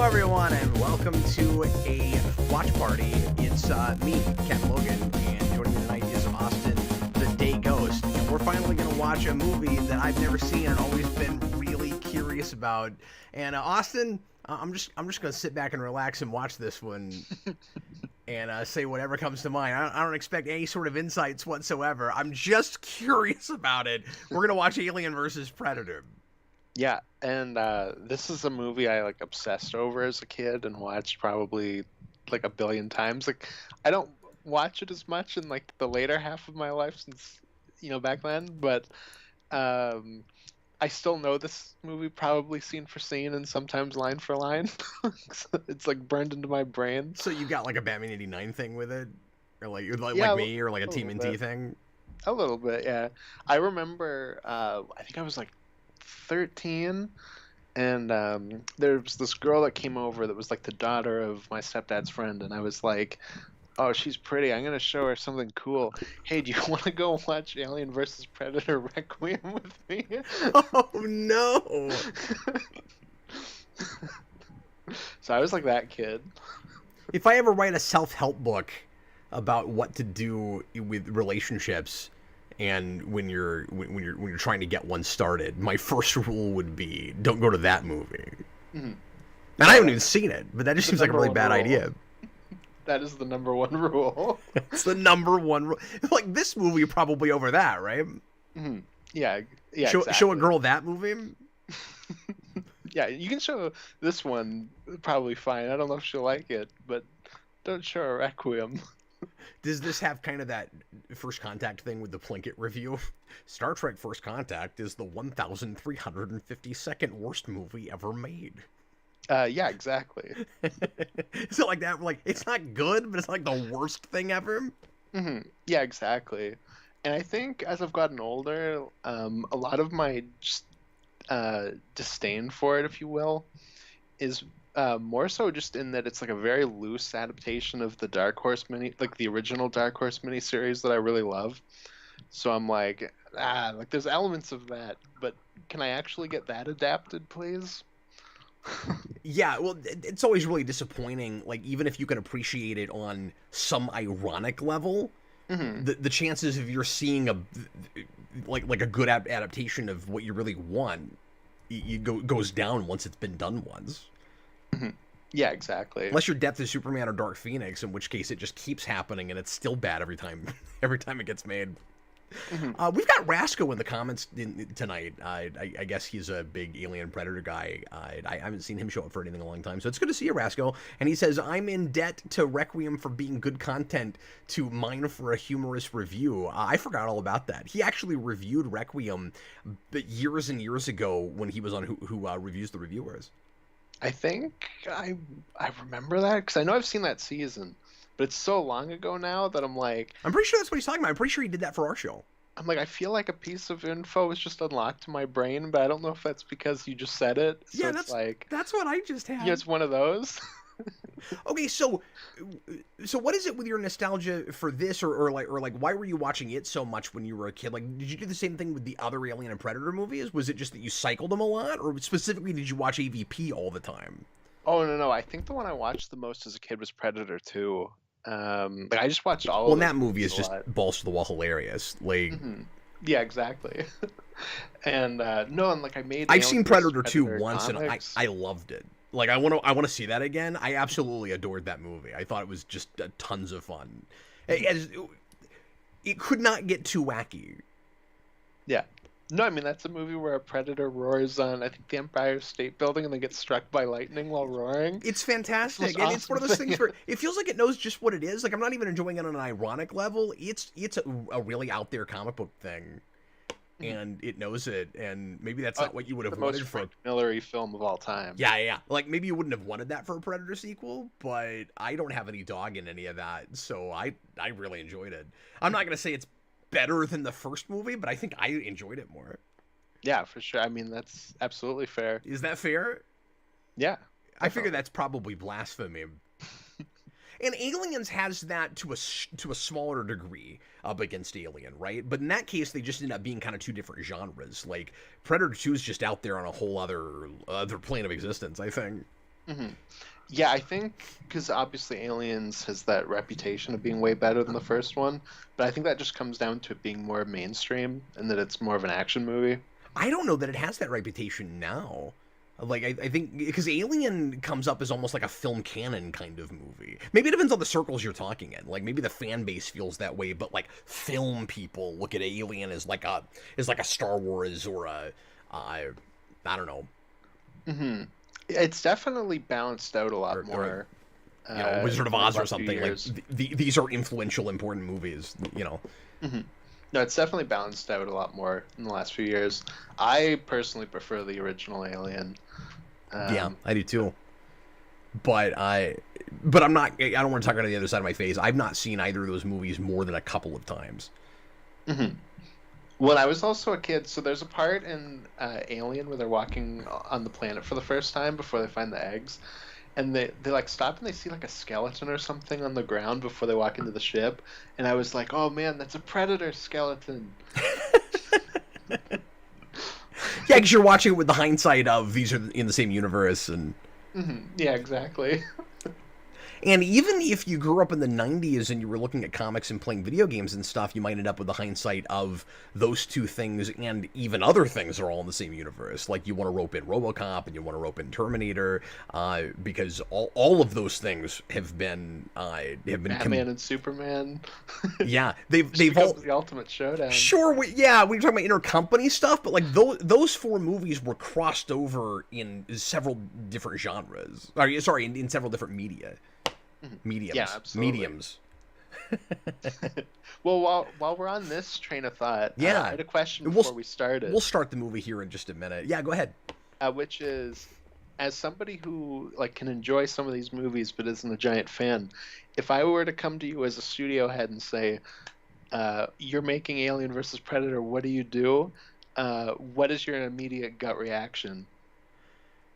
everyone, and welcome to a watch party. It's me, Ken Logan, and joining me tonight is Austin, TheDayGhost. And we're finally going to watch a movie that I've never seen and always been really curious about. And Austin, I'm just going to sit back and relax and watch this one and say whatever comes to mind. I don't expect any sort of insights whatsoever. I'm just curious about it. We're going to watch Alien versus Predator. Yeah, and this is a movie I obsessed over as a kid and watched probably a billion times. I don't watch it as much in the later half of my life since back then, but I still know this movie probably scene for scene and sometimes line for line. It's burned into my brain. So you got a Batman '89 thing with it, or Yeah, like me, or a TMNT thing? A little bit, yeah. I remember. I think I was 13, and there was this girl that came over that was the daughter of my stepdad's friend, and I was like, oh, she's pretty, I'm gonna show her something cool. Hey, do you want to go watch Alien versus Predator Requiem with me? Oh no. So I was that kid. If I ever write a self-help book about what to do with relationships and when you're trying to get one started, my first rule would be don't go to that movie. Mm-hmm. And I haven't even seen it, but that just seems like a really bad idea. That is the number one rule. It's the number one rule. This movie probably over that, right? Mm-hmm. Yeah. Show, exactly. Show a girl that movie. Yeah, you can show this one probably fine. I don't know if she'll like it, but don't show her Requiem. Does this have kind of that First Contact thing with the Plinkett review? Star Trek First Contact is the 1,352nd worst movie ever made. Yeah, exactly. Is it like that? It's not good, but it's the worst thing ever? Mm-hmm. Yeah, exactly. And I think as I've gotten older, a lot of my disdain for it, if you will, is more so just in that it's a very loose adaptation of the Dark Horse the original Dark Horse miniseries that I really love. So I'm there's elements of that, but can I actually get that adapted, please? Yeah, well, it's always really disappointing. Even if you can appreciate it on some ironic level, mm-hmm. the chances of you're seeing a good adaptation of what you really want goes down once it's been done once. Mm-hmm. Yeah, exactly. Unless you're Death of Superman or Dark Phoenix, in which case it just keeps happening and it's still bad every time it gets made. Mm-hmm. We've got Rasco in the comments tonight. I guess he's a big Alien Predator guy. I haven't seen him show up for anything in a long time, so it's good to see you, Rasco. And he says, I'm in debt to Requiem for being good content, to mine for a humorous review. I forgot all about that. He actually reviewed Requiem years and years ago when he was on Who Reviews the Reviewers. I think I remember that, because I know I've seen that season. But it's so long ago now that I'm pretty sure that's what he's talking about. I'm pretty sure he did that for our show. I'm I feel like a piece of info was just unlocked to my brain, but I don't know if that's because you just said it. So yeah, that's that's what I just had. Yeah, it's one of those. Okay, so what is it with your nostalgia for this, or why were you watching it so much when you were a kid? Did you do the same thing with the other Alien and Predator movies? Was it just that you cycled them a lot, or specifically did you watch AVP all the time? Oh no, I think the one I watched the most as a kid was Predator 2. I just watched all. Well, and that movie is just balls to the wall hilarious. Mm-hmm. Yeah, exactly. And no, and I made. I've seen Predator 2 once, comics. And I loved it. I want to see that again. I absolutely adored that movie. I thought it was just tons of fun. It could not get too wacky. Yeah. No, I mean, that's a movie where a predator roars on, I think, the Empire State Building and then gets struck by lightning while roaring. It's fantastic. And it's one of those things where it feels like it knows just what it is. I'm not even enjoying it on an ironic level. It's a really out there comic book thing. And it knows it. And maybe that's not what you would have wanted for a Miller-y film of all time. Yeah. Maybe you wouldn't have wanted that for a Predator sequel, but I don't have any dog in any of that. So I really enjoyed it. I'm not going to say it's better than the first movie, but I think I enjoyed it more. Yeah, for sure. I mean, that's absolutely fair. Is that fair? Yeah. I figure that's probably blasphemy. And Aliens has that to a smaller degree up against Alien, right? But in that case, they just end up being kind of two different genres. Predator 2 is just out there on a whole other plane of existence, I think. Hmm. Yeah, I think because obviously Aliens has that reputation of being way better than the first one, but I think that just comes down to it being more mainstream and that it's more of an action movie. I don't know that it has that reputation now. Like, I think because Alien comes up as almost like a film canon kind of movie. Maybe it depends on the circles you're talking in. Like maybe the fan base feels that way, but like film people look at Alien as like a Star Wars or a I don't know, Hmm. It's definitely balanced out a lot or more. Wizard of In the Oz or last few something. Like years. these are influential, important movies. Hmm. No, it's definitely balanced out a lot more in the last few years. I personally prefer the original Alien. Yeah, Um, I do too. But but I'm not. I don't want to talk on the other side of my face. I've not seen either of those movies more than a couple of times. mhm. When I was also a kid, so there's a part in Alien where they're walking on the planet for the first time before they find the eggs, and they like stop and they see like a skeleton or something on the ground before they walk into the ship, and I was like, oh man, that's a predator skeleton. Yeah, because you're watching it with the hindsight of these are in the same universe, Yeah, exactly. and even if you grew up in the 90s and you were looking at comics and playing video games and stuff, you might end up with the hindsight of those two things and even other things are all in the same universe. Like you want to rope in RoboCop and you want to rope in Terminator, because all of those things have been Batman and Superman. yeah, Just they've all becomes the ultimate showdown. sure yeah, we were talking about intercompany stuff, but like those four movies were crossed over in several different genres. Sorry, in several different mediums. Yeah, absolutely. Mediums. Well, while we're on this train of thought, Yeah. I had a question We'll before we started, we'll start the movie here in just a minute. Yeah, go ahead. which is, as somebody who like can enjoy some of these movies but isn't a giant fan, if I were to come to you as a studio head and say, "You're making Alien versus Predator, what do you do?" What is your immediate gut reaction?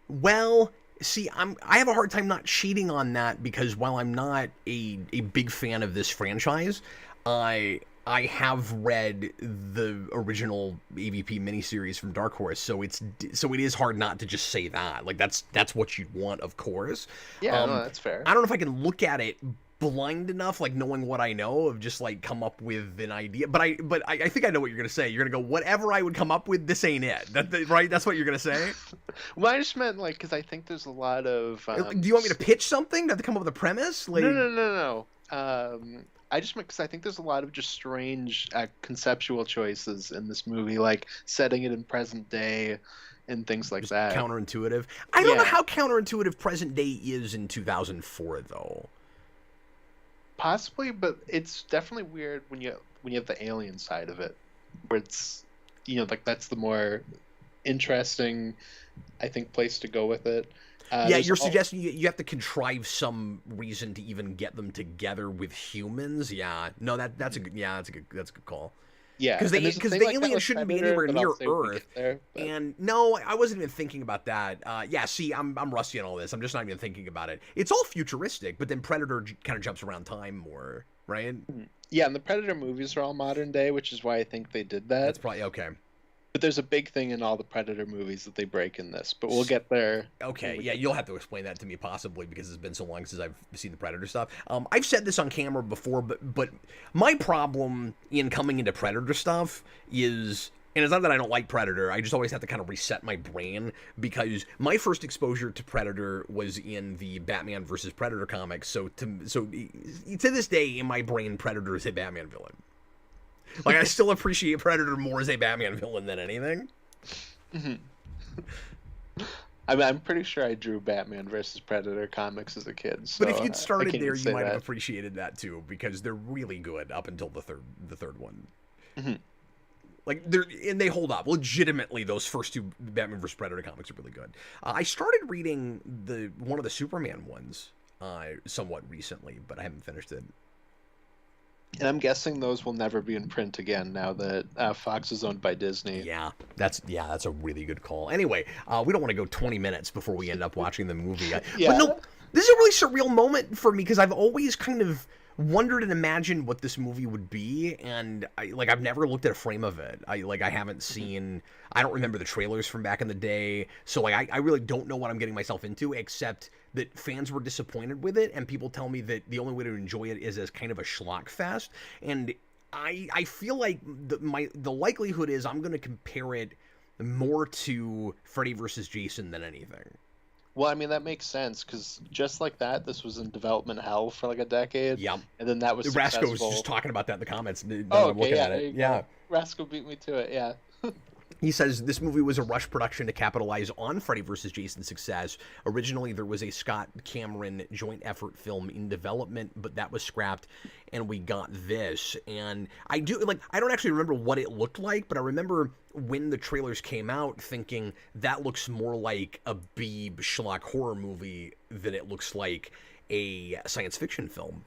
Well, see, I have a hard time not cheating on that because while I'm not a big fan of this franchise, I have read the original AVP miniseries from Dark Horse, so it is hard not to just say that. Like that's what you'd want, of course. Yeah, no, that's fair. I don't know if I can look at it blind enough, like knowing what I know, of just like come up with an idea. But I think I know what you're gonna say. You're gonna go, whatever I would come up with, this ain't it. Right? That's what you're gonna say. Well, I just meant like because I think there's a lot of. Do you want me to pitch something? Do I have to come up with a premise? Like, No. I just meant because I think there's a lot of just strange conceptual choices in this movie, like setting it in present day and things like that. Counterintuitive. I don't know Yeah. how counterintuitive present day is in 2004, though. Possibly, but it's definitely weird when you have the alien side of it, where it's like that's the more interesting, I think, place to go with it. Yeah, There's you're suggesting you have to contrive some reason to even get them together with humans. Yeah, no, that's a good call. Yeah, Because and there's a the thing like that alien with shouldn't be Predator, anywhere but near I'll say when we Earth. get there, but- And no, I wasn't even thinking about that. Yeah, see, I'm rusty on all this. I'm just not even thinking about it. It's all futuristic, but then Predator kind of jumps around time more, right? Yeah, and the Predator movies are all modern day, which is why I think they did that. That's probably okay. But there's a big thing in all the Predator movies that they break in this, but we'll get there. Okay, yeah, you'll have to explain that to me possibly because it's been so long since I've seen the Predator stuff. I've said this on camera before, but my problem in coming into Predator stuff is, and it's not that I don't like Predator, I just always have to kind of reset my brain because my first exposure to Predator was in the Batman versus Predator comics. So to this day in my brain, Predator is a Batman villain. Like, I still appreciate Predator more as a Batman villain than anything. I mean, I'm pretty sure I drew Batman versus Predator comics as a kid. So But if you'd I started can't there, even you say might have that. appreciated that too, because they're really good up until the third one. Mhm. Like they hold up legitimately. Those first two Batman vs Predator comics are really good. I started reading one of the Superman ones somewhat recently, but I haven't finished it. And I'm guessing those will never be in print again now that Fox is owned by Disney. Yeah, that's a really good call. Anyway, we don't want to go 20 minutes before we end up watching the movie. Yeah. But no, this is a really surreal moment for me because I've always kind of wondered and imagined what this movie would be, and I've never looked at a frame of it. I haven't seen. I don't remember the trailers from back in the day, so I really don't know what I'm getting myself into, except that fans were disappointed with it, and people tell me that the only way to enjoy it is as kind of a schlock fest, and I feel like the likelihood is I'm going to compare it more to Freddy versus Jason than anything. Well, I mean, that makes sense because just like that, this was in development hell for like a decade. Yep. And then that was Rasco was successful. just talking about that in the comments. Now Oh, that I'm looking at there it. you Yeah. go. Rascal beat me to it, yeah. He says this movie was a rush production to capitalize on Freddy vs. Jason's success. Originally, there was a Scott Cameron joint effort film in development, but that was scrapped, and we got this. And I don't actually remember what it looked like, but I remember when the trailers came out thinking that looks more like a B schlock horror movie than it looks like a science fiction film.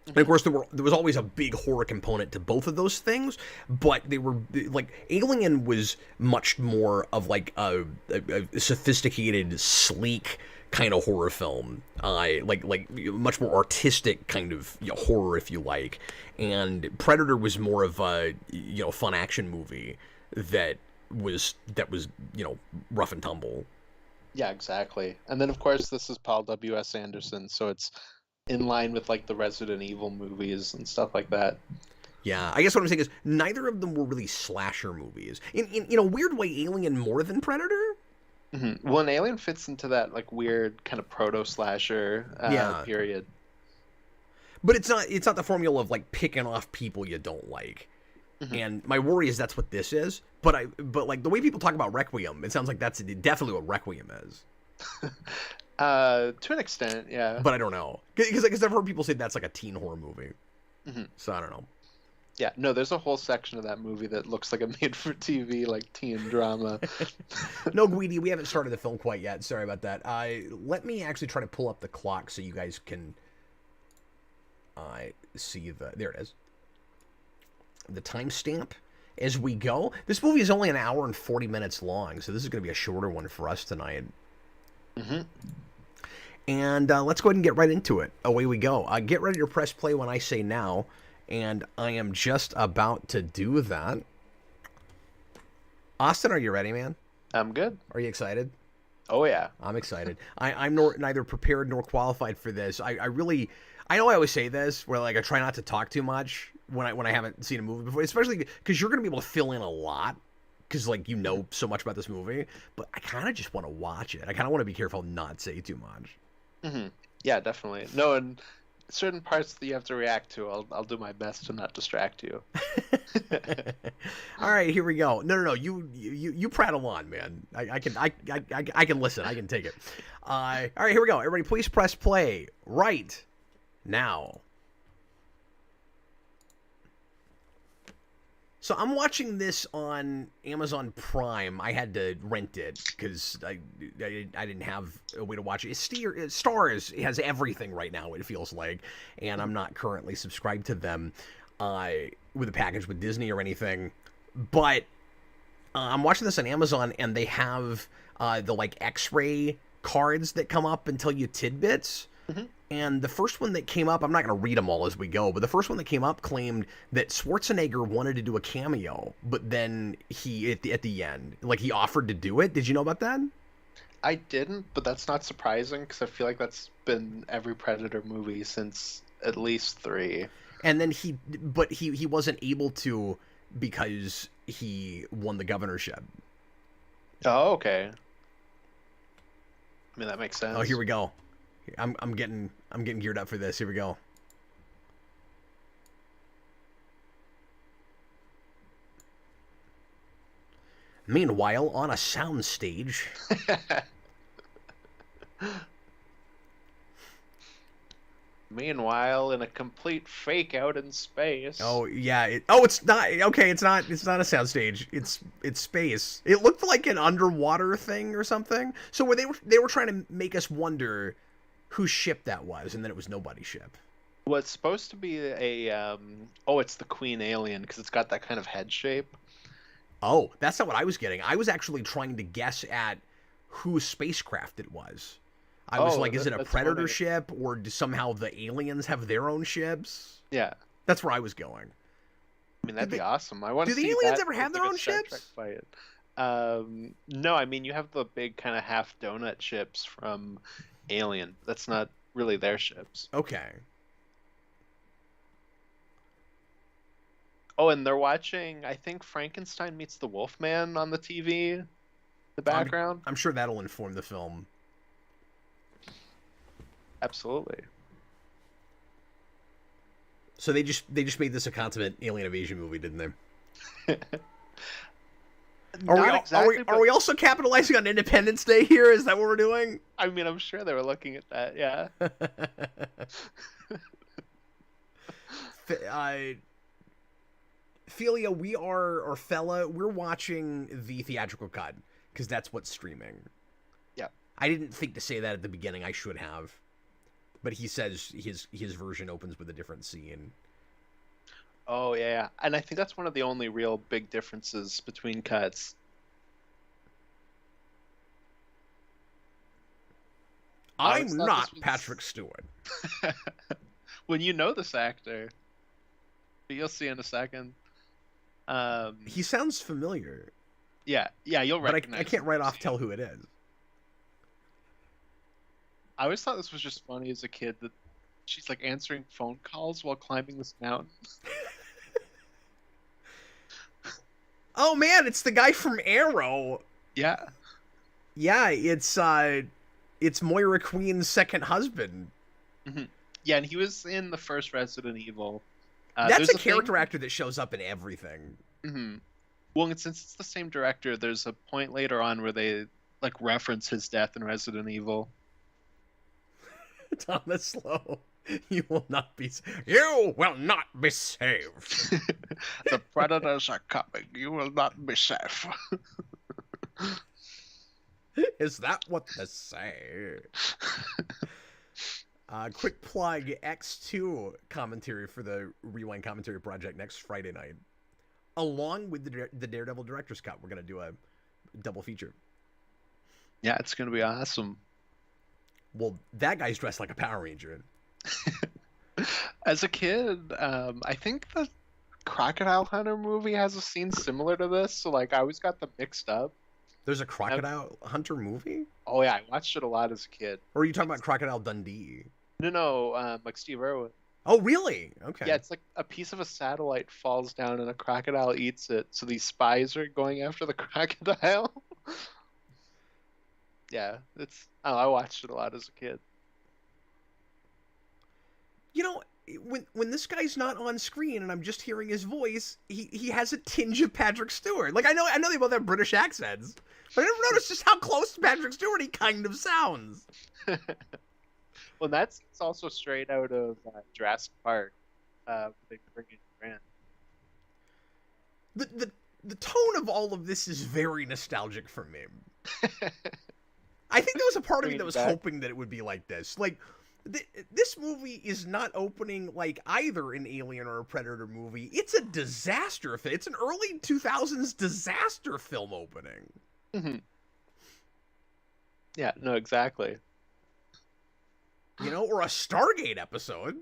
And of course, there was always a big horror component to both of those things, but they were like Alien was much more of like a sophisticated, sleek kind of horror film, like much more artistic kind of horror, if you like. And Predator was more of a fun action movie that was rough and tumble. Yeah, exactly. And then of course this is Paul W.S. Anderson, so it's in line with like the Resident Evil movies and stuff like that. Yeah, I guess what I'm saying is neither of them were really slasher movies. In a weird way, Alien more than Predator. Mm-hmm. Well, an Alien fits into that like weird kind of proto slasher period. But it's not the formula of like picking off people you don't like. Mm-hmm. And my worry is that's what this is. But like the way people talk about Requiem, it sounds like that's definitely what Requiem is. To an extent, yeah. But I don't know. Because I've heard people say that's like a teen horror movie. Mm-hmm. So I don't know. Yeah, no, there's a whole section of that movie that looks like a made-for-TV, like, teen drama. No, Guidi, we haven't started the film quite yet. Sorry about that. Let me actually try to pull up the clock so you guys can see the... There it is. The timestamp as we go. This movie is only an hour and 40 minutes long, so this is going to be a shorter one for us tonight. Mm-hmm. And let's go ahead and get right into it. Away we go. Get ready to press play when I say now. And I am just about to do that. Austin, are you ready, man? I'm good. Are you excited? Oh, yeah. I'm excited. I'm neither prepared nor qualified for this. I know I always say this, where like I try not to talk too much when I haven't seen a movie before, especially because you're going to be able to fill in a lot. Because, like, you know so much about this movie. But I kind of just want to watch it. I kind of want to be careful and not say too much. Mm-hmm. Yeah, definitely. No, and certain parts that you have to react to, I'll do my best to not distract you. All right, here we go. No. You prattle on, man. I can listen. I can take it. All right, here we go. Everybody, please press play right now. So I'm watching this on Amazon Prime. I had to rent it because I didn't have a way to watch it. Stars has everything right now, it feels like, and I'm not currently subscribed to them with a package with Disney or anything. But I'm watching this on Amazon, and they have the like X-ray cards that come up and tell you tidbits. Mm-hmm. And the first one that came up, I'm not going to read them all as we go, but the first one that came up claimed that Schwarzenegger wanted to do a cameo, but then he, at the end, like he offered to do it. Did you know about that? I didn't, but that's not surprising because I feel like that's been every Predator movie since at least 3. And then he wasn't able to because he won the governorship. Oh, okay. I mean, that makes sense. Oh, here we go. I'm getting geared up for this. Here we go. Meanwhile, on a soundstage. Meanwhile, in a complete fake out in space. Oh yeah. It's not okay. It's not a soundstage. It's space. It looked like an underwater thing or something. So where they were trying to make us wonder whose ship that was, and then it was nobody's ship. Well, it's supposed to be it's the Queen alien because it's got that kind of head shape. Oh, that's not what I was getting. I was actually trying to guess at whose spacecraft it was. I was like, is it a that's Predator funny. ship, or do somehow the aliens have their own ships? Yeah. That's where I was going. I mean, that'd be awesome. I want Do to the see aliens that. ever have It's their like a own Star Trek ships? fight. No, I mean, you have the big kind of half donut ships from Alien. That's not really their ships. Okay. Oh, and they're watching, I think, Frankenstein Meets the Wolfman on the TV, the I'm, background. I'm sure that'll inform the film. Absolutely. So they just made this a consummate alien invasion movie, didn't they? Not exactly, Are we also capitalizing on Independence Day here? Is that what we're doing? I mean, I'm sure they were looking at that, yeah. Philia, we're watching the theatrical cut because that's what's streaming. Yeah. I didn't think to say that at the beginning. I should have. But he says his version opens with a different scene. Oh, yeah. And I think that's one of the only real big differences between cuts. I'm not Patrick Stewart. When you know this actor, you'll see in a second. He sounds familiar. Yeah, you'll recognize. But I can't right off tell who it is. I always thought this was just funny as a kid that she's like answering phone calls while climbing this mountain. Oh man, it's the guy from Arrow. Yeah. Yeah, it's Moira Queen's second husband. Mm-hmm. Yeah, and he was in the first Resident Evil. That's a character actor that shows up in everything. Mm-hmm. Well, and since it's the same director, there's a point later on where they like reference his death in Resident Evil. Thomas Slow, you will not be saved. The predators are coming. You will not be safe. Is that what they say? Quick plug, X2 commentary for the Rewind Commentary Project next Friday night. Along with the Daredevil Director's Cut. We're going to do a double feature. Yeah, it's going to be awesome. Well, that guy's dressed like a Power Ranger. As a kid, I think the Crocodile Hunter movie has a scene similar to this, so like I always got them mixed up. There's a Crocodile Hunter movie? Oh yeah, I watched it a lot as a kid. Or are you talking about Crocodile Dundee? No, like Steve Irwin. Oh, really? Okay. Yeah, it's like a piece of a satellite falls down and a crocodile eats it, so these spies are going after the crocodile. Yeah, I watched it a lot as a kid. You know, when this guy's not on screen and I'm just hearing his voice, he has a tinge of Patrick Stewart. Like I know they both have British accents, but I never noticed just how close to Patrick Stewart he kind of sounds. Well, it's also straight out of Jurassic Park. They bring in Grant. The tone of all of this is very nostalgic for me. I think there was a part of me that was hoping that it would be like this. Like, this movie is not opening like either an Alien or a Predator movie. It's a disaster. It's an early 2000s disaster film opening. Mm-hmm. Yeah, no, exactly. You know, or a Stargate episode.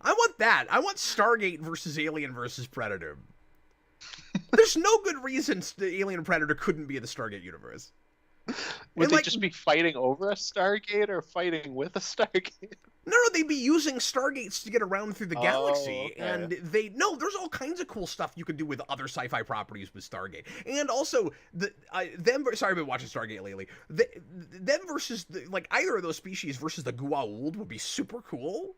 I want that. I want Stargate versus Alien versus Predator. There's no good reason the Alien and Predator couldn't be in the Stargate universe. Would they just be fighting over a Stargate or fighting with a Stargate? No, they'd be using Stargates to get around through the galaxy. Okay. And there's all kinds of cool stuff you can do with other sci-fi properties with Stargate. And also, sorry, I've been watching Stargate lately. Them versus, either of those species versus the Goa'uld would be super cool.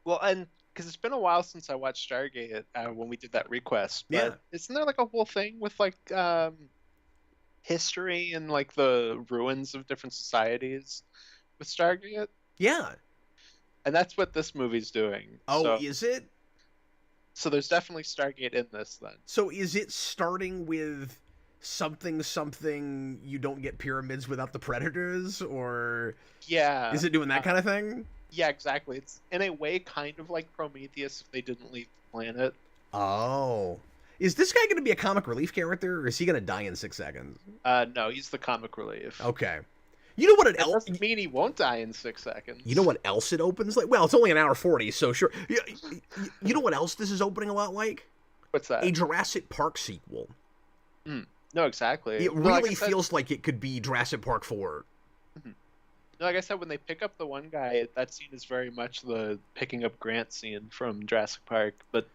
Well, and because it's been a while since I watched Stargate when we did that request. But yeah. Isn't there like a whole thing with history and like the ruins of different societies with Stargate? Yeah. And that's what this movie's doing. Oh, is it? So there's definitely Stargate in this then. So is it starting with something you don't get pyramids without the predators, or yeah, is it doing that kind of thing? Yeah, exactly. It's in a way kind of like Prometheus if they didn't leave the planet. Oh. Is this guy going to be a comic relief character, or is he going to die in 6 seconds? No, he's the comic relief. Okay. You know what it That doesn't mean he won't die in 6 seconds. You know what else it opens like? Well, it's only an hour 40, so sure. You know what else this is opening a lot like? What's that? A Jurassic Park sequel. No, exactly. It really feels like it could be Jurassic Park 4. No, like I said, when they pick up the one guy, that scene is very much the picking up Grant scene from Jurassic Park, but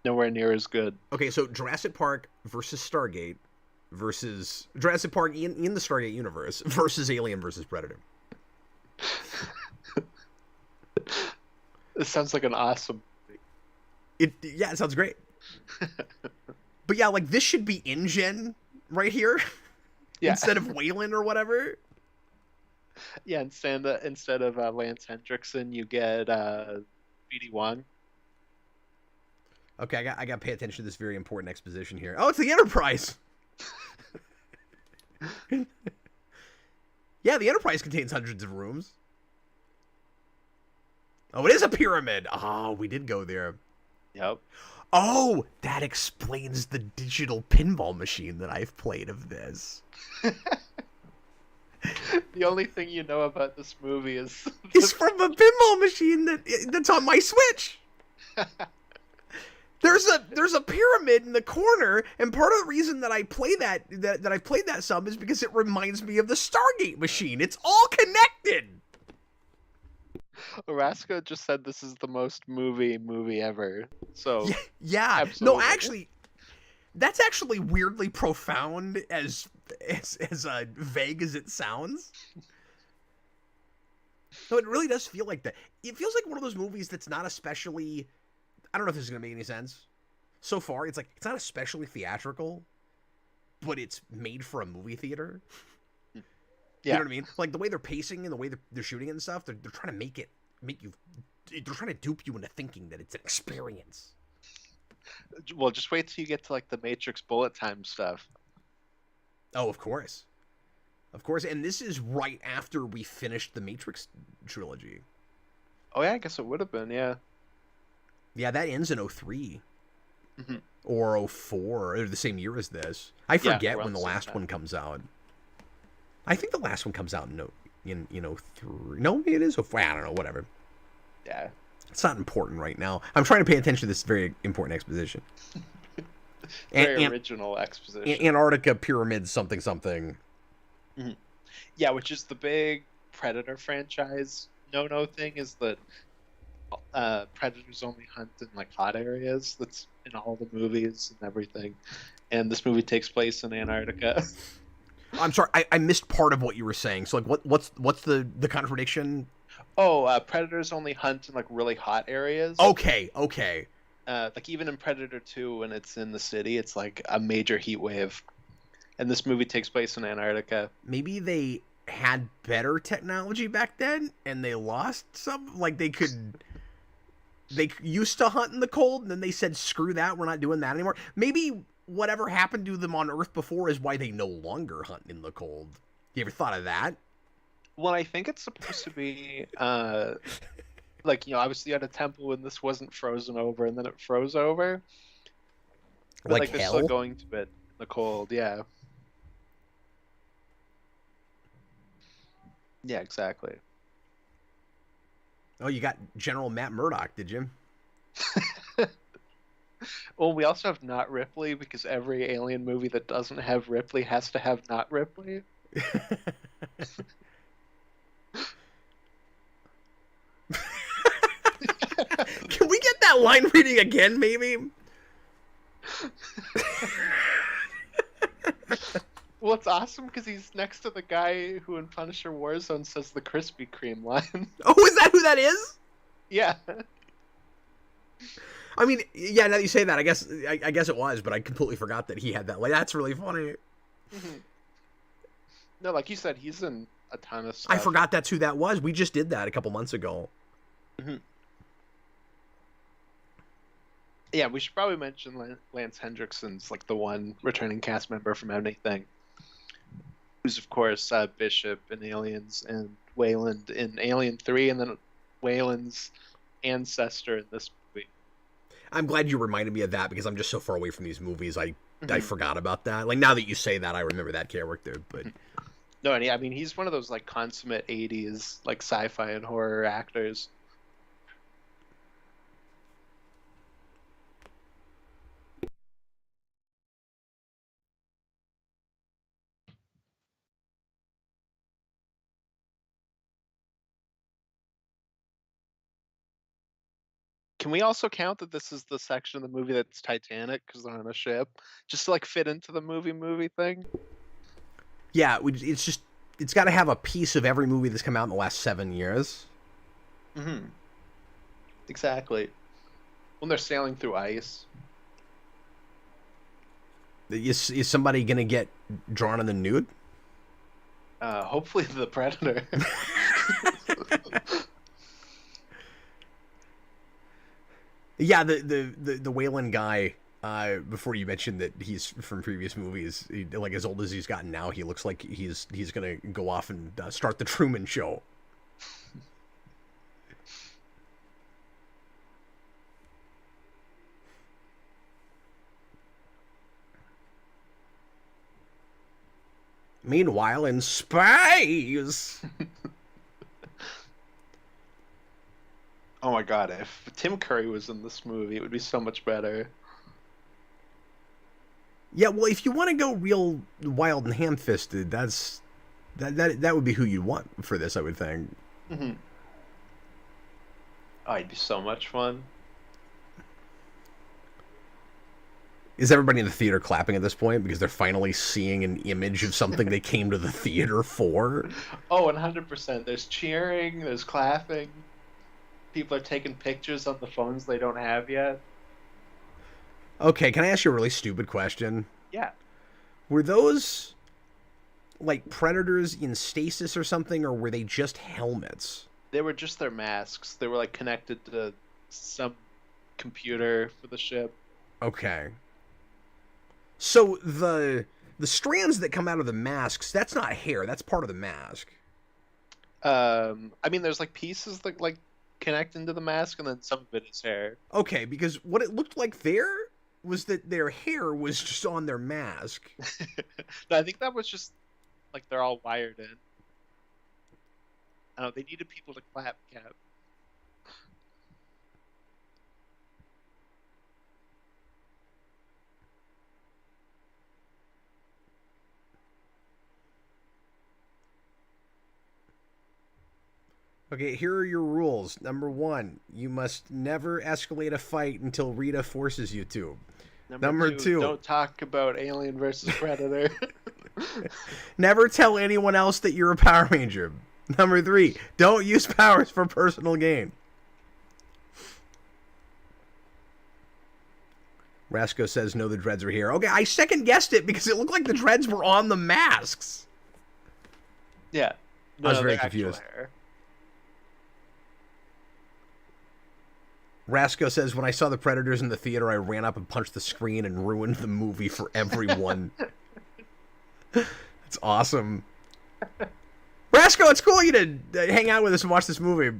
nowhere near as good. Okay, so Jurassic Park versus Stargate versus Jurassic Park in the Stargate universe versus Alien versus Predator. This sounds like an awesome movie. It sounds great. But yeah, like this should be InGen right here. Yeah. Instead of Wayland or whatever. Yeah, instead of Lance Hendrickson, you get BD Wong. Okay, I got to pay attention to this very important exposition here. Oh, it's the Enterprise. Yeah, the Enterprise contains hundreds of rooms. Oh, it is a pyramid. Oh, we did go there. Yep. Oh, that explains the digital pinball machine that I've played of this. The only thing you know about this movie is It's from a pinball machine that's on my Switch. There's a pyramid in the corner, and part of the reason that I play that I've played that some is because it reminds me of the Stargate machine. It's all connected. Orasco just said this is the most movie ever. So yeah. absolutely. No, actually, that's actually weirdly profound as vague as it sounds. So it really does feel like that. It feels like one of those movies that's not especially. I don't know if this is gonna make any sense. So far, it's like it's not especially theatrical, but it's made for a movie theater. Yeah. You know what I mean? Like the way they're pacing and the way they're shooting it and stuff. They're trying to make you. They're trying to dupe you into thinking that it's an experience. Well, just wait till you get to like the Matrix bullet time stuff. Oh, of course. And this is right after we finished the Matrix trilogy. Oh yeah, I guess it would have been, yeah. Yeah, that ends in 03. Or 04, or the same year as this. I forget when the last one comes out. I think the last one comes out in 03. No, it is 04. I don't know, whatever. Yeah. It's not important right now. I'm trying to pay attention to this very important exposition. Very original exposition. Antarctica pyramid something something. Yeah, which is the big Predator franchise no thing is that predators only hunt in like hot areas. That's in all the movies and everything. And this movie takes place in Antarctica. I'm sorry, I missed part of what you were saying. So like, what's the contradiction? Oh, predators only hunt in like really hot areas. Okay. Like even in Predator 2, when it's in the city, it's like a major heat wave. And this movie takes place in Antarctica. Maybe they had better technology back then, and they lost some. Like they used to hunt in the cold, and then they said, "Screw that, we're not doing that anymore." Maybe whatever happened to them on Earth before is why they no longer hunt in the cold. You ever thought of that? Well, I think it's supposed to be, like, obviously at a temple when this wasn't frozen over, and then it froze over. But, like they're hell? still going to it in the cold, yeah. Yeah, exactly. Oh, you got General Matt Murdock, did you? Well, we also have Not Ripley, because every alien movie that doesn't have Ripley has to have Not Ripley. Can we get that line reading again, maybe? Well, it's awesome because he's next to the guy who in Punisher Warzone says the Krispy Kreme line. Oh, is that who that is? Yeah. I mean, yeah, now that you say that, I guess it was, but I completely forgot that he had that. Like, that's really funny. No, like you said, he's in a ton of stuff. I forgot that's who that was. We just did that a couple months ago. Yeah, we should probably mention Lance Hendrickson's like the one returning cast member from anything. Who's of course Bishop in Aliens and Wayland in Alien 3, and then Wayland's ancestor in this movie. I'm glad you reminded me of that because I'm just so far away from these movies. I Mhm. forgot about that. Like now that you say that, I remember that character. But No, and I mean he's one of those like consummate '80s like sci-fi and horror actors. Can we also count that this is the section of the movie that's Titanic because they're on a ship, just to like fit into the movie thing? yeah, it's just it's got to have a piece of every movie that's come out in the last 7 years. Hmm. Exactly. When they're sailing through ice. Is somebody gonna get drawn in the nude? Hopefully the Predator. Yeah, the Wayland guy. Before you mentioned that he's from previous movies, like as old as he's gotten now, he looks like he's gonna go off and start the Truman Show. Meanwhile, in space. Oh my God, if Tim Curry was in this movie, it would be so much better. Yeah, well, if you want to go real wild and ham-fisted, that would be who you'd want for this, I would think. Hmm. Oh, it'd be so much fun. Is everybody in the theater clapping at this point because they're finally seeing an image of something they came to the theater for? Oh, 100%. There's cheering, there's clapping. People are taking pictures on the phones they don't have yet. Okay, can I ask you a really stupid question? Yeah. Were those like predators in stasis or something, or were they just helmets? They were just their masks. They were like connected to some computer for the ship. Okay. So the strands that come out of the masks, that's not hair, that's part of the mask. I mean, there's like pieces that like connect into the mask, and then some of it is hair. Okay, because what it looked like there was that their hair was just on their mask. No, I think that was just like they're all wired in. I don't know. They needed people to clap, Cap. Okay, here are your rules. Number 1, you must never escalate a fight until Rita forces you to. Number Number two, 2, don't talk about Alien versus Predator. never tell anyone else that you're a Power Ranger. Number 3, don't use powers for personal gain. Rasco says, no, the dreads are here. Okay, I second guessed it because it looked like the dreads were on the masks. Yeah. No, I was very they're actual confused. hair. Rasco says, when I saw the Predators in the theater, I ran up and punched the screen and ruined the movie for everyone. That's awesome. Rasco, it's cool you to hang out with us and watch this movie.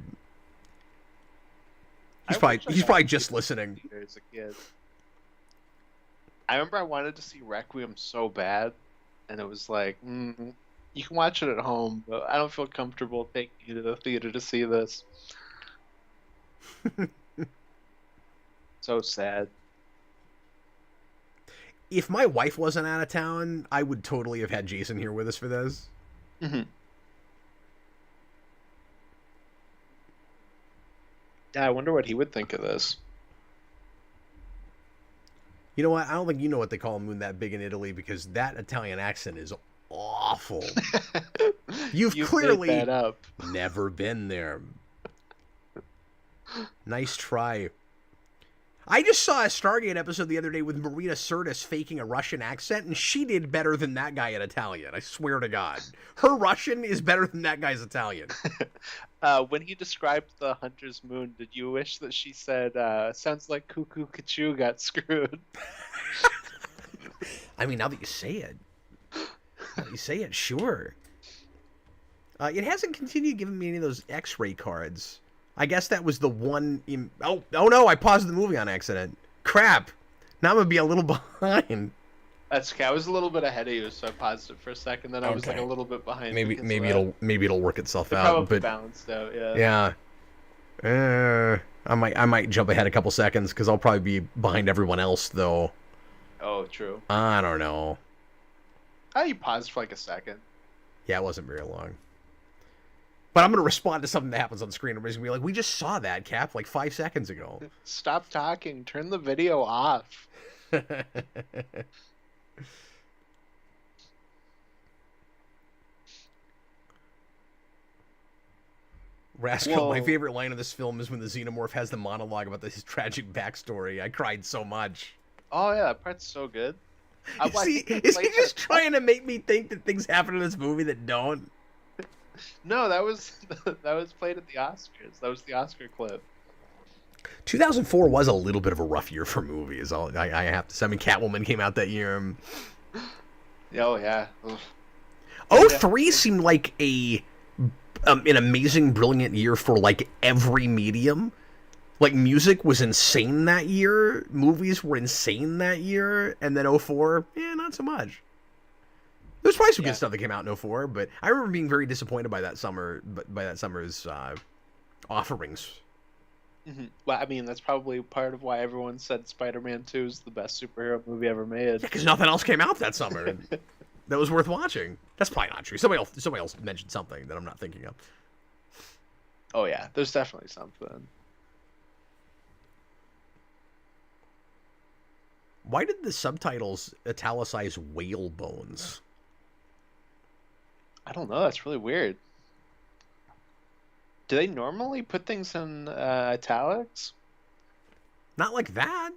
He's probably just listening. As a kid. I remember I wanted to see Requiem so bad, and it was like, you can watch it at home, but I don't feel comfortable taking you to the theater to see this. So sad. If my wife wasn't out of town, I would totally have had Jason here with us for this. Mm-hmm. Yeah, I wonder what he would think of this. You know what? I don't think you know what they call a moon that big in Italy because that Italian accent is awful. You've clearly made that up. Never been there. Nice try. I just saw a Stargate episode the other day with Marina Sirtis faking a Russian accent, and she did better than that guy at Italian. I swear to God. Her Russian is better than that guy's Italian. When he described the Hunter's Moon, did you wish that she said, sounds like Cuckoo Kachu got screwed? I mean, now that you say it, sure. It hasn't continued giving me any of those X-ray cards. I guess that was the one. Oh no! I paused the movie on accident. Crap! Now I'm gonna be a little behind. That's okay. I was a little bit ahead of you, so I paused it for a second. Then I was like a Okay. little bit behind. Maybe it'll work itself it out. probably But balanced out. Yeah. yeah. I might jump ahead a couple seconds because I'll probably be behind everyone else though. Oh, true. I don't know. Oh, you paused for like a second. Yeah, it wasn't very long. But I'm gonna respond to something that happens on screen. Everybody's gonna be like, "We just saw that, Cap, like 5 seconds ago." Stop talking. Turn the video off. Rascal, my favorite line of this film is when the Xenomorph has the monologue about his tragic backstory. I cried so much. Oh yeah, that part's so good. Is he just trying to make me think that things happen in this movie that don't? No, that was played at the Oscars. That was the Oscar clip. 2004 was a little bit of a rough year for movies. I have to say. I mean, Catwoman came out that year. Oh yeah. Ugh. 03 seemed like an amazing, brilliant year for like every medium. Like music was insane that year, movies were insane that year, and then 04, not so much. There's probably some good stuff that came out in 04, but I remember being very disappointed by that summer's offerings. Mm-hmm. Well, I mean, that's probably part of why everyone said Spider-Man 2 is the best superhero movie ever made. Yeah, because nothing else came out that summer that was worth watching. That's probably not true. Somebody else mentioned something that I'm not thinking of. Oh yeah, there's definitely something. Why did the subtitles italicize whale bones? I don't know. That's really weird. Do they normally put things in italics? Not like that.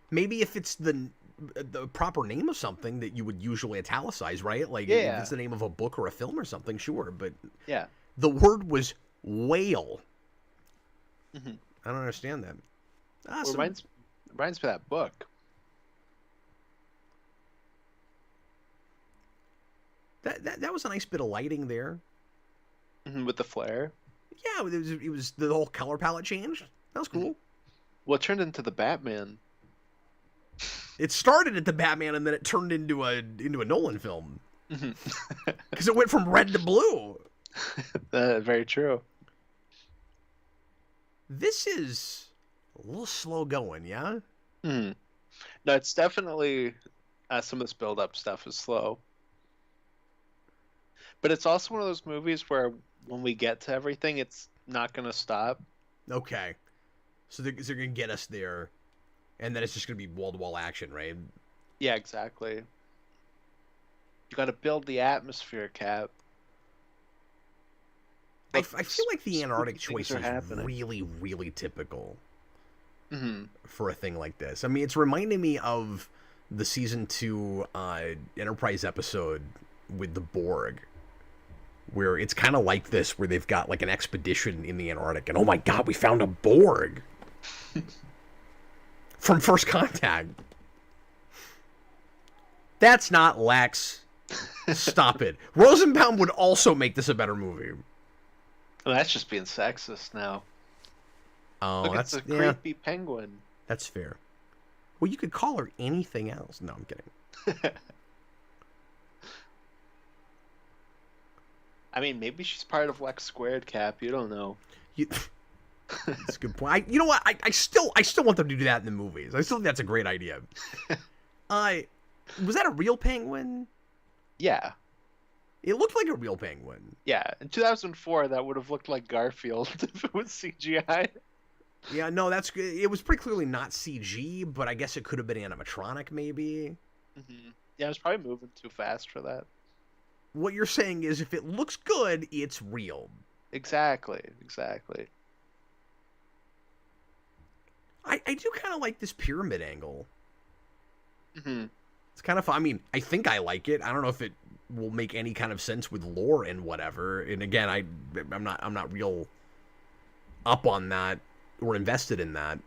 Maybe if it's the proper name of something that you would usually italicize, right? Like if it's the name of a book or a film or something, sure. But yeah, the word was whale. Mm-hmm. I don't understand that. Reminds me of that book. That was a nice bit of lighting there. Mm-hmm, with the flare. Yeah, it was the whole color palette changed. That was cool. Well, it turned into the Batman. It started at the Batman, and then it turned into a Nolan film. Because it went from red to blue. Very true. This is a little slow going, yeah? No, it's definitely some of this build-up stuff is slow. But it's also one of those movies where when we get to everything, it's not going to stop. Okay. So they're going to get us there, and then it's just going to be wall-to-wall action, right? Yeah, exactly. You got to build the atmosphere, Cap. I feel like the Antarctic choice is really, really typical for a thing like this. I mean, it's reminding me of the season 2 Enterprise episode with the Borg, where it's kind of like this, where they've got like an expedition in the Antarctic, and oh my god, we found a Borg from First Contact. That's not Lex. Stop it. Rosenbaum would also make this a better movie. Well, that's just being sexist now. Oh, look, that's a creepy penguin. That's fair. Well, you could call her anything else. No, I'm kidding. I mean, maybe she's part of Lex Squared, Cap. You don't know. That's a good point. You know what? I still want them to do that in the movies. I still think that's a great idea. Was that a real penguin? Yeah. It looked like a real penguin. Yeah. In 2004, that would have looked like Garfield if it was CGI. Yeah, no, that's good. It was pretty clearly not CG, but I guess it could have been animatronic, maybe. Mm-hmm. Yeah, it was probably moving too fast for that. What you're saying is if it looks good, it's real. Exactly. I do kind of like this pyramid angle. Mm-hmm. It's kind of fun. I mean, I think I like it. I don't know if it will make any kind of sense with lore and whatever. And again, I'm not real up on that or invested in that.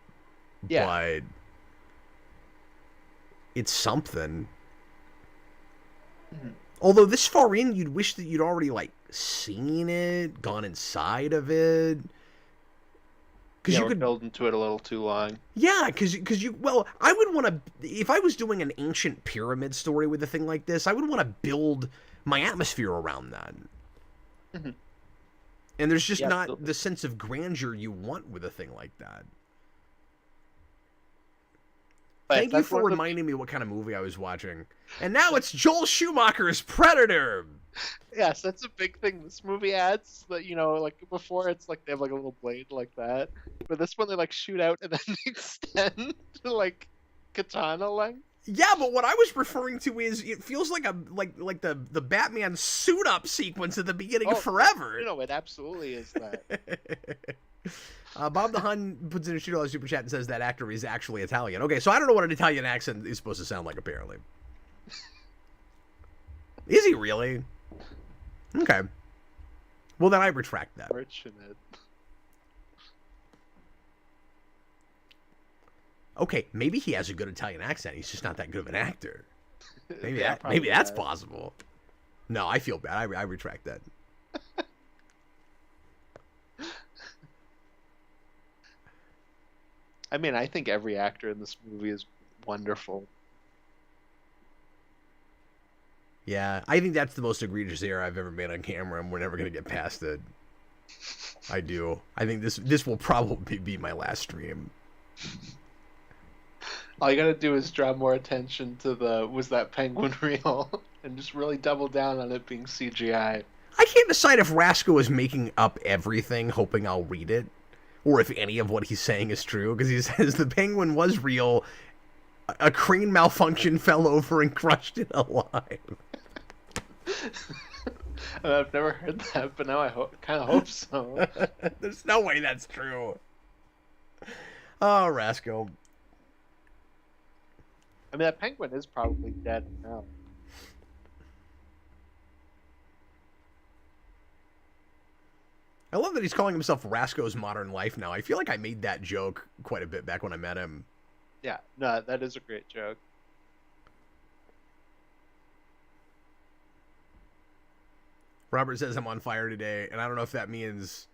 Yeah. But it's something. Mm-hmm. Although this far in, you'd wish that you'd already like seen it, gone inside of it. Because you we're could building to it a little too long. Yeah, because you well, I would want to if I was doing an ancient pyramid story with a thing like this, I would want to build my atmosphere around that. Mm-hmm. And there's just Yeah, not absolutely. the sense of grandeur you want with a thing like that. But Thank you that's for one of the reminding me what kind of movie I was watching. And now it's Joel Schumacher's Predator. Yes, that's a big thing this movie adds. That like before, it's like they have like a little blade like that, but this one they like shoot out and then extend to like katana length. Yeah, but what I was referring to is it feels like the Batman suit up sequence at the beginning of Forever. It absolutely is that. Bob the Hun puts in a $2 super chat and says that actor is actually Italian. Okay, so I don't know what an Italian accent is supposed to sound like, apparently. Is he really? Okay. Well, then I retract that. Fortunate. Okay, maybe he has a good Italian accent. He's just not that good of an actor. Maybe Yeah, maybe that's that. possible. No, I feel bad. I retract that. I mean, I think every actor in this movie is wonderful. Yeah, I think that's the most egregious error I've ever made on camera, and we're never gonna get past it. I do. I think this will probably be my last stream. All you gotta do is draw more attention to was that penguin real, and just really double down on it being CGI. I can't decide if Rasco is making up everything, hoping I'll read it, or if any of what he's saying is true, because he says the penguin was real, a crane malfunction, fell over, and crushed it alive. I've never heard that, but now I kind of hope so. There's no way that's true. Oh, Rasco. I mean, that penguin is probably dead now. I love that he's calling himself Rasco's Modern Life now. I feel like I made that joke quite a bit back when I met him. Yeah, no, that is a great joke. Robert says I'm on fire today, and I don't know if that means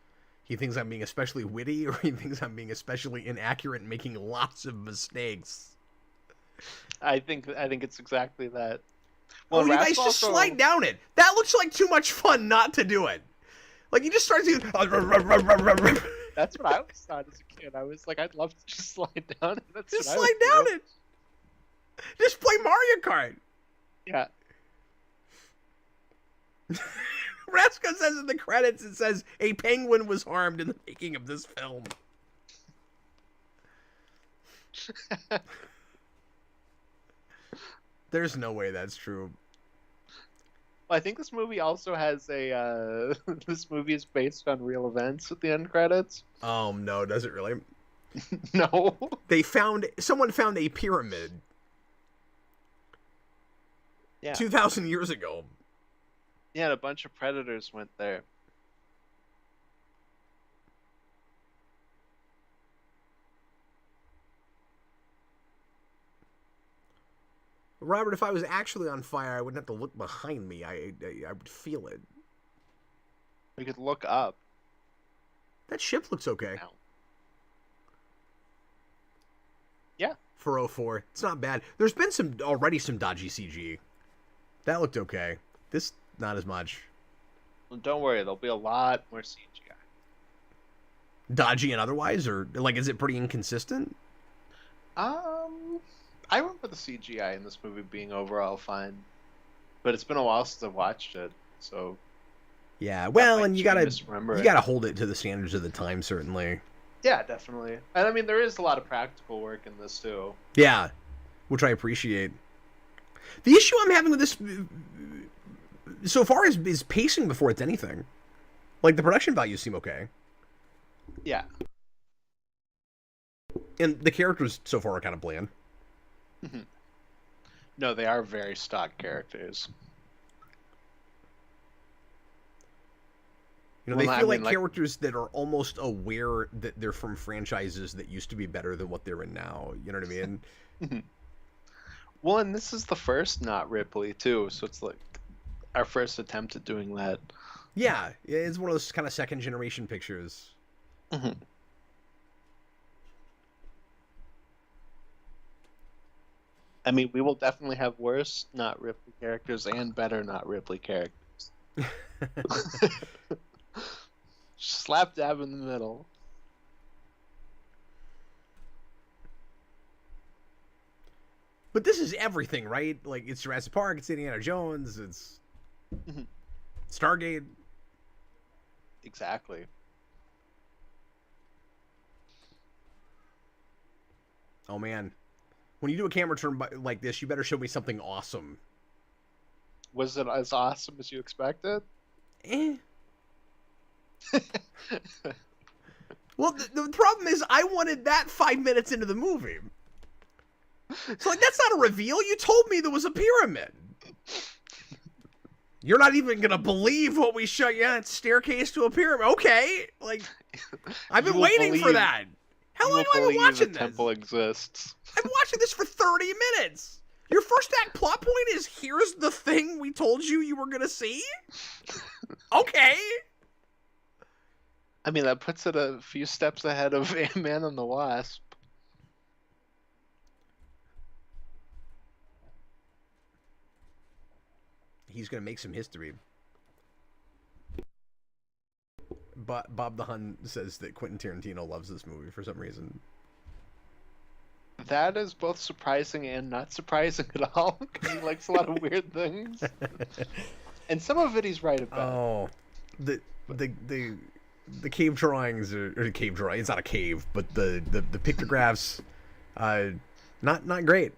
he thinks I'm being especially witty or he thinks I'm being especially inaccurate and making lots of mistakes. I think it's exactly that. Well, you guys just slide down it. That looks like too much fun not to do it. Like, you just start to... That's what I always thought as a kid. I was like, I'd love to just slide down it. That's just slide down it. Just play Mario Kart. Yeah. Rasco says in the credits, it says, a penguin was harmed in the making of this film. There's no way that's true. Well, I think this movie also has a this movie is based on real events at the end credits. No, does it really? No. Someone found a pyramid. Yeah. 2,000 years ago. Yeah, and a bunch of predators went there. Robert, if I was actually on fire, I wouldn't have to look behind me. I would feel it. We could look up. That ship looks okay. Now. Yeah. For 04. It's not bad. There's been already some dodgy CG. That looked okay. This, not as much. Well, don't worry, there'll be a lot more CGI. Dodgy and otherwise? Or, like, is it pretty inconsistent? I remember the CGI in this movie being overall fine, but it's been a while since I watched it, so. Yeah, well, and you gotta hold it to the standards of the time, certainly. Yeah, definitely. And I mean, there is a lot of practical work in this too. Yeah, which I appreciate. The issue I'm having with this so far is pacing before it's anything. Like, the production values seem okay. Yeah. And the characters so far are kind of bland. No, they are very stock characters. You know, they feel like characters that are almost aware that they're from franchises that used to be better than what they're in now. You know what I mean? Well, and this is the first not Ripley, too, so it's like our first attempt at doing that. Yeah, it's one of those kind of second-generation pictures. I mean, we will definitely have worse not Ripley characters and better not Ripley characters. Slap dab in the middle. But this is everything, right? Like, it's Jurassic Park, it's Indiana Jones, it's Stargate. Exactly. Oh, man. When you do a camera turn like this, you better show me something awesome. Was it as awesome as you expected? Eh. Well, the problem is I wanted that 5 minutes into the movie. So, like, that's not a reveal. You told me there was a pyramid. You're not even going to believe what we show you. It's staircase to a pyramid. Okay. Like, I've been waiting for that. How long have I been watching this? Temple exists. I've been watching this for 30 minutes. Your first act plot point is, here's the thing we told you were going to see? Okay. I mean, that puts it a few steps ahead of Ant-Man and the Wasp. He's going to make some history. But Bob the Hun says that Quentin Tarantino loves this movie for some reason. That is both surprising and not surprising at all, because he likes a lot of weird things. And some of it he's right about. Oh, the cave drawings or cave drawing. It's not a cave, but the pictographs, not great.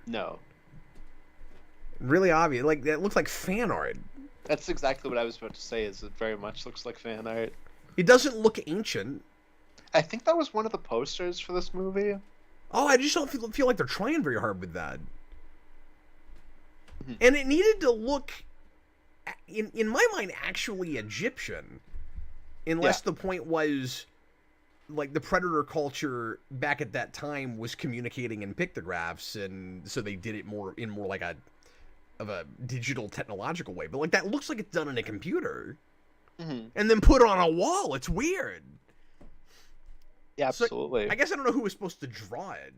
No. Really obvious. Like, that looks like fan art. That's exactly what I was about to say. Is it very much looks like fan art? It doesn't look ancient. I think that was one of the posters for this movie. Oh, I just don't feel like they're trying very hard with that. And it needed to look, in my mind, actually Egyptian. Unless the point was, like, the Predator culture back at that time was communicating in pictographs, and so they did it more like a digital technological way. But, like, that looks like it's done in a computer. And then put on a wall. It's weird. Yeah, absolutely. So, I guess I don't know who was supposed to draw it.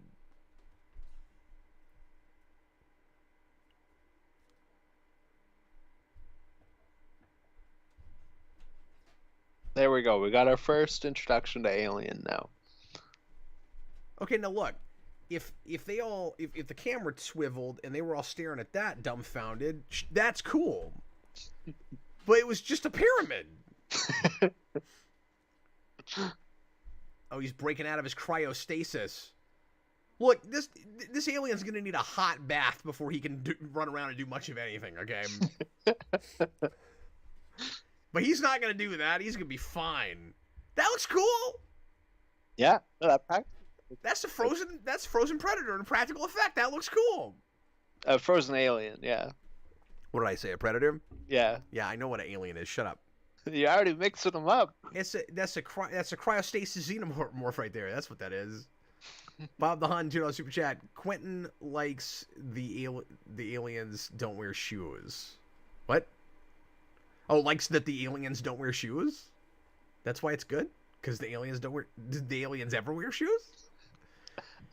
There we go. We got our first introduction to Alien now. Okay, now look. If the camera swiveled and they were all staring at that dumbfounded, that's cool. But it was just a pyramid. Oh, he's breaking out of his cryostasis. Look, this alien's gonna need a hot bath before he can run around and do much of anything, okay? But he's not gonna do that. He's gonna be fine. That looks cool. Yeah, that's frozen Predator in a practical effect. That looks cool. A frozen alien, yeah. What did I say? A Predator? Yeah. Yeah, I know what an alien is. Shut up. You're already mixing them up. That's a cryostasis xenomorph right there. That's what that is. Bob the Hun, $2 super chat. Quentin likes the aliens don't wear shoes. What? Oh, likes that the aliens don't wear shoes? That's why it's good? Because the aliens don't wear... Did the aliens ever wear shoes?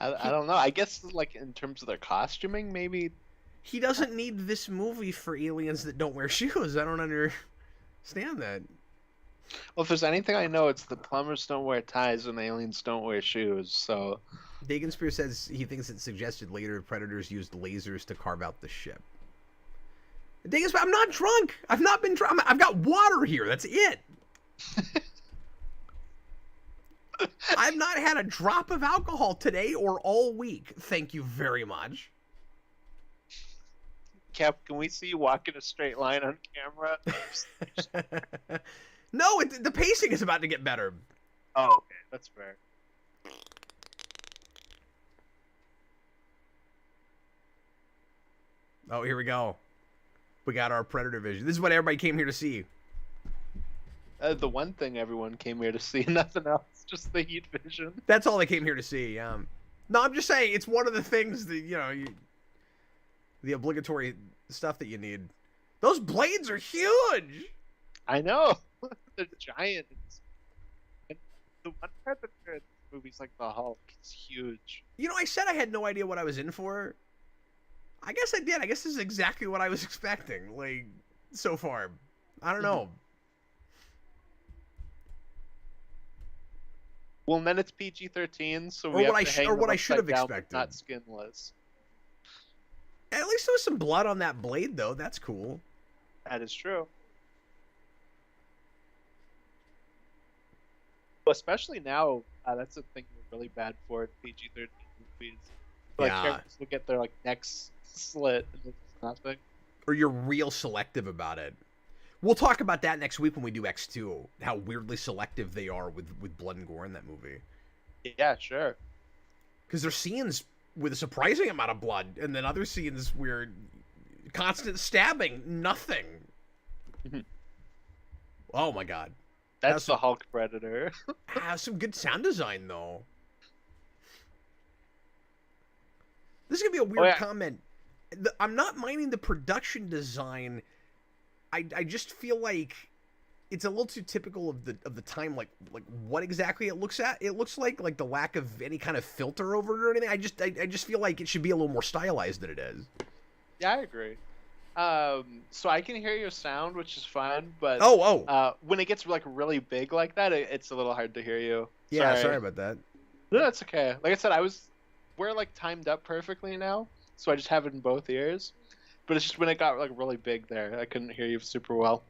I don't know. I guess, like, in terms of their costuming, maybe... He doesn't need this movie for aliens that don't wear shoes. I don't understand that. Well, if there's anything I know, it's the plumbers don't wear ties and aliens don't wear shoes, so... Dagan Spear says he thinks it suggested later Predators used lasers to carve out the ship. Dagan Spear, I'm not drunk. I've not been drunk. I've got water here. That's it. I've not had a drop of alcohol today or all week. Thank you very much. Cap, can we see you walk in a straight line on camera? No, the pacing is about to get better. Oh, okay. That's fair. Oh, here we go. We got our Predator vision. This is what everybody came here to see. The one thing everyone came here to see, nothing else, just the heat vision. That's all they came here to see. No, I'm just saying it's one of the things that the obligatory stuff that you need. Those blades are huge. I know. They're giant. And the one Predator in this movie's like the Hulk. It's huge. I said I had no idea what I was in for. I guess I did. I guess this is exactly what I was expecting. Like, so far, I don't know. Well, and then it's PG-13, so Or we have what to hang them I should upside have down, but expected. not skinless. At least there was some blood on that blade, though. That's cool. That is true. Well, especially now, that's a thing we're really bad for in PG-13 movies. Like, Yeah. characters will get their like necks slit and it's nothing. Or you're real selective about it. We'll talk about that next week when we do X2. How weirdly selective they are with blood and gore in that movie. Yeah, sure. Because there's scenes with a surprising amount of blood, and then other scenes where constant stabbing, nothing. Oh my god. That's the Hulk Predator. Some good sound design, though. This is going to be a weird comment. I'm not minding the production design. I just feel like it's a little too typical of the time, like what exactly it looks like the lack of any kind of filter over it or anything. I just feel like it should be a little more stylized than it is. Yeah, I agree. So I can hear your sound, which is fine, but when it gets like really big like that, it's a little hard to hear you. Yeah, sorry about that. No, that's okay. Like I said, we're like timed up perfectly now, so I just have it in both ears. But it's just when it got like really big there, I couldn't hear you super well.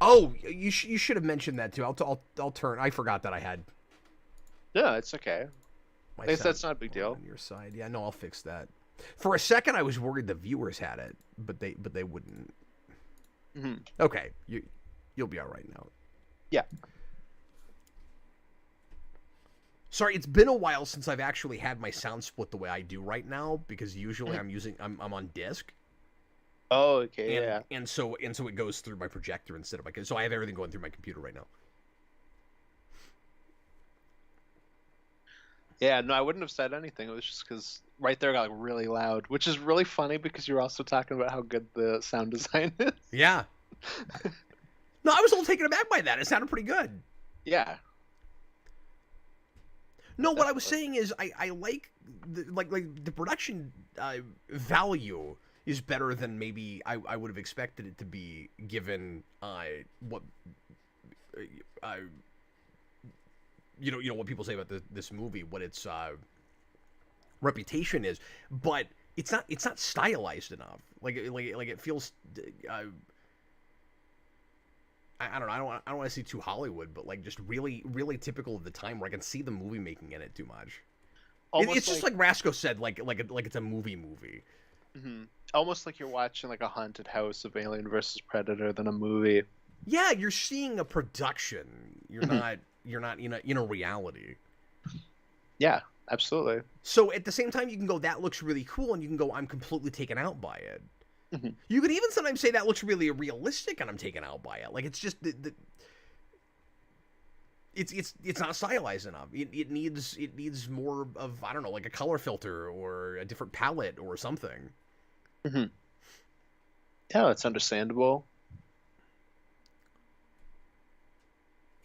Oh, you should have mentioned that too. I'll turn. I forgot that I had. Yeah, it's okay. I guess that's not a big deal. On your side, yeah. No, I'll fix that. For a second, I was worried the viewers had it, but they wouldn't. Mm-hmm. Okay, you'll be all right now. Yeah. Sorry, it's been a while since I've actually had my sound split the way I do right now, because usually I'm on disc. Oh, okay, and so it goes through my projector instead of so I have everything going through my computer right now. Yeah, no, I wouldn't have said anything. It was just because right there got like really loud, which is really funny because you're also talking about how good the sound design is. Yeah. No, I was a little taken aback by that. It sounded pretty good. Yeah. No, what I was saying is I like the production value is better than maybe I would have expected it to be, given what what people say about this movie, what its reputation is, but it's not stylized enough. Like it feels. I don't know. I don't want to say too Hollywood, but like just really really typical of the time, where I can see the movie making in it too much. It's just like Rasco said, like it's a movie. Mm-hmm. Almost like you're watching like a haunted house of Alien versus Predator than a movie. Yeah, you're seeing a production. You're not in a reality. Yeah, absolutely. So at the same time, you can go, that looks really cool, and you can go, I'm completely taken out by it. Mm-hmm. You could even sometimes say that looks really realistic, and I'm taken out by it. Like, it's just it's not stylized enough. It needs more of, I don't know, like a color filter or a different palette or something. Mm-hmm. Yeah, it's understandable.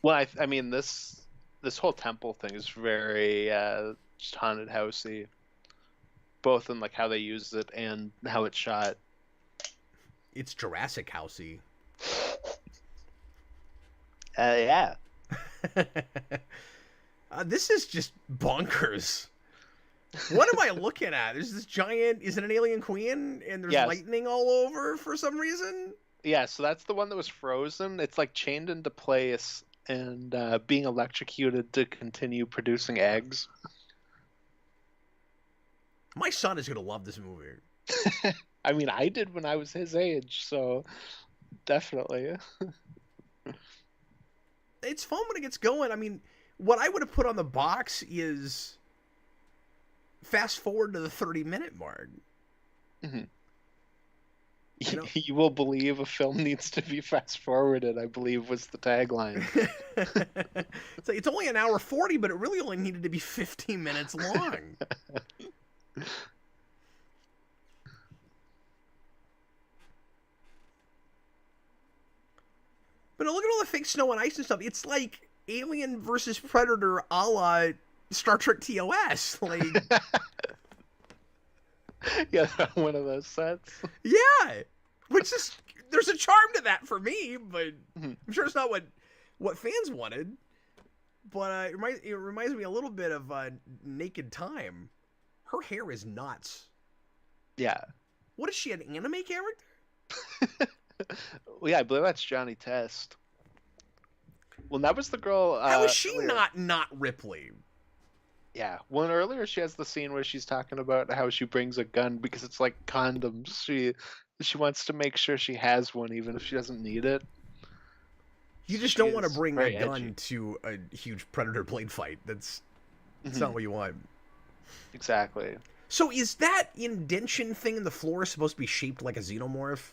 Well, I mean, this whole temple thing is very just haunted housey, both in like how they used it and how it's shot. It's Jurassic Housey. Yeah. This is just bonkers. What am I looking at? There's this giant. Is it an alien queen? And there's lightning all over for some reason. Yeah, so that's the one that was frozen. It's like chained into place and being electrocuted to continue producing eggs. My son is gonna love this movie. I mean, I did when I was his age, so definitely. It's fun when it gets going. I mean, what I would have put on the box is fast forward to the 30-minute mark. Mm-hmm. You will believe a film needs to be fast forwarded, I believe was the tagline. It's only an hour 40, but it really only needed to be 15 minutes long. But look at all the fake snow and ice and stuff. It's like Alien versus Predator a la Star Trek TOS. Like, Yeah, one of those sets. Yeah, which is there's a charm to that for me, but Mhm. I'm sure it's not what fans wanted. But it reminds me a little bit of Naked Time. Her hair is nuts. Yeah. What is she, an anime character? Well, yeah, I believe that's Johnny Test. Well, that was the girl How is she earlier. not Ripley? Yeah, one earlier she has the scene where she's talking about how she brings a gun because it's like condoms. She wants to make sure she has one even if she doesn't need it. You just She don't want to is bring a very gun edgy. to a huge predator blade fight. That's not Mhm. what you want. Exactly. So is that indention thing in the floor supposed to be shaped like a xenomorph?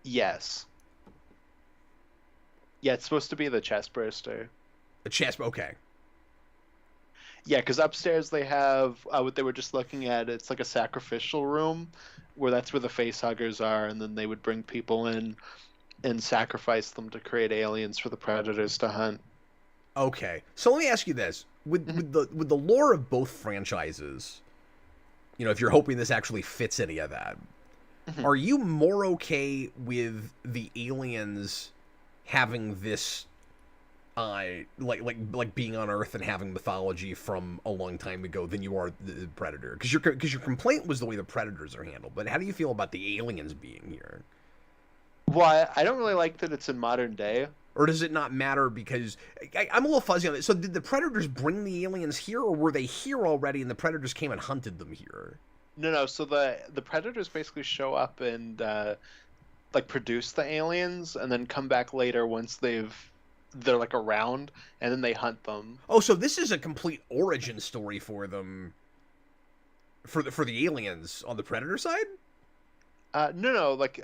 Yes. Yeah, it's supposed to be the chest burster. A chest. Okay. Yeah, because upstairs they have what they were just looking at. It's like a sacrificial room where that's where the face huggers are, and then they would bring people in and sacrifice them to create aliens for the predators to hunt. Okay. So let me ask you this: Mhm. with the lore of both franchises, if you're hoping this actually fits any of that, Mhm. are you more okay with the aliens having this like being on Earth and having mythology from a long time ago than you are the Predator? Because your complaint was the way the Predators are handled. But how do you feel about the aliens being here? Well, I don't really like that it's in modern day. Or does it not matter because I'm a little fuzzy on it. So did the Predators bring the aliens here, or were they here already and the Predators came and hunted them here? No, no. So the predators basically show up and like produce the aliens, and then come back later once they're like around, and then they hunt them. Oh, so this is a complete origin story for them for the aliens on the Predator side? No, no. Like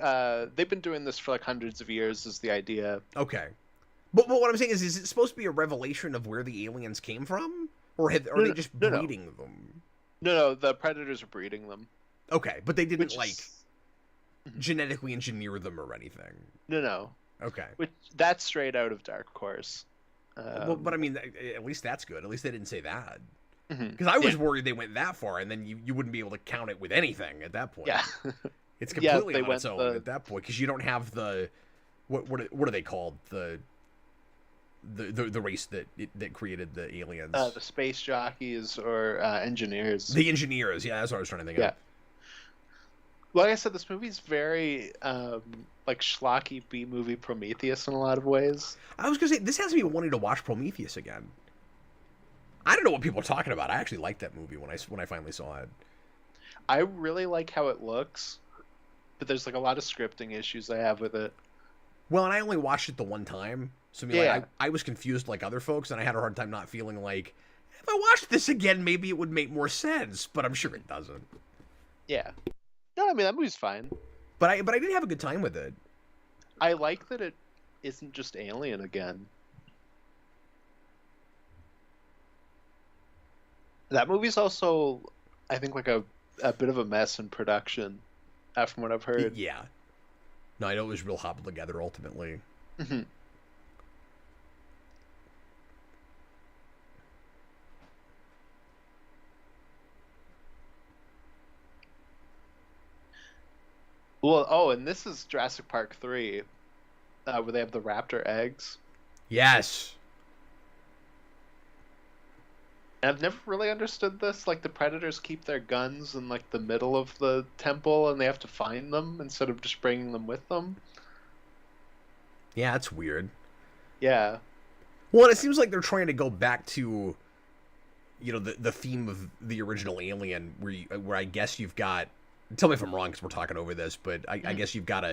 they've been doing this for like hundreds of years. Is the idea? Okay. But what I'm saying is it supposed to be a revelation of where the aliens came from? Or are No, they no, just no, no, breeding them? no, no. The predators are breeding them, Okay, but they didn't, which like, is Mhm. genetically engineer them or anything. No, no. Okay. Which that's straight out of Dark Horse. Well, but I Um, mean, at least that's good. At least they didn't say that. mhm. Because I was Yeah, worried they went that far, and then you wouldn't be able to count it with anything at that point. yeah, It's yeah. completely They on its went own the at that point, because you don't have what are they called? The race that created the aliens. the space jockeys or engineers. The engineers, yeah, that's what I was trying to think of. Yeah. Like I said, this movie's very like schlocky B movie Prometheus in a lot of ways. I was gonna say this has me wanting to watch Prometheus again. I don't know what people are talking about. I actually liked that movie when I finally saw it. I really like how it looks, but there's like a lot of scripting issues I have with it. Well, and I only watched it the one time, so I mean, like Yeah, I was confused like other folks, and I had a hard time not feeling like if I watched this again, maybe it would make more sense. But I'm sure it doesn't. yeah. No, I mean that movie's fine. But I did have a good time with it. I like that it isn't just Alien again. That movie's also, I think, like a bit of a mess in production, from what I've heard. Yeah. No, I know it was real hobbled together ultimately. Mhm. Well, oh, and this is Jurassic Park 3, where they have the raptor eggs. Yes. And I've never really understood this. Like the predators keep their guns in like the middle of the temple, and they have to find them instead of just bringing them with them. Yeah, that's weird. Yeah. Well, and it seems like they're trying to go back to, the theme of the original Alien, where I guess you've got. Tell me if I'm wrong, because we're talking over this, but I Mhm. guess you've got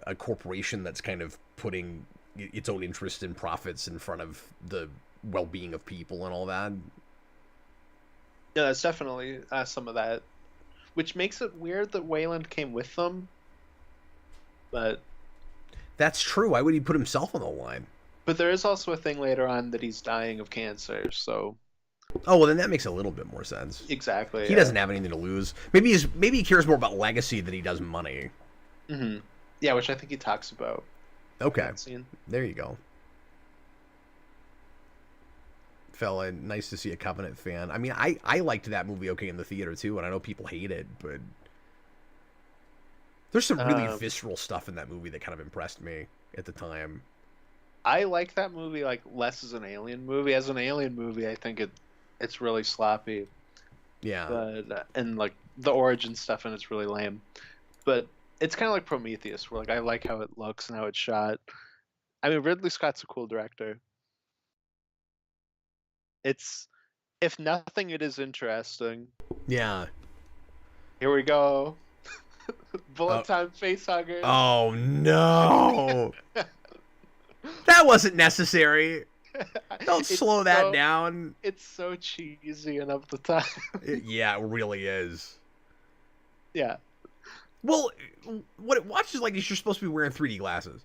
a corporation that's kind of putting its own interest in profits in front of the well-being of people and all that. Yeah, that's definitely some of that, which makes it weird that Wayland came with them. But That's true. Why would he put himself on the line? there is also a thing later on that he's dying of cancer. So Oh well, then that makes a little bit more sense. exactly, He yeah. doesn't have anything to lose. Maybe he cares more about legacy than he does money. Hmm. Yeah, which I think he talks about in Okay, that scene. there you go. Fella, nice to see a Covenant fan. I mean, I liked that movie okay in the theater too, and I know people hate it, but There's some really visceral stuff in that movie that kind of impressed me at the time. I like that movie like less as an Alien movie. As an Alien movie, I think it's really sloppy. Yeah. But and like the origin stuff and it's really lame. But it's kind of like Prometheus, where like I like how it looks and how it's shot. I mean, Ridley Scott's a cool director. It's, if nothing, it is interesting. Yeah. Here we go. Bullet time facehuggers. Oh no. That wasn't necessary. Don't slow that down. It's so cheesy and of the time. Yeah, it really is. Yeah. Well, what it watches like is you're supposed to be wearing 3D glasses.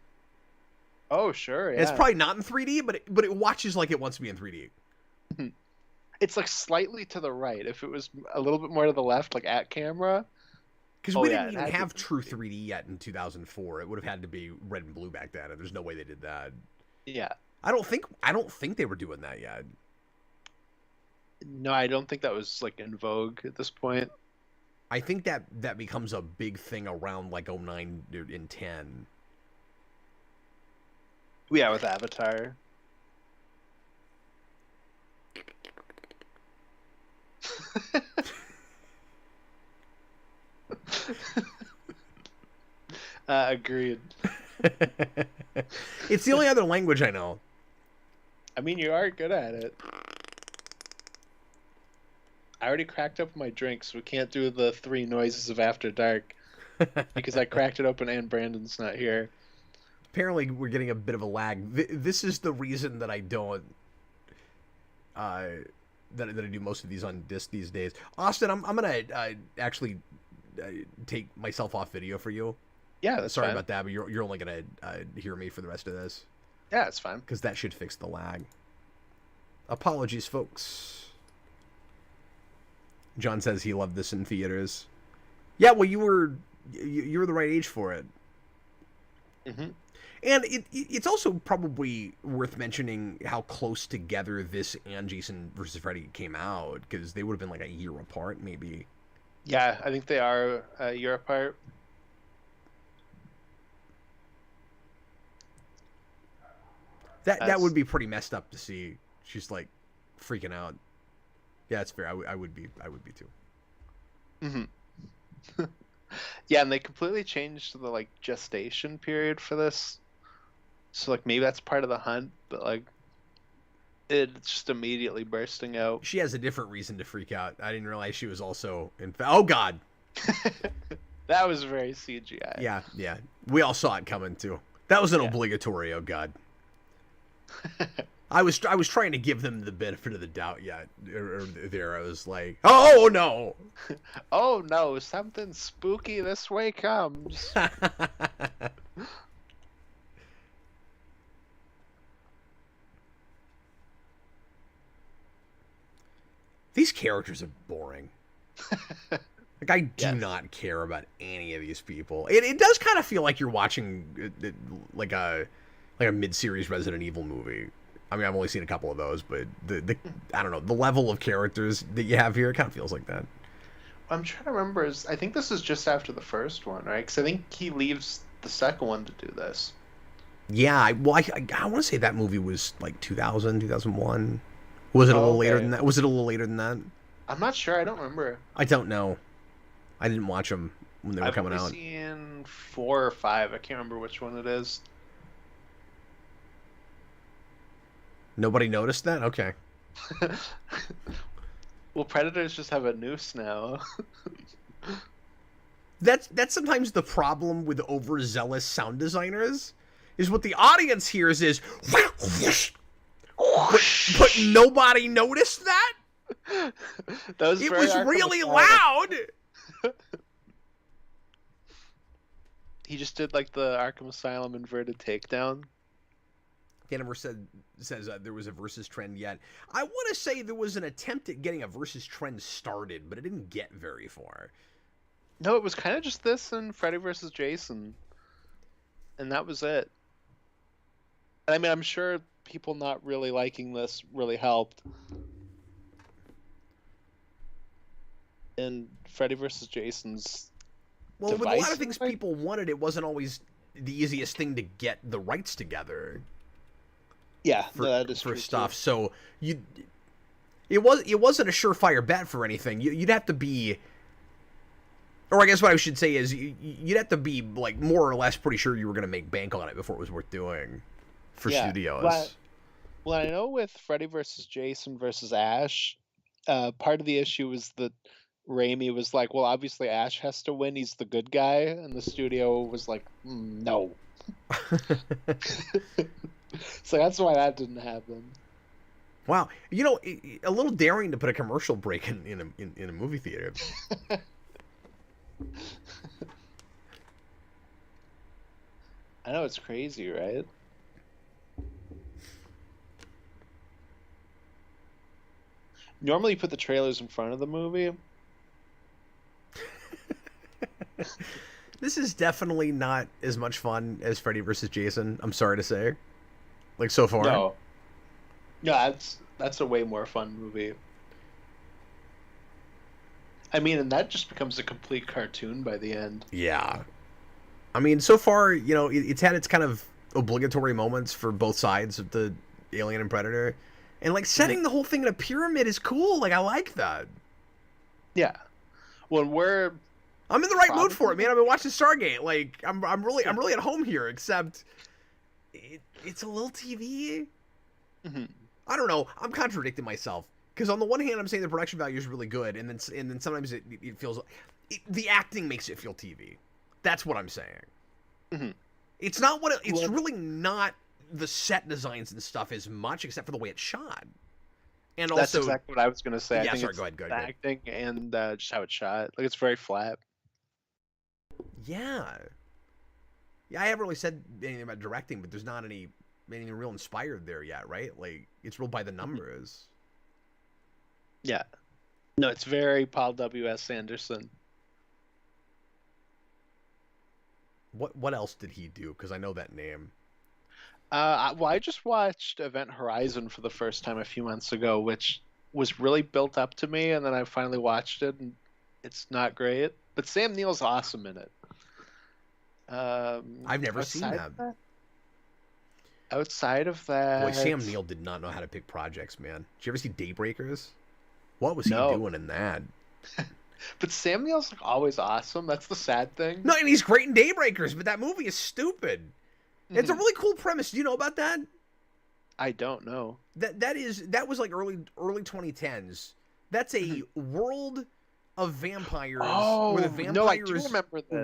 Oh, sure, yeah. It's probably not in 3D, but it watches like it wants to be in 3D. It's like slightly to the right. If it was a little bit more to the left, like at camera. Because we didn't even have true 3D yet in 2004. It would have had to be red and blue back then, and there's no way they did that. Yeah. I don't think they were doing that yet. No, I don't think that was like in vogue at this point. I think that becomes a big thing around like 09 and 10. Yeah, with Avatar. Agreed. It's the only other language I know. I mean, you are good at it. I already cracked open my drink, so we can't do the 3 noises of After Dark because I cracked it open and Brandon's not here. Apparently, we're getting a bit of a lag. This is the reason that I don't that I do most of these on disc these days. Austin, I'm gonna actually take myself off video for you. Yeah, that's sorry fine. about that, but you're only gonna hear me for the rest of this. Yeah, it's fine. Because that should fix the lag. Apologies, folks. John says he loved this in theaters. Yeah, well, you were the right age for it. Mm-hmm. And it's also probably worth mentioning how close together this and Jason vs. Freddy came out, because they would have been like a year apart, maybe. Yeah, I think they are a year apart. That would be pretty messed up to see. She's like freaking out. Yeah, that's fair. I would be too. Mm-hmm. Yeah, and they completely changed the like gestation period for this. So like maybe that's part of the hunt, but like it's just immediately bursting out. She has a different reason to freak out. I didn't realize she was also oh God. That was very CGI. Yeah. We all saw it coming too. That was an obligatory. Oh God. I was trying to give them the benefit of the doubt. There I was like, oh no. Oh no, something spooky this way comes. These characters are boring. Like, I do not care about any of these people. It does kind of feel like you're watching like a mid-series Resident Evil movie. I mean, I've only seen a couple of those, but the I don't know, the level of characters that you have here, it kind of feels like that. I'm trying to remember. I think this is just after the first one, right? Because I think he leaves the second one to do this. Yeah, I want to say that movie was like 2000, 2001. Was it a little later than that? Was it a little later than that? I'm not sure. I don't remember. I don't know. I didn't watch them when they were coming out. I've seen 4 or 5. I can't remember which one it is. Nobody noticed that? Okay. Well, Predators just have a noose now. That's sometimes the problem with overzealous sound designers, is what the audience hears is but nobody noticed that? It was really loud. He just did like the Arkham Asylum inverted takedown. Danimer says there was a versus trend yet. I want to say there was an attempt at getting a versus trend started, but it didn't get very far. No, it was kind of just this and Freddy versus Jason. And that was it. I mean, I'm sure people not really liking this really helped. And Freddy versus Jason's Well, with a lot of divisive. things people wanted, it wasn't always the easiest thing to get the rights together. Yeah, For, no, that is for true stuff. too. So it wasn't a surefire bet for anything. You'd have to be, or I guess what I should say is you'd have to be like more or less pretty sure you were going to make bank on it before it was worth doing for studios. Well, I know with Freddy versus Jason versus Ash, part of the issue was that Raimi was like, well, obviously Ash has to win. He's the good guy. And the studio was like, no. So that's why that didn't happen. Wow. You know, a little daring to put a commercial break in a movie theater. I know, it's crazy, right? Normally you put the trailers in front of the movie. This is definitely not as much fun as Freddy vs. Jason, I'm sorry to say. Like, so far. No, that's a way more fun movie. I mean, and that just becomes a complete cartoon by the end. Yeah. I mean, so far, you know, it's had its kind of obligatory moments for both sides of the Alien and Predator. And, like, setting the whole thing in a pyramid is cool. Like, I like that. Yeah. Well, I'm in the right mood for it, man. I've been watching Stargate. Like, I'm really at home here, except it's a little TV. Mm-hmm. I don't know. I'm contradicting myself. Because on the one hand, I'm saying the production value is really good, and then sometimes it feels... the acting makes it feel TV. That's what I'm saying. Mm-hmm. It's not what... It's really not the set designs and stuff as much, except for the way it's shot. And also... That's exactly what I was going to say. Yeah, I think sorry, it's go ahead. the acting and just how it's shot. Like, it's very flat. Yeah. Yeah, I haven't really said anything about directing, but there's not anything real inspired there yet, right? Like, it's real by the numbers. Yeah. No, it's very Paul W.S. Anderson. What else did he do? Because I know that name. Well, I just watched Event Horizon for the first time a few months ago, which was really built up to me, and then I finally watched it, and it's not great. But Sam Neill's awesome in it. I've never seen that. Outside of that... Boy, Sam Neill did not know how to pick projects, man. Did you ever see Daybreakers? What was he doing in that? But Sam Neill's like always awesome. That's the sad thing. No, and he's great in Daybreakers, but that movie is stupid. Mm-hmm. It's a really cool premise. Do you know about that? I don't know. That was like early 2010s. That's a world of vampires where the vampires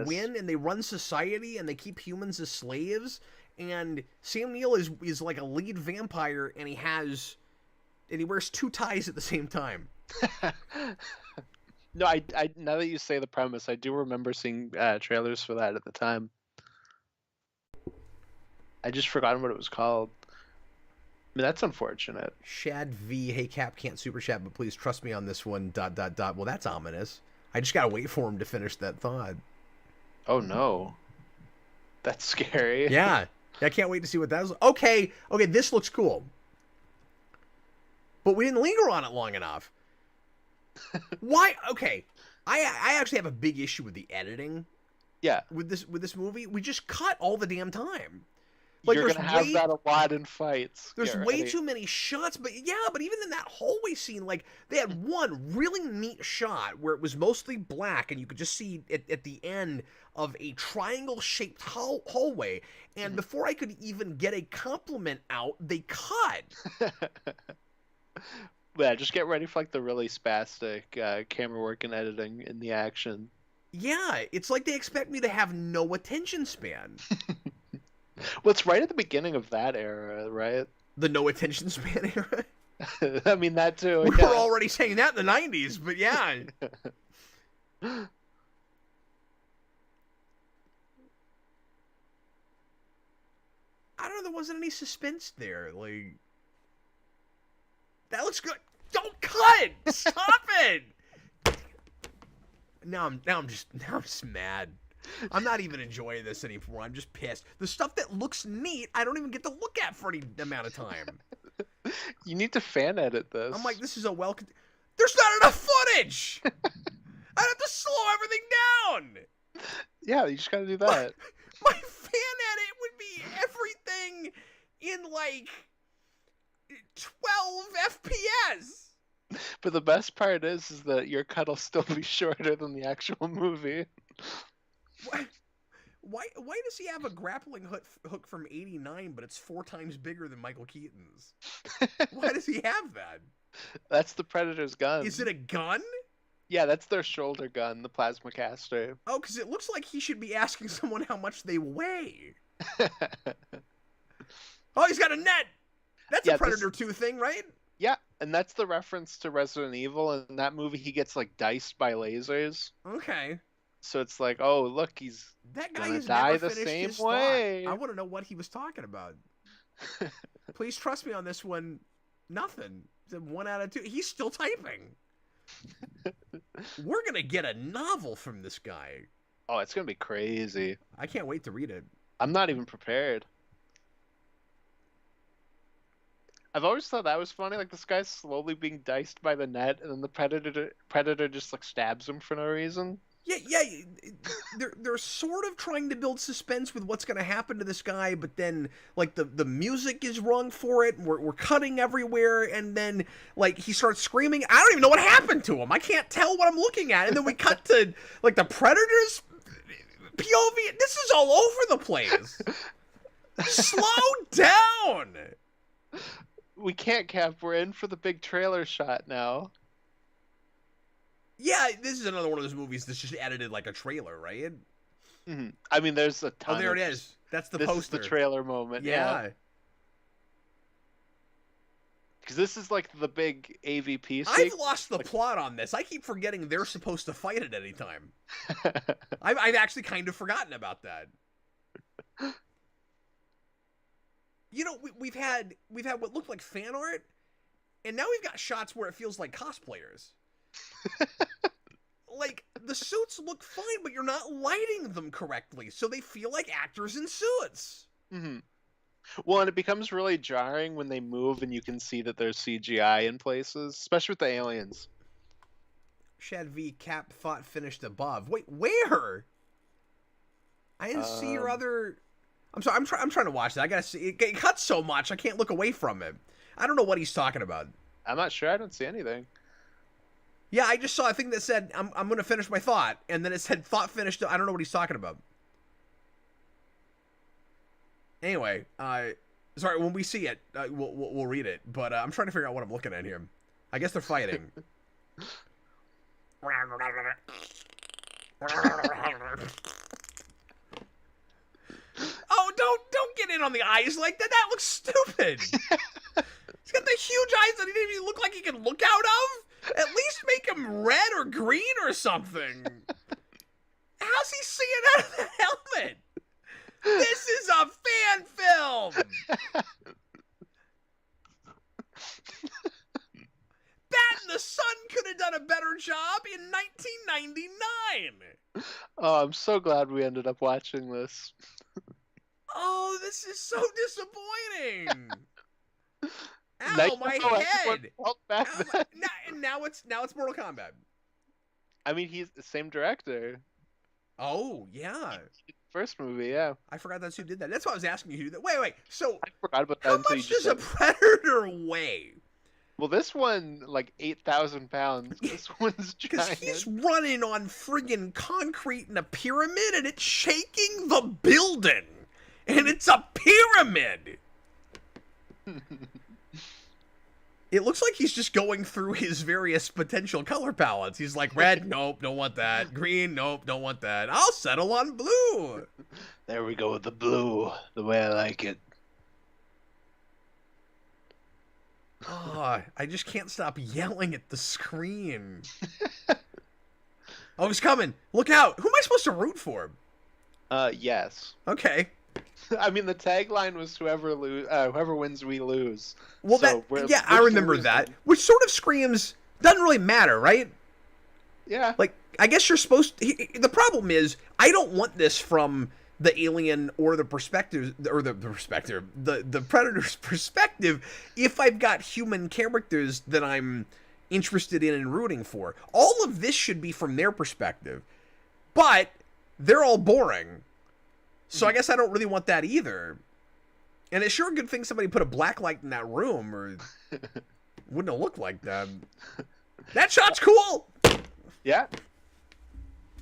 win and they run society and they keep humans as slaves. And Sam Neill is like a lead vampire, and he wears two ties at the same time. No, I now that you say the premise, I do remember seeing trailers for that at the time. I just forgotten what it was called. I mean, that's unfortunate. Shad V, hey Cap, can't super chat, but please trust me on this one. ... Well, that's ominous. I just gotta wait for him to finish that thought. Oh no, that's scary. Yeah, I can't wait to see what that is. Okay, this looks cool, but we didn't linger on it long enough. Why? Okay, I actually have a big issue with the editing. Yeah, with this movie, we just cut all the damn time. Like, you're gonna have that a lot in fights. There's way too many shots, but even in that hallway scene, like, they had one really neat shot where it was mostly black, and you could just see at the end of a triangle-shaped hallway, and before I could even get a compliment out, they cut. Yeah, just get ready for like the really spastic camera work and editing in the action. Yeah, it's like they expect me to have no attention span. Well, it's right at the beginning of that era, right? The no attention span era? I mean, that too. We were already saying that in the 90s, but yeah. I don't know, there wasn't any suspense there. Like, that looks good. Don't cut! Stop it! Now I'm just mad. I'm not even enjoying this anymore. I'm just pissed. The stuff that looks neat, I don't even get to look at for any amount of time. You need to fan edit this. I'm like, this is a there's not enough footage! I have to slow everything down! Yeah, you just gotta do that. My fan edit would be everything in like 12 FPS. But the best part is that your cut'll still be shorter than the actual movie. Why does he have a grappling hook from '89, but it's 4 times bigger than Michael Keaton's? Why does he have that? That's the Predator's gun. Is it a gun? Yeah, that's their shoulder gun, the plasma caster. Oh, because it looks like he should be asking someone how much they weigh. Oh, he's got a net! That's a Predator 2 thing, right? Yeah, and that's the reference to Resident Evil. In that movie, he gets, like, diced by lasers. Okay. So it's like, oh, look, he's that guy gonna has die never the finished same his way. Thought. I want to know what he was talking about. Please trust me on this one. Nothing. It's a 1 out of 2. He's still typing. We're gonna get a novel from this guy. Oh, it's gonna be crazy. I can't wait to read it. I'm not even prepared. I've always thought that was funny. Like, this guy's slowly being diced by the net, and then the predator just, like, stabs him for no reason. Yeah. They're sort of trying to build suspense with what's going to happen to this guy, but then, like, the music is wrong for it. We're cutting everywhere, and then, like, he starts screaming. I don't even know what happened to him. I can't tell what I'm looking at. And then we cut to, like, the Predator's POV. This is all over the place. Slow down. We can't, Cap. We're in for the big trailer shot now. Yeah, this is another one of those movies that's just edited like a trailer, right? Mm-hmm. I mean, there's a ton. Oh, there it is. That's the poster. This is the trailer moment. Yeah. Because this is like the big AVP. I've lost the plot on this. I keep forgetting they're supposed to fight at any time. I've actually kind of forgotten about that. You know, we've had what looked like fan art, and now we've got shots where it feels like cosplayers. Like, the suits look fine, but you're not lighting them correctly, so they feel like actors in suits. Mm-hmm. Well, and it becomes really jarring when they move and you can see that there's CGI in places, especially with the aliens. Shad V. Cap thought finished above. Wait, where? I didn't see your other... I'm sorry, I'm trying to watch that. I gotta see. It cuts so much, I can't look away from it. I don't know what he's talking about. I'm not sure. I don't see anything. Yeah, I just saw a thing that said, I'm going to finish my thought. And then it said, thought finished. I don't know what he's talking about. Anyway, sorry, when we see it, we'll read it. But I'm trying to figure out what I'm looking at here. I guess they're fighting. Oh, don't get in on the eyes like that. That looks stupid. He's got the huge eyes that he didn't even look like he can look out of. At least make him red or green or something. How's he seeing out of the helmet? This is a fan film. Bat in the Sun could have done a better job in 1999. Oh, I'm so glad we ended up watching this. Oh, this is so disappointing. Ow, my head! Ow, now it's Mortal Kombat. I mean, he's the same director. Oh, yeah. First movie, yeah. I forgot that's who did that. That's why I was asking you who did that. Wait. So, I forgot about that. How much does a Predator weigh? Well, this one, like 8,000 pounds. This one's giant. Because he's running on friggin' concrete in a pyramid, and it's shaking the building. And it's a pyramid. It looks like he's just going through his various potential color palettes. He's like, red, nope, don't want that. Green, nope, don't want that. I'll settle on blue. There we go with the blue, the way I like it. Oh, I just can't stop yelling at the screen. Oh, he's coming. Look out. Who am I supposed to root for? Yes. Okay. I mean, the tagline was whoever wins, we lose. Well, so yeah, I remember that. Which sort of screams, doesn't really matter, right? Yeah. Like, I guess you're supposed to... The problem is, I don't want this from the alien or the perspective, or the Predator's perspective, if I've got human characters that I'm interested in and rooting for. All of this should be from their perspective. But they're all boring. So I guess I don't really want that either. And it's sure a good thing somebody put a black light in that room, or wouldn't have looked like that. That shot's cool! Yeah.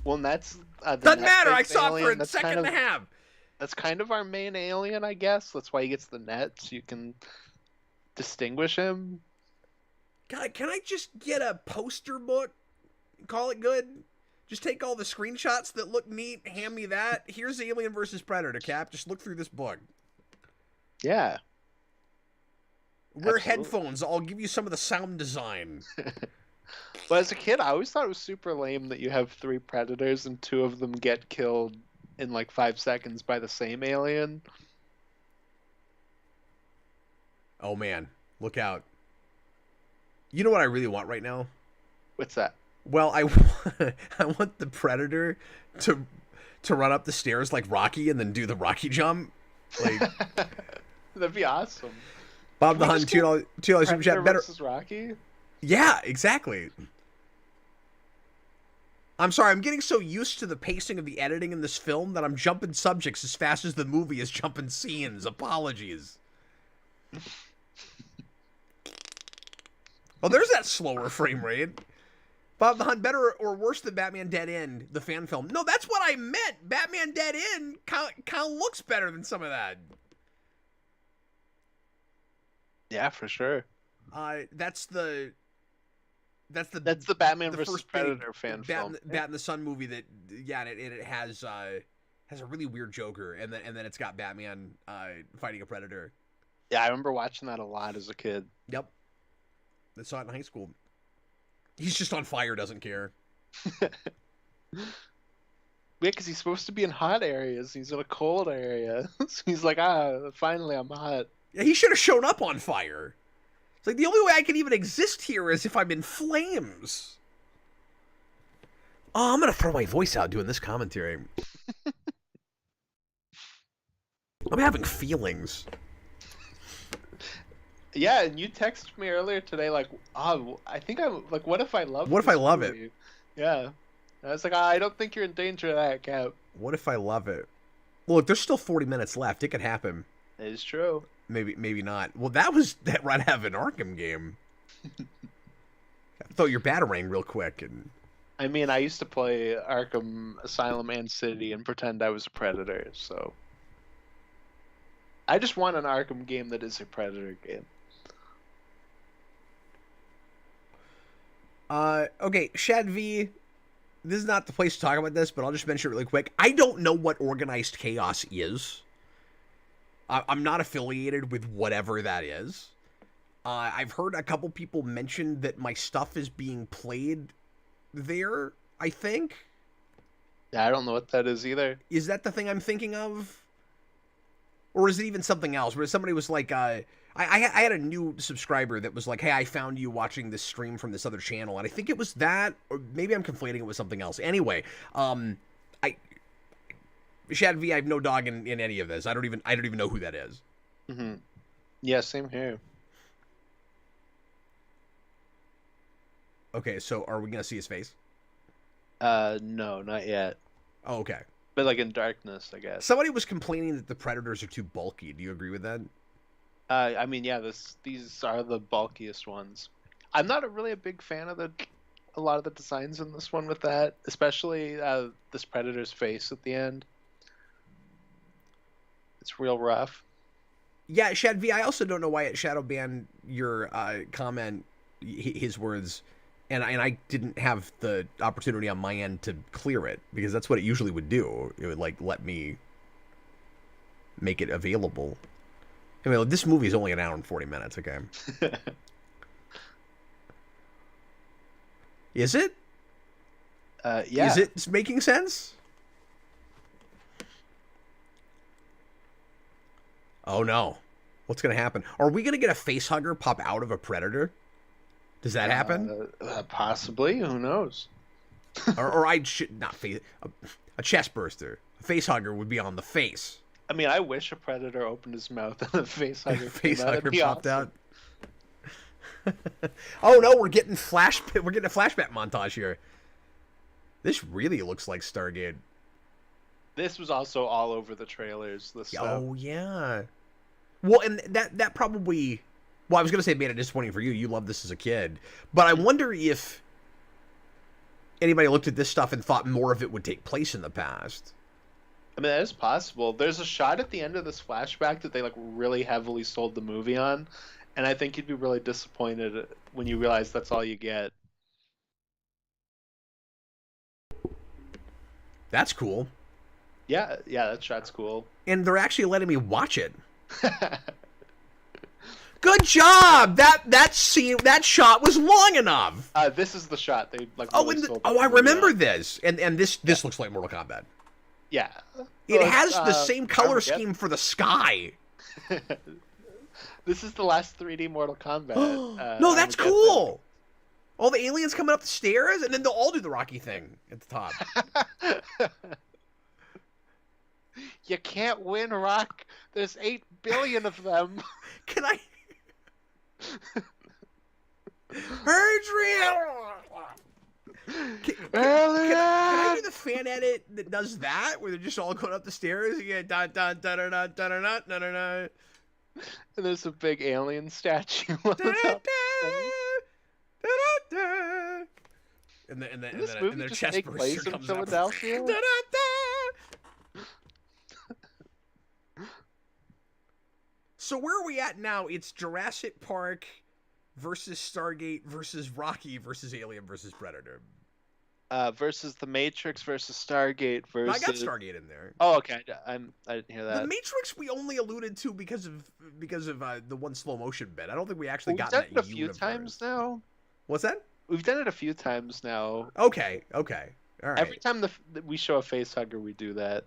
Well, and that's... Doesn't matter, I saw it for a second and a half. That's kind of our main alien, I guess. That's why he gets the net, so you can distinguish him. God, can I just get a poster book? Call it good? Just take all the screenshots that look neat, hand me that. Here's Alien vs. Predator, Cap. Just look through this book. Yeah. Wear headphones. I'll give you some of the sound design. But as a kid, I always thought it was super lame that you have 3 predators and 2 of them get killed in like 5 seconds by the same alien. Oh, man. Look out. You know what I really want right now? What's that? Well, I want the Predator to run up the stairs like Rocky and then do the Rocky jump. Like that'd be awesome. Bob the Hun, $2 super chat. Better versus Rocky? Yeah, exactly. I'm sorry, I'm getting so used to the pacing of the editing in this film that I'm jumping subjects as fast as the movie is jumping scenes. Apologies. Oh, there's that slower frame rate. Bob the Hunt, better or worse than Batman Dead End, the fan film? No, that's what I meant. Batman Dead End kind of looks better than some of that. Yeah, for sure. That's the Batman vs. Predator fan film. Bat in the Sun movie that, yeah, and it has a really weird Joker, and then it's got Batman fighting a Predator. Yeah, I remember watching that a lot as a kid. Yep. I saw it in high school. He's just on fire, doesn't care. Yeah, because he's supposed to be in hot areas. He's in a cold area. So he's like, finally I'm hot. Yeah, he should have shown up on fire. It's like, the only way I can even exist here is if I'm in flames. Oh, I'm going to throw my voice out doing this commentary. I'm having feelings. Yeah, and you texted me earlier today, like, I think I'm, like, what if I love What if I love it? Yeah. And I was like, I don't think you're in danger of that, Cap. What if I love it? Look, there's still 40 minutes left. It could happen. It is true. Maybe not. Well, that was that right out of an Arkham game. Throw your batarang real quick. And I mean, I used to play Arkham Asylum and City and pretend I was a Predator, so... I just want an Arkham game that is a Predator game. Okay, Shad V, this is not the place to talk about this, but I'll just mention it really quick. I don't know what organized chaos is. I'm not affiliated with whatever that is. I've heard a couple people mention that my stuff is being played there, I think. Yeah, I don't know what that is either. Is that the thing I'm thinking of? Or is it even something else? Where somebody was like, I had a new subscriber that was like, hey, I found you watching this stream from this other channel. And I think it was that, or maybe I'm conflating it with something else. Anyway, Shad V, I have no dog in any of this. I don't even know who that is. Mm-hmm. Yeah, same here. Okay, so are we going to see his face? No, not yet. Oh, okay. But like in darkness, I guess. Somebody was complaining that the Predators are too bulky. Do you agree with that? I mean, yeah, these are the bulkiest ones. I'm not really a big fan of a lot of the designs in this one with that, especially this Predator's face at the end. It's real rough. Yeah, Shad V, I also don't know why it shadow banned your comment, his words, and I didn't have the opportunity on my end to clear it, because that's what it usually would do. It would, like, let me make it available. I mean, this movie is only an hour and 40 minutes, okay? Is it? Yeah. Is it making sense? Oh, no. What's going to happen? Are we going to get a face hugger pop out of a Predator? Does that happen? Possibly. Who knows? or I should not face a chest burster. A face hugger would be on the face. I mean, I wish a Predator opened his mouth and a face hugger popped awesome. out. Oh no, we're getting a flashback montage here. This really looks like Stargate. This was also all over the trailers. This stuff. Oh yeah. Well, and that probably. Well, I was gonna say it made it disappointing for you. You loved this as a kid, but I wonder if anybody looked at this stuff and thought more of it would take place in the past. I mean, that is possible. There's a shot at the end of this flashback that they like really heavily sold the movie on, and I think you'd be really disappointed when you realize that's all you get. That's cool. Yeah, that shot's cool. And they're actually letting me watch it. Good job! That shot was long enough. This is the shot they like. Oh, really sold I remember this. And this looks like Mortal Kombat. Yeah. It has the same color scheme for the sky. This is the last 3D Mortal Kombat. No, that's cool. All the aliens coming up the stairs, and then they'll all do the Rocky thing at the top. You can't win, Rock. There's 8 billion of them. Can I? Adrian! Can I do the fan edit that does that, where they're just all going up the stairs? Yeah, dun dun dun dun dun dun dun dun dun. And there's a big alien statue. And this then movie their just chest take burster place in comes up. Philadelphia? So where are we at now? It's Jurassic Park versus Stargate versus Rocky versus Alien versus Predator. Versus The Matrix versus Stargate versus. I got Stargate in there. Oh, okay. I didn't hear that. The Matrix we only alluded to because of the one slow motion bit. I don't think we actually got that that a few times now. What's that? We've done it a few times now. Okay. All right. Every time we show a face hugger, we do that.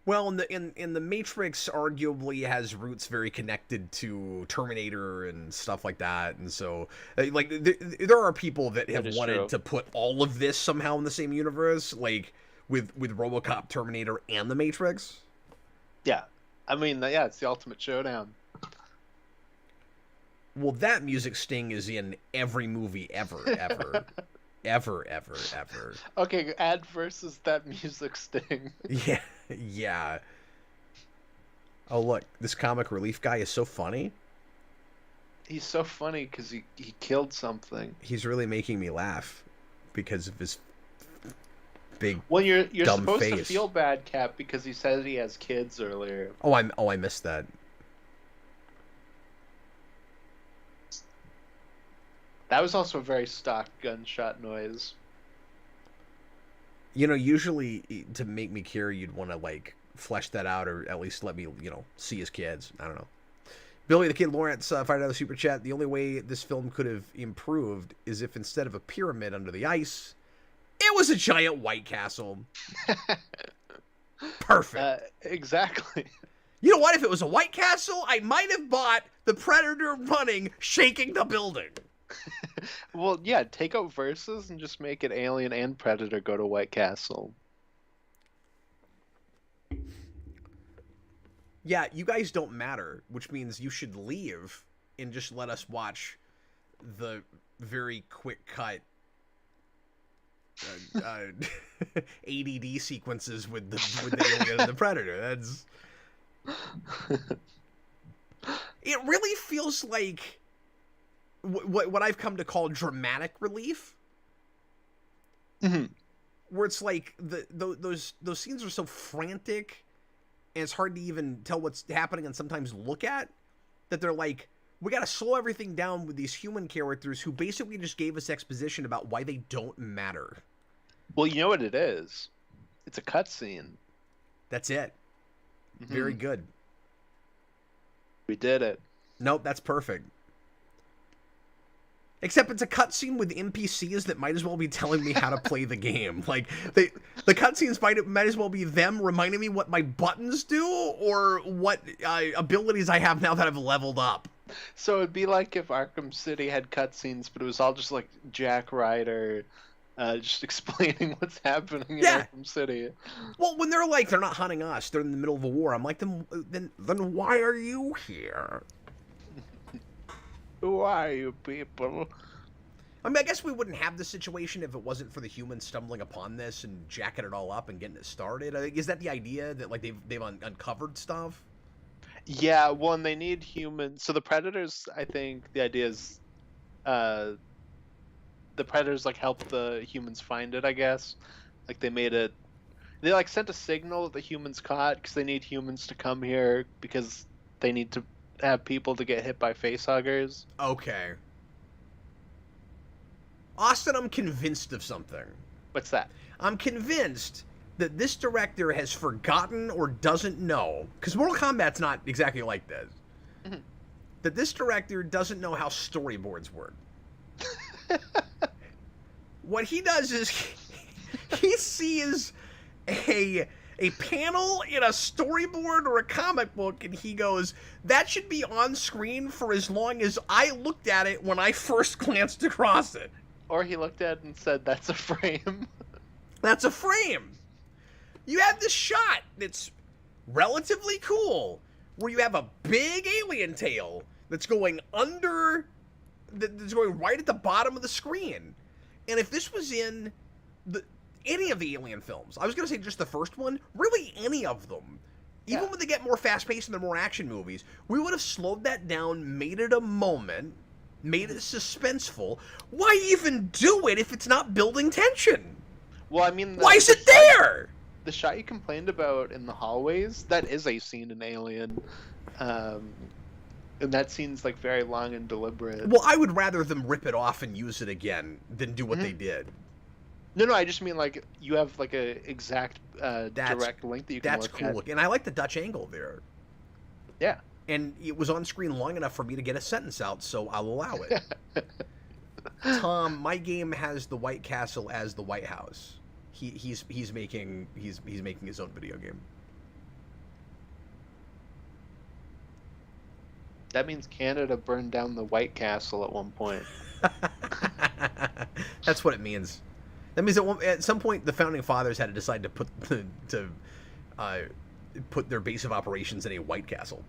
Well, in the Matrix, arguably has roots very connected to Terminator and stuff like that, and so like there are people that have wanted to put all of this somehow in the same universe, like with RoboCop, Terminator, and the Matrix. Yeah, I mean, yeah, it's the ultimate showdown. Well, that music sting is in every movie ever. Ever. Okay, add versus that music sting. Yeah. Oh, look, this comic relief guy is so funny. He's so funny because he killed something. He's really making me laugh because of his big Well, you're dumb supposed face. to feel bad, Cap, because he said he has kids earlier. Oh, I missed that. That was also a very stock gunshot noise. You know, usually to make me care, you'd want to like flesh that out, or at least let me, see his kids. I don't know. Billy the Kid Lawrence fired out a super chat. The only way this film could have improved is if instead of a pyramid under the ice, it was a giant White Castle. Perfect. Exactly. You know what? If it was a White Castle, I might have bought the Predator running, shaking the building. Well, yeah, take out Versus and just make it Alien and Predator go to White Castle. Yeah, you guys don't matter, which means you should leave and just let us watch the very quick cut ADD sequences with the Alien and the Predator. That's. It really feels like what I've come to call dramatic relief. Mm-hmm. Where it's like those scenes are so frantic, and it's hard to even tell what's happening and sometimes look at, that they're like, we got to slow everything down with these human characters who basically just gave us exposition about why they don't matter. Well, you know what it is? It's a cutscene. That's it. Mm-hmm. Very good. We did it. Nope, that's perfect. Except it's a cutscene with NPCs that might as well be telling me how to play the game. Like, the cutscenes might as well be them reminding me what my buttons do or what abilities I have now that I've leveled up. So it'd be like if Arkham City had cutscenes, but it was all just like Jack Ryder just explaining what's happening in Arkham City. Well, when they're like, they're not hunting us, they're in the middle of a war, I'm like, then why are you here? Who are you people? I mean, I guess we wouldn't have this situation if it wasn't for the humans stumbling upon this and jacking it all up and getting it started. Is that the idea that like they've uncovered stuff? Yeah, well, and they need humans. So the predators, I think the idea is, uh, the predators like help the humans find it. I guess, like they made it. They like sent a signal that the humans caught because they need humans to come here because they need to have people to get hit by facehuggers. Okay. Austin, I'm convinced of something. What's that? I'm convinced that this director has forgotten or doesn't know, because Mortal Kombat's not exactly like this, Mhm. that this director doesn't know how storyboards work. What he does is he sees a panel in a storyboard or a comic book, and he goes, that should be on screen for as long as I looked at it when I first glanced across it. Or he looked at it and said, "That's a frame." That's a frame. You have this shot that's relatively cool, where you have a big alien tail that's going that's going right at the bottom of the screen. And if this was in any of the Alien films, I was going to say just the first one, really any of them, even when they get more fast-paced and they're more action movies, we would have slowed that down, made it a moment, made it suspenseful. Why even do it if it's not building tension? Well, I mean, why is it there? The shot you complained about in the hallways, that is a scene in Alien. And that scene's like very long and deliberate. Well, I would rather them rip it off and use it again than do what they did. No, I just mean like you have like a exact direct link that you can That's look cool at. looking. And I like the Dutch angle there. Yeah. And it was on screen long enough for me to get a sentence out, so I'll allow it. Tom, my game has the White Castle as the White House. He's making his own video game. That means Canada burned down the White Castle at one point. That's what it means. That means at some point the founding fathers had to decide to put their base of operations in a White Castle.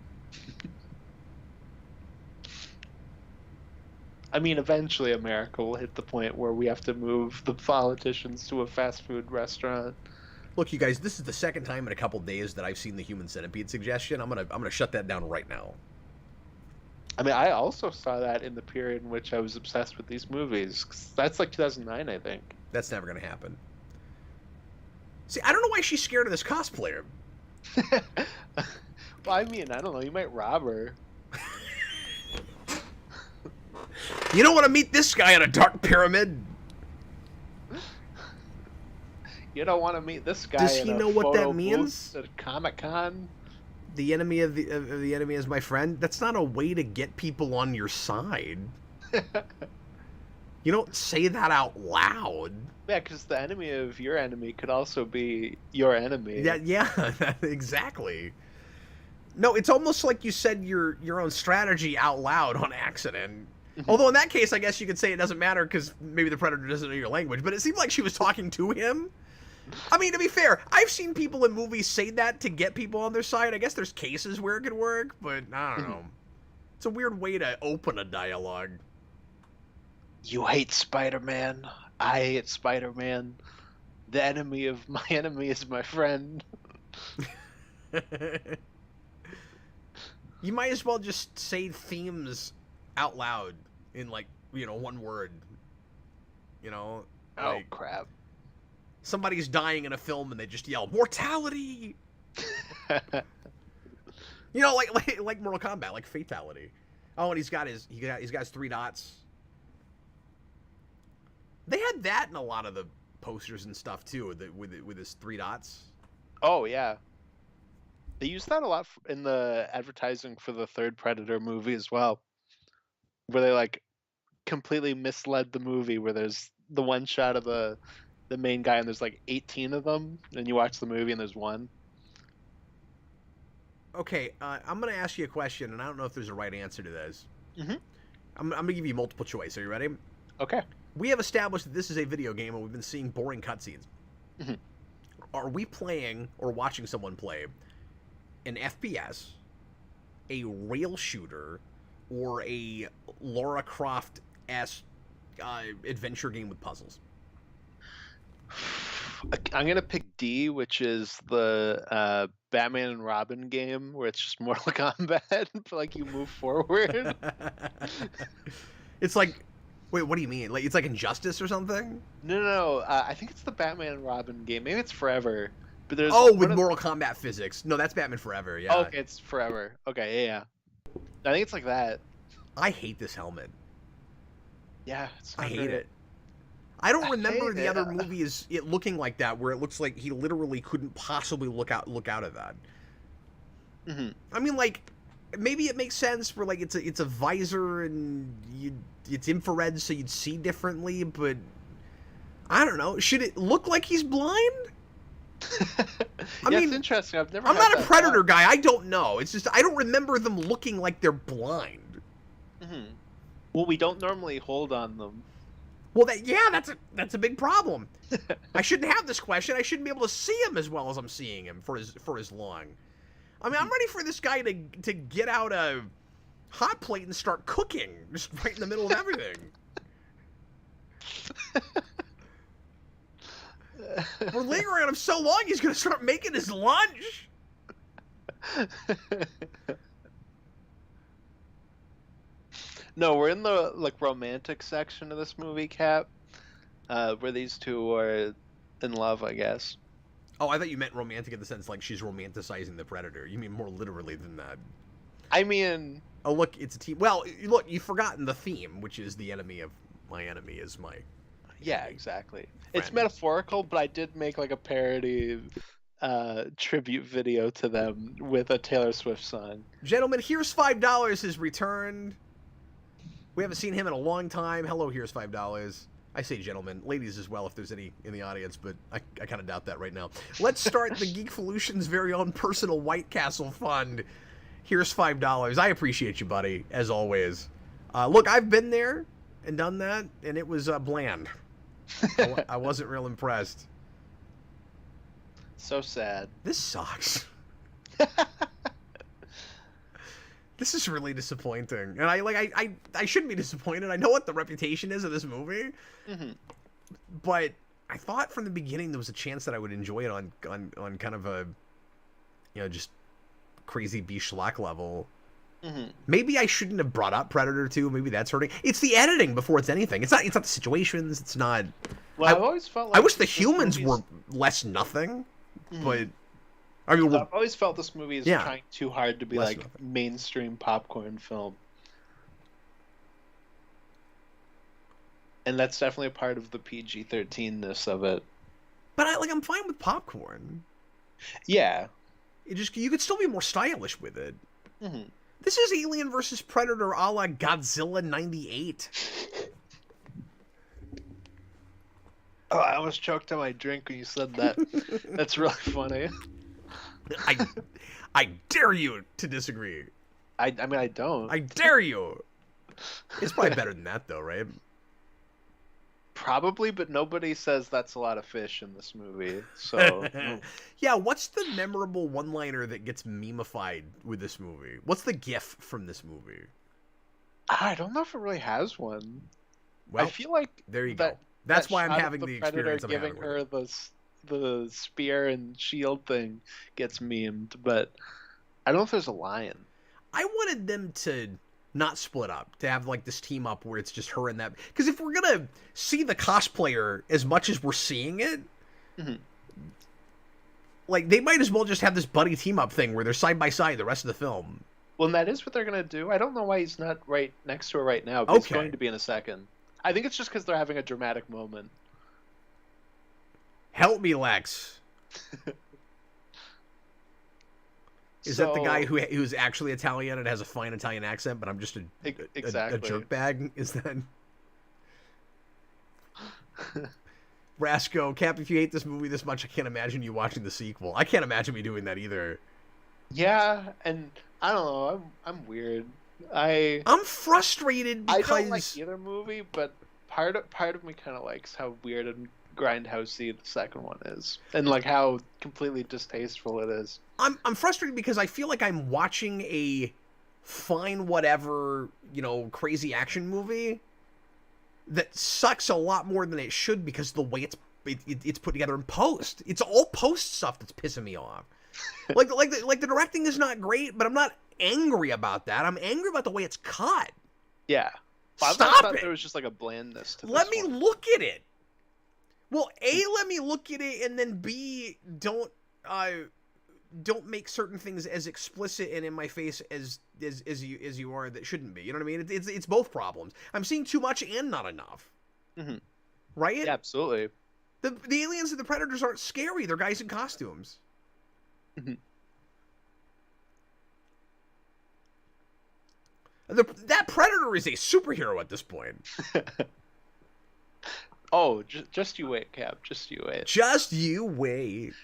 I mean, eventually America will hit the point where we have to move the politicians to a fast food restaurant. Look, you guys, this is the second time in a couple days that I've seen the Human Centipede suggestion. I'm gonna shut that down right now. I mean, I also saw that in the period in which I was obsessed with these movies. 'Cause that's like 2009, I think. That's never gonna happen. See, I don't know why she's scared of this cosplayer. Well, I mean, I don't know. You might rob her. You don't want to meet this guy in a dark pyramid. You don't want to meet this guy. Does he in a know what that photo means? booth at Comic-Con. The enemy of the enemy is my friend. That's not a way to get people on your side. You don't say that out loud. Yeah, because the enemy of your enemy could also be your enemy. Yeah, exactly. No, it's almost like you said your own strategy out loud on accident. Although in that case, I guess you could say it doesn't matter because maybe the predator doesn't know your language. But it seemed like she was talking to him. I mean, to be fair, I've seen people in movies say that to get people on their side. I guess there's cases where it could work, but I don't know. It's a weird way to open a dialogue. You hate Spider-Man. I hate Spider-Man. The enemy of my enemy is my friend. You might as well just say themes out loud in, like, one word. Oh, Like, crap. somebody's dying in a film and they just yell, mortality! Like Mortal Kombat, like fatality. Oh, and he's got his 3 dots. They had that in a lot of the posters and stuff too, with his 3 dots. Oh, yeah. They use that a lot in the advertising for the third Predator movie as well, where they like completely misled the movie, where there's the one shot of the main guy and there's like 18 of them, and you watch the movie and there's one. Okay, I'm going to ask you a question, and I don't know if there's a right answer to this. Mm-hmm. I'm going to give you multiple choice. Are you ready? Okay. We have established that this is a video game, and we've been seeing boring cutscenes. Mm-hmm. Are we playing or watching someone play an FPS, a rail shooter, or a Lara Croft-esque adventure game with puzzles. I'm gonna pick D, which is the Batman and Robin game where it's just Mortal Kombat, but like you move forward. It's like, wait, what do you mean? Like it's like Injustice or something? No. I think it's the Batman and Robin game. Maybe it's Forever. But there's with Mortal Kombat physics. No, that's Batman Forever. Yeah. Oh, okay, it's Forever. Okay, yeah. I think it's like that. I hate this helmet. Yeah, I hate it. I don't remember the other movie is it looking like that, where it looks like he literally couldn't possibly look out of that. Mm-hmm. I mean, like, maybe it makes sense for like it's a visor and it's infrared, so you'd see differently. But I don't know. Should it look like he's blind? I mean, it's interesting. I'm not a Predator guy. I don't know. It's just I don't remember them looking like they're blind. Mm-hmm. Well, we don't normally hold on them. Well, that's a big problem. I shouldn't have this question. I shouldn't be able to see him as well as I'm seeing him for as long. I mean, I'm ready for this guy to get out a hot plate and start cooking, just right in the middle of everything. We're lingering on him so long, he's gonna start making his lunch. No, we're in the like romantic section of this movie, Cap, where these two are in love, I guess. Oh, I thought you meant romantic in the sense like she's romanticizing the Predator. You mean more literally than that? I mean, oh look, it's a team. Well, look, you've forgotten the theme, which is the enemy of my enemy is my. Yeah, exactly. Friend. It's metaphorical, but I did make like a parody tribute video to them with a Taylor Swift song. Gentlemen, here's $5 has returned. We haven't seen him in a long time. Hello, here's $5. I say gentlemen, ladies as well if there's any in the audience, but I kind of doubt that right now. Let's start the Geekvolution's very own personal White Castle fund. Here's $5. I appreciate you, buddy, as always. Look, I've been there and done that, and it was bland. I wasn't real impressed. So sad. This sucks. This is really disappointing, and I shouldn't be disappointed. I know what the reputation is of this movie, but I thought from the beginning there was a chance that I would enjoy it on kind of a, just crazy B schlock level. Maybe I shouldn't have brought up Predator 2. Maybe that's hurting. It's the editing before it's anything. It's not the situations. It's not. Well, I've always felt like I wish the humans were less nothing, but. I mean, I've always felt this movie is trying too hard to be like mainstream popcorn film. And that's definitely a part of the PG-13-ness of it. But I'm fine with popcorn. Yeah. You could still be more stylish with it. This is Alien vs. Predator a la Godzilla 98. Oh, I almost choked on my drink when you said that. That's really funny. I dare you to disagree. I mean, I don't. I dare you. It's probably better than that, though, right? Probably, but nobody says that's a lot of fish in this movie. So, yeah, what's the memorable one-liner that gets memified with this movie? What's the GIF from this movie? I don't know if it really has one. Well, I feel like there you go. That's why I'm having the experience I'm giving her the spear and shield thing gets memed, but I don't know if there's a line. I wanted them to not split up, to have like this team up where it's just her and that. Because if we're gonna see the cosplayer as much as we're seeing it, like they might as well just have this buddy team up thing where they're side by side the rest of the film. Well, and that is what they're gonna do. I don't know why he's not right next to her right now, but he's going to be in a second. I think it's just because they're having a dramatic moment. Help me, Lex. Is that the guy who's actually Italian and has a fine Italian accent, but I'm just a jerkbag? Is that... Rasco, Cap, if you hate this movie this much, I can't imagine you watching the sequel. I can't imagine me doing that either. Yeah, and I don't know. I'm weird. I'm frustrated because... I don't like either movie, but part of me kind of likes how weird and grindhousey the second one is, and like how completely distasteful it is. I'm frustrated because I feel like I'm watching a fine whatever, crazy action movie that sucks a lot more than it should because of the way it's put together in post. It's all post stuff that's pissing me off. like the directing is not great, but I'm not angry about that. I'm angry about the way it's cut. Yeah. Well, Stop I thought it. there was just like a blandness to Let this me one. look at it. Well, A, let me look at it, and then B, don't make certain things as explicit and in my face as you are that shouldn't be. You know what I mean? It's both problems. I'm seeing too much and not enough. Mm-hmm. Right? Yeah, absolutely. The aliens and the predators aren't scary. They're guys in costumes. Mm-hmm. That predator is a superhero at this point. Oh, just you wait, Cap. Just you wait. Just you wait.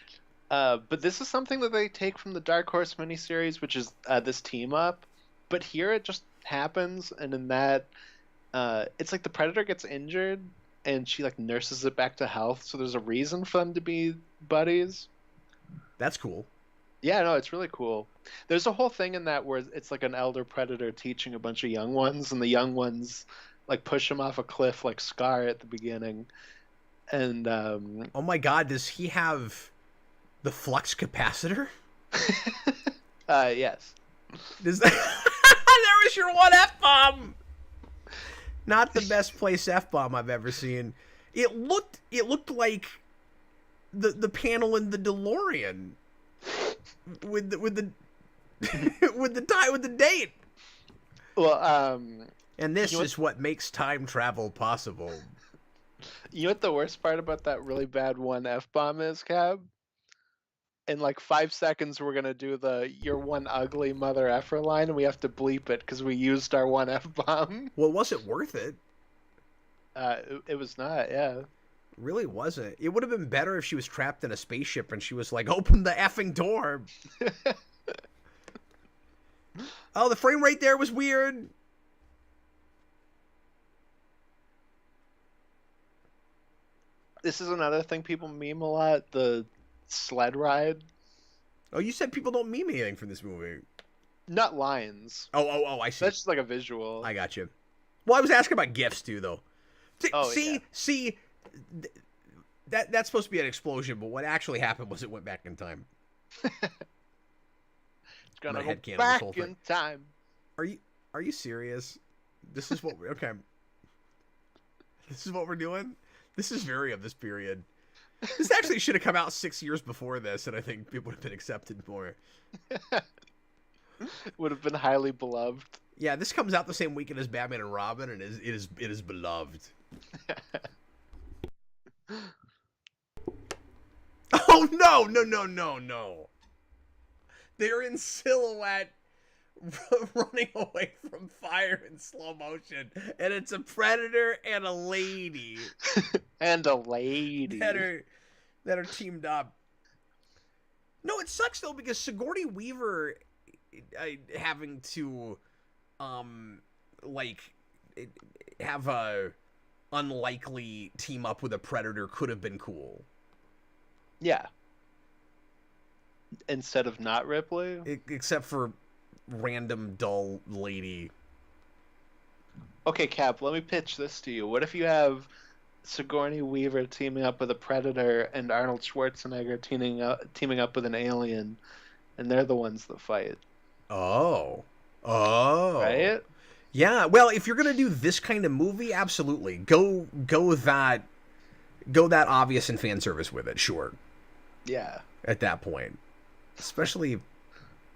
But this is something that they take from the Dark Horse miniseries, which is this team up. But here it just happens, and in that, it's like the Predator gets injured, and she like nurses it back to health. So there's a reason for them to be buddies. That's cool. Yeah, no, it's really cool. There's a whole thing in that where it's like an elder Predator teaching a bunch of young ones, and the young ones like push him off a cliff like Scar at the beginning. And oh my God, does he have the flux capacitor? Yes. Does that... There was your one F-bomb. Not the best place F-bomb I've ever seen. It looked like the panel in the DeLorean with the with the date. Well, and this is what makes time travel possible. You know what the worst part about that really bad one F-bomb is, Cab? In like 5 seconds, we're gonna do the "you're one ugly mother effer" line, and we have to bleep it because we used our one F-bomb. Well, was it worth it? It was not. Yeah. Really wasn't. It would have been better if she was trapped in a spaceship and she was like, "Open the effing door." Oh, the frame rate there was weird. This is another thing people meme a lot: the sled ride. Oh, you said people don't meme anything from this movie. Not lines. Oh, I see. That's just like a visual. I got you. Well, I was asking about GIFs too, though. See, that's supposed to be an explosion, but what actually happened was it went back in time. It's gonna My go back in time. Are you serious? This is what okay. This is what we're doing? This is very of this period. This actually should have come out 6 years before this, and I think people would have been accepted more. Would have been highly beloved. Yeah, this comes out the same weekend as Batman and Robin, and it is beloved. Oh no! They're in silhouette, running away from fire in slow motion, and it's a predator and a lady. And a lady that are teamed up. No, it sucks though because Sigourney Weaver having to have a unlikely team up with a predator could have been cool. Yeah. Instead of not Ripley? Except for random dull lady. Okay, Cap, let me pitch this to you. What if you have Sigourney Weaver teaming up with a predator and Arnold Schwarzenegger teaming up with an alien, and they're the ones that fight? Oh. Right? Yeah, well, if you're gonna do this kind of movie, absolutely. Go that obvious and fan service with it, sure. Yeah. At that point. Especially if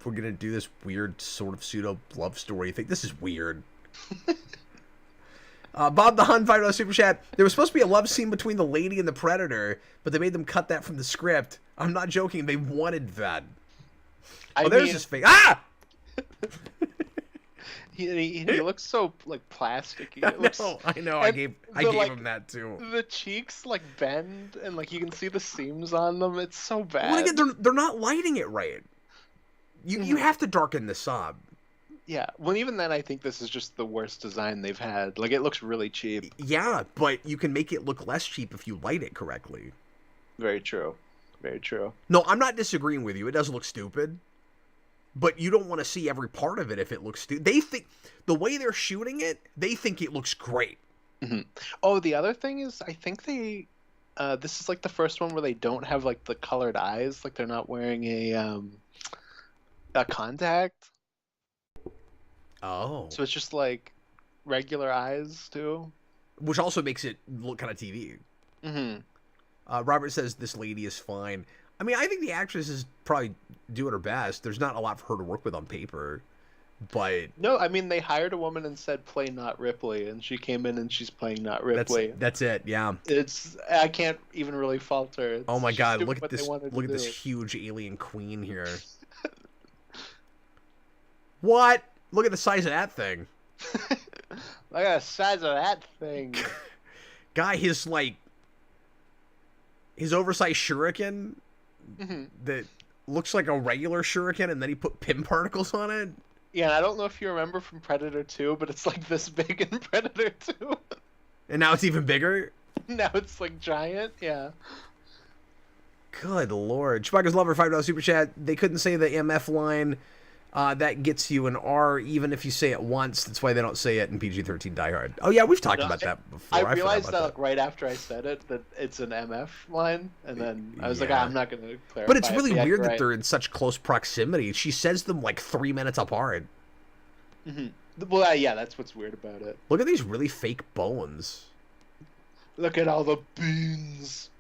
we're gonna do this weird sort of pseudo love story. I think this is weird. Bob the Hun $5 super chat. There was supposed to be a love scene between the lady and the predator, but they made them cut that from the script. I'm not joking. They wanted that. There's his face. Ah! He looks so like plasticky. I know. I gave him that too. The cheeks like bend and like you can see the seams on them. It's so bad. Well, again, they're not lighting it right. You have to darken this up. Yeah. Well, even then, I think this is just the worst design they've had. Like, it looks really cheap. Yeah, but you can make it look less cheap if you light it correctly. Very true. Very true. No, I'm not disagreeing with you. It does look stupid. But you don't want to see every part of it if it looks stupid. They think, the way they're shooting it, they think it looks great. Mhm. Oh, the other thing is, I think this is like the first one where they don't have like the colored eyes, like they're not wearing a contact, Oh. so it's just like regular eyes too. Which also makes it look kind of TV. Hmm. Robert says this lady is fine. I mean, I think the actress is probably doing her best. There's not a lot for her to work with on paper, but No, I mean they hired a woman and said play not Ripley, and she came in and she's playing not Ripley. that's it. Yeah. I can't even really fault her. Oh my She's God! doing what they wanted to Look at this do. huge alien queen here. What? Look at the size of that thing. Look at the size of that thing. Guy, his oversized shuriken Hmm. that looks like a regular shuriken, and then he put pin particles on it. Yeah, and I don't know if you remember from Predator 2, but it's like this big in Predator 2. And now it's even bigger. Now it's like giant. Yeah. Good lord. Chewbacca's Lover, $5 super chat. They couldn't say the MF line. That gets you an R even if you say it once. That's why they don't say it in PG-13 Die Hard. Oh yeah, we've talked No, about that before. I realized forgot that about like right after I said it that it's an MF line, and then I was like, Yeah. I'm not going to clarify. But it's it. really Yeah, weird you're that right. they're in such close proximity. She says them like 3 minutes apart. Mhm. Well, yeah, that's what's weird about it. Look at these really fake bones. Look at all the beans.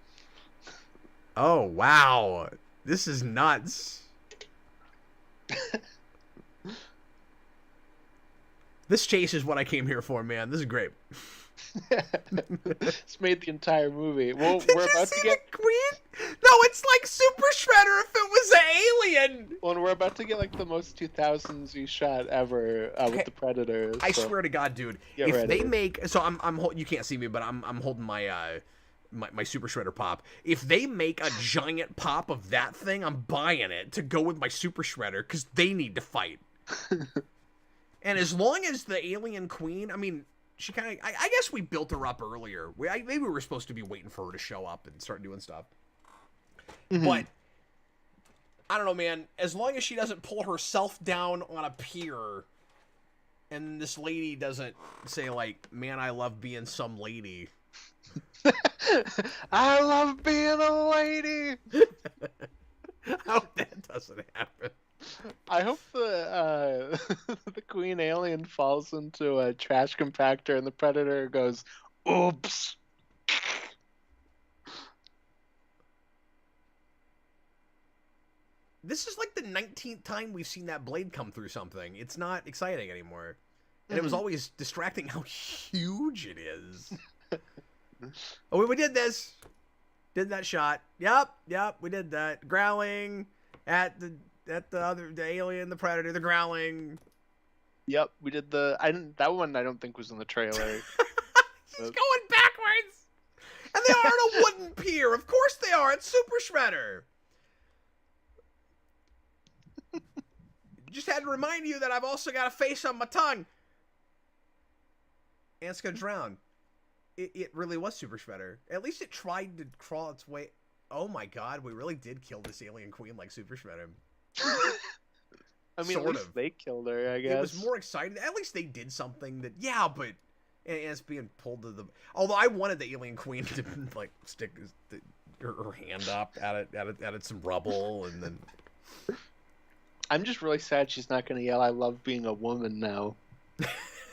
Oh wow, this is nuts. This chase is what I came here for, man. This is great. It's made the entire movie. Well, Did we're you about see to get the queen? No, it's like Super Shredder if it was an alien. well, we're about to get like the most 2000s shot ever Okay. with the Predator. I so swear to God, dude. get If ready. they make so, you can't see me, but I'm holding my Super Shredder pop. If they make a giant pop of that thing, I'm buying it to go with my Super Shredder because they need to fight. And as long as the alien queen, I mean, she kind of, I guess we built her up earlier. Maybe we were supposed to be waiting for her to show up and start doing stuff. Mhm. But I don't know, man. As long as she doesn't pull herself down on a pier, and this lady doesn't say like, "Man, I love being some lady." I love being a lady. I hope that doesn't happen. I hope the the queen alien falls into a trash compactor and the Predator goes, "Oops." This is like the 19th time we've seen that blade come through something. It's not exciting anymore. And it was always distracting how huge it is. Oh, we did this. Did that shot. Yep, we did that. Growling at the alien, the predator, the growling. Yep, we did that one I don't think was in the trailer. She's going backwards. And they are on a wooden pier. Of course they are. It's Super Shredder. Just had to remind you that I've also got a face on my tongue. And it's gonna drown. It really was Super Shredder. At least it tried to crawl its way. Oh my God, we really did kill this alien queen like Super Shredder. I mean, Sort at least of. they killed her, I guess. It was more exciting. At least they did something that, yeah, but and it's being pulled to the. Although I wanted the alien queen to like stick her hand up at some rubble and then. I'm just really sad she's not going to yell, "I love being a woman" now.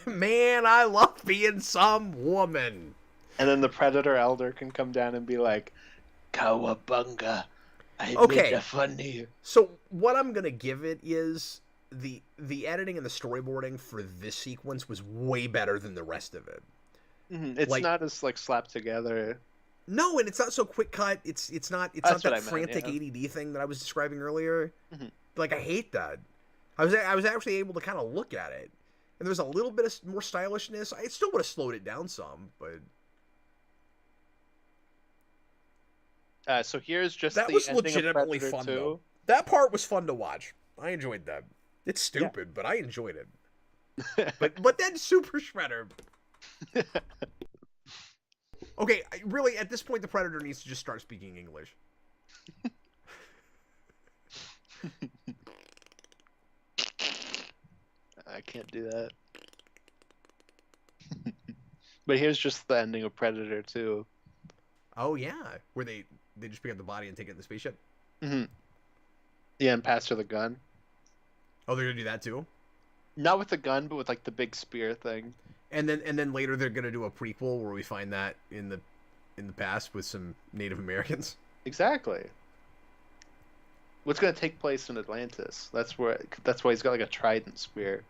Man, I love being some woman. And then the Predator Elder can come down and be like, "Cowabunga, I Okay. made a funny." So what I'm gonna give it is the editing and the storyboarding for this sequence was way better than the rest of it. Mm-hmm. It's Like- not as like slapped together. No, and it's not so quick cut. It's not That's what that I meant, frantic yeah. ADD thing that I was describing earlier. Mhm. Like I hate that. I was actually able to kind of look at it, and there's a little bit of more stylishness. I still would have slowed it down some, but So here's just that the was ending of legitimately Predator fun 2. though. That part was fun to watch. I enjoyed that. It's stupid, but I enjoyed it. But then Super Shredder. Okay, really, at this point, the Predator needs to just start speaking English. I can't do that. But here's just the ending of Predator 2. Oh yeah, where they just pick up the body and take it in the spaceship. Hmm. Yeah, and pass her the gun. Oh, they're gonna do that too. Not with the gun, but with like the big spear thing. And then later they're gonna do a prequel where we find that in the past with some Native Americans. Exactly. What's going to take place in Atlantis? That's why he's got like a trident spear.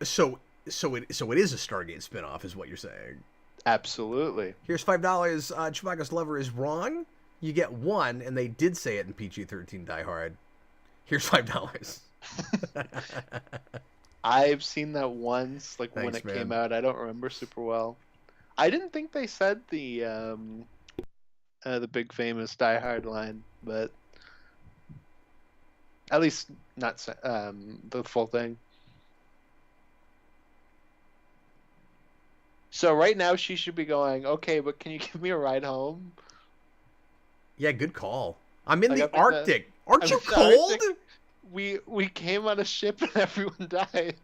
So it is a Stargate spinoff, is what you're saying. Absolutely. Here's $5. Chewbacca's lover is wrong. You get one, and they did say it in PG-13 Die Hard. Here's $5. I've seen that once, like when Thanks, it man. came out. I don't remember super well. I didn't think they said the big famous Die Hard line, but at least not the full thing. So right now she should be going, okay, but can you give me a ride home? Yeah, good call. I'm in Like, the Arctic. Aren't you cold? Arctic. We came on a ship and everyone died.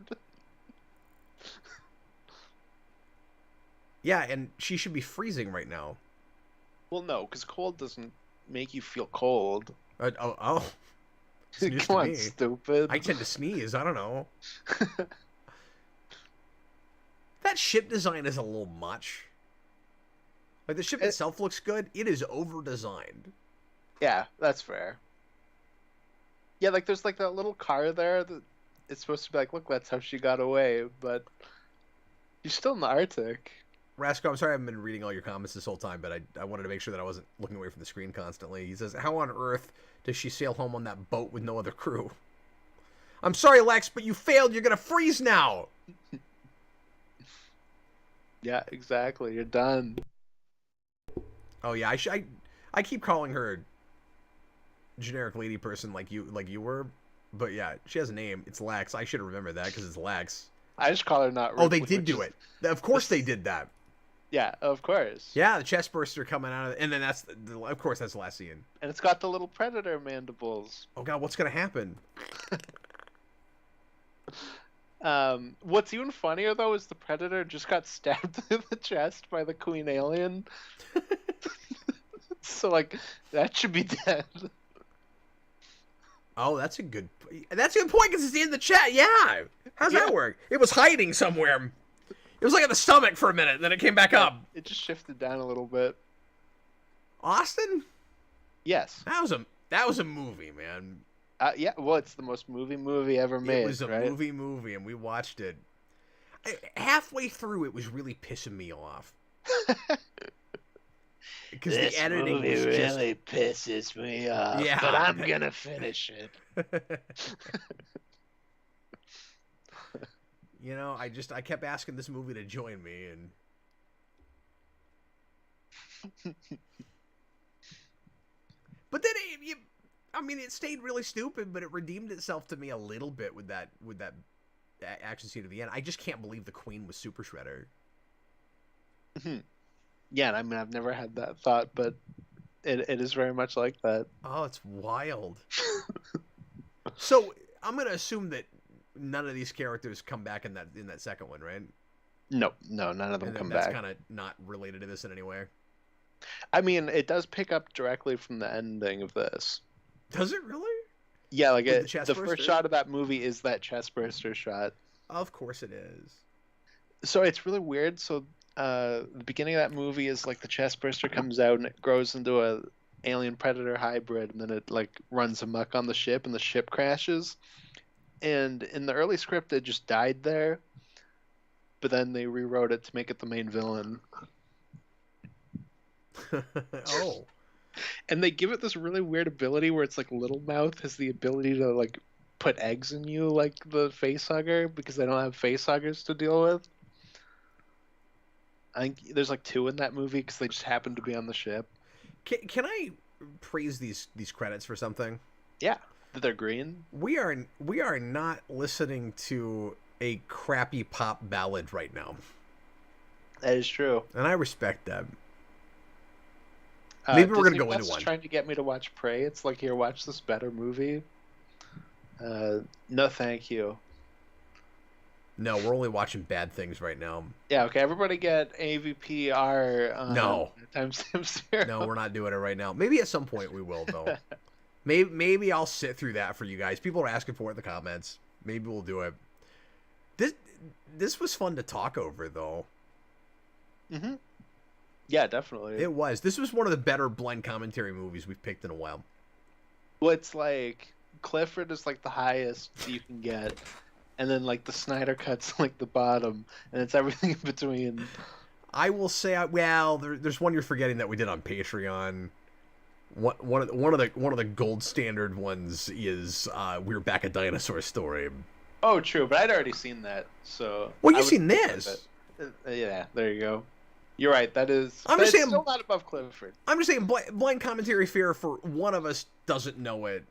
Yeah, and she should be freezing right now. Well, no, because cold doesn't make you feel cold. Oh. Come on, stupid. I tend to sneeze. I don't know. That ship design is a little much. Like, the ship itself looks good. It is over-designed. Yeah, that's fair. Yeah, like, there's, like, that little car there that it's supposed to be like, look, that's how she got away, but you're still in the Arctic. Rasco, I'm sorry I haven't been reading all your comments this whole time, but I wanted to make sure that I wasn't looking away from the screen constantly. He says, how on earth does she sail home on that boat with no other crew? I'm sorry, Lex, but you failed. You're going to freeze now. Yeah, exactly. You're done. Oh, yeah, I keep calling her generic lady person like you were, but yeah, she has a name. It's Lex. I should have remembered that because it's Lex. I just call her not Ripley. Oh, they did do it. Of course they did that. Yeah, of course. Yeah, the chest burster coming out of it, and then of course that's the last scene. And it's got the little predator mandibles. Oh god, what's gonna happen? What's even funnier though is the predator just got stabbed in the chest by the queen alien. So like that should be dead. Oh, that's a good point because it's in the chat. Yeah, how's that work? It was hiding somewhere. It was like at the stomach for a minute, and then it came back up. It just shifted down a little bit. Austin? Yes. That was a movie, man. Yeah, well, it's the most movie ever made. It was a movie, and we watched it. Halfway through, it was really pissing me off. Because the editing was really pisses me off. Yeah. But I'm gonna finish it. You know, I kept asking this movie to join me, and but then it stayed really stupid, but it redeemed itself to me a little bit with that action scene at the end. I just can't believe the Queen was Super Shredder. Yeah, I mean, I've never had that thought, but it is very much like that. Oh, it's wild. So I'm gonna assume that none of these characters come back in that second one, right? No, none of them come back. That's kind of not related to this in any way. I mean, it does pick up directly from the ending of this. Does it really? Yeah, like the first shot of that movie is that chest burster shot. Of course it is. So it's really weird. So the beginning of that movie is like the chest burster comes out and it grows into a alien predator hybrid, and then it like runs amok on the ship and the ship crashes. And in the early script, it just died there, but then they rewrote it to make it the main villain. Oh. And they give it this really weird ability where it's like Little Mouth has the ability to like put eggs in you like the facehugger because they don't have facehuggers to deal with. I think there's like 2 in that movie because they just happen to be on the ship. Can I praise these credits for something? Yeah, that they're green. We are not listening to a crappy pop ballad right now. That is true. And I respect that. Maybe we're Disney gonna go Plus into one. Trying to get me to watch Prey. It's like, here, watch this better movie. No, thank you. No, we're only watching bad things right now. Yeah, okay, everybody get AVPR No. times No, 0. we're not doing it right now. Maybe at some point we will, though. Maybe I'll sit through that for you guys. People are asking for it in the comments. Maybe we'll do it. This was fun to talk over, though. Mm-hmm. Yeah, definitely. It was. This was one of the better blind commentary movies we've picked in a while. Well, it's like Clifford is like the highest you can get, and then like the Snyder Cut's like the bottom, and it's everything in between. I will say, well, there's one you're forgetting that we did on Patreon. One of the gold standard ones is We're Back, a Dinosaur Story. Oh, true, but I'd already seen that, so. Well, you've seen this. Yeah, there you go. You're right. That is. I'm just saying, it's still not above Clifford. I'm just saying, blind commentary fair for one of us doesn't know it,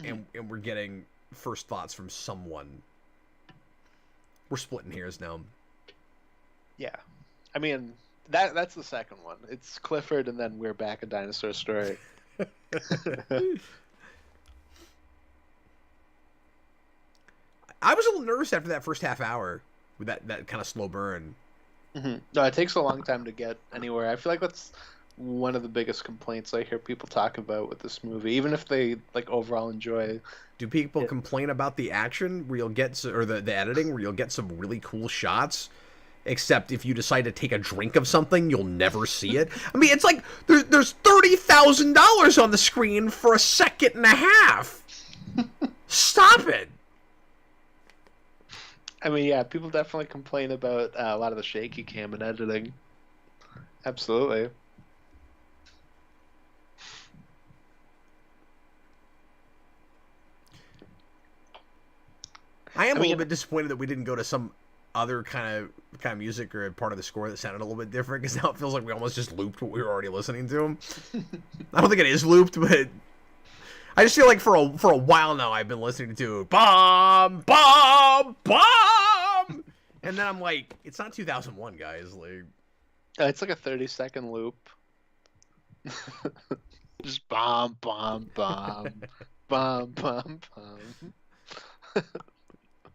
and we're getting first thoughts from someone. We're splitting hairs now. Yeah, I mean that's the second one. It's Clifford, and then We're Back, a Dinosaur Story. I was a little nervous after that first half hour with that kind of slow burn. Mm-hmm. No, it takes a long time to get anywhere. I feel like that's one of the biggest complaints I hear people talk about with this movie, even if they like overall enjoy. Do people complain about the action where you'll get, or the editing where you'll get some really cool shots? Except if you decide to take a drink of something, you'll never see it. I mean, it's like there's $30,000 on the screen for a second and a half. Stop it. I mean, yeah, people definitely complain about a lot of the shaky cam and editing. Absolutely. I am a little bit disappointed that we didn't go to some other kind of music or part of the score that sounded a little bit different, because now it feels like we almost just looped what we were already listening to. I don't think it is looped, but I just feel like for a while now I've been listening to bomb, bomb, bomb, and then I'm like, it's not 2001, guys. Like, it's like a 30-second loop. Just bomb, bomb, bomb, bomb, bomb, bomb.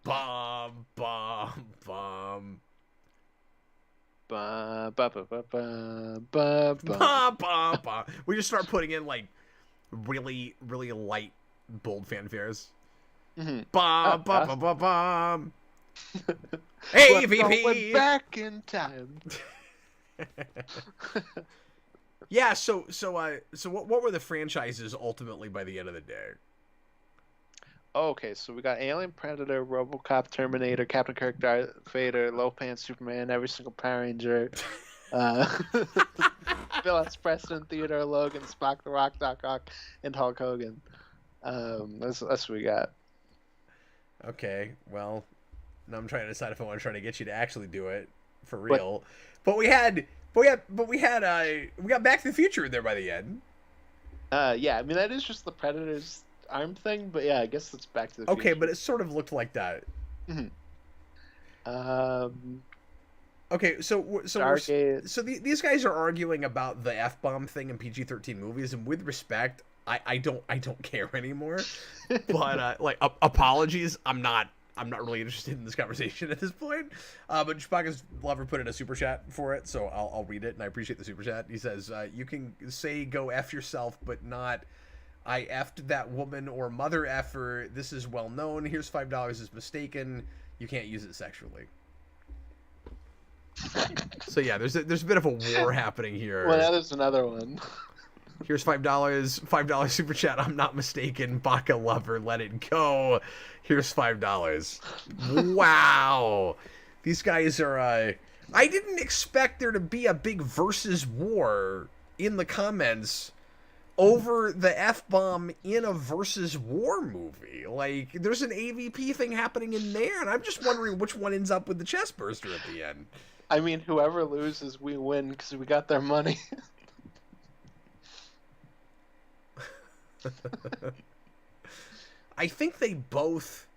Bomb, bomb, bomb. Ba, ba, ba, ba, ba, ba, ba, ba, ba. We just start putting in like really, really light, bold fanfares. Bomb, ba, ba, ba, bomb. Hey, VP. Went back in time. Yeah. So what were the franchises ultimately by the end of the day? Okay, so we got Alien, Predator, RoboCop, Terminator, Captain Kirk, Darth Vader, Low Pants, Superman, every single Power Ranger, Bill S. Preston, Theodore, Logan, Spock, The Rock, Doc Ock, and Hulk Hogan. That's what we got. Okay, well, now I'm trying to decide if I want to try to get you to actually do it for real. But we got Back to the Future there by the end. Yeah, I mean that is just the Predator's arm thing, but yeah, I guess it's Back to the Future. Okay, but it sort of looked like that. Okay, these guys are arguing about the F-bomb thing in PG-13 movies, and with respect, I don't care anymore. But apologies, I'm not really interested in this conversation at this point. But Chewbacca's lover put in a super chat for it, so I'll read it, and I appreciate the super chat. He says, "You can say go F yourself, but not I effed that woman or mother effer. This is well known. Here's $5 is mistaken. You can't use it sexually." So yeah, there's a bit of a war happening here. Well, now there's another one. Here's $5 super chat. I'm not mistaken. Baka lover, let it go. Here's $5. Wow, these guys are. I didn't expect there to be a big versus war in the comments over the F-bomb in a versus war movie. Like, there's an AVP thing happening in there, and I'm just wondering which one ends up with the chest burster at the end. I mean, whoever loses, we win because we got their money. I think they both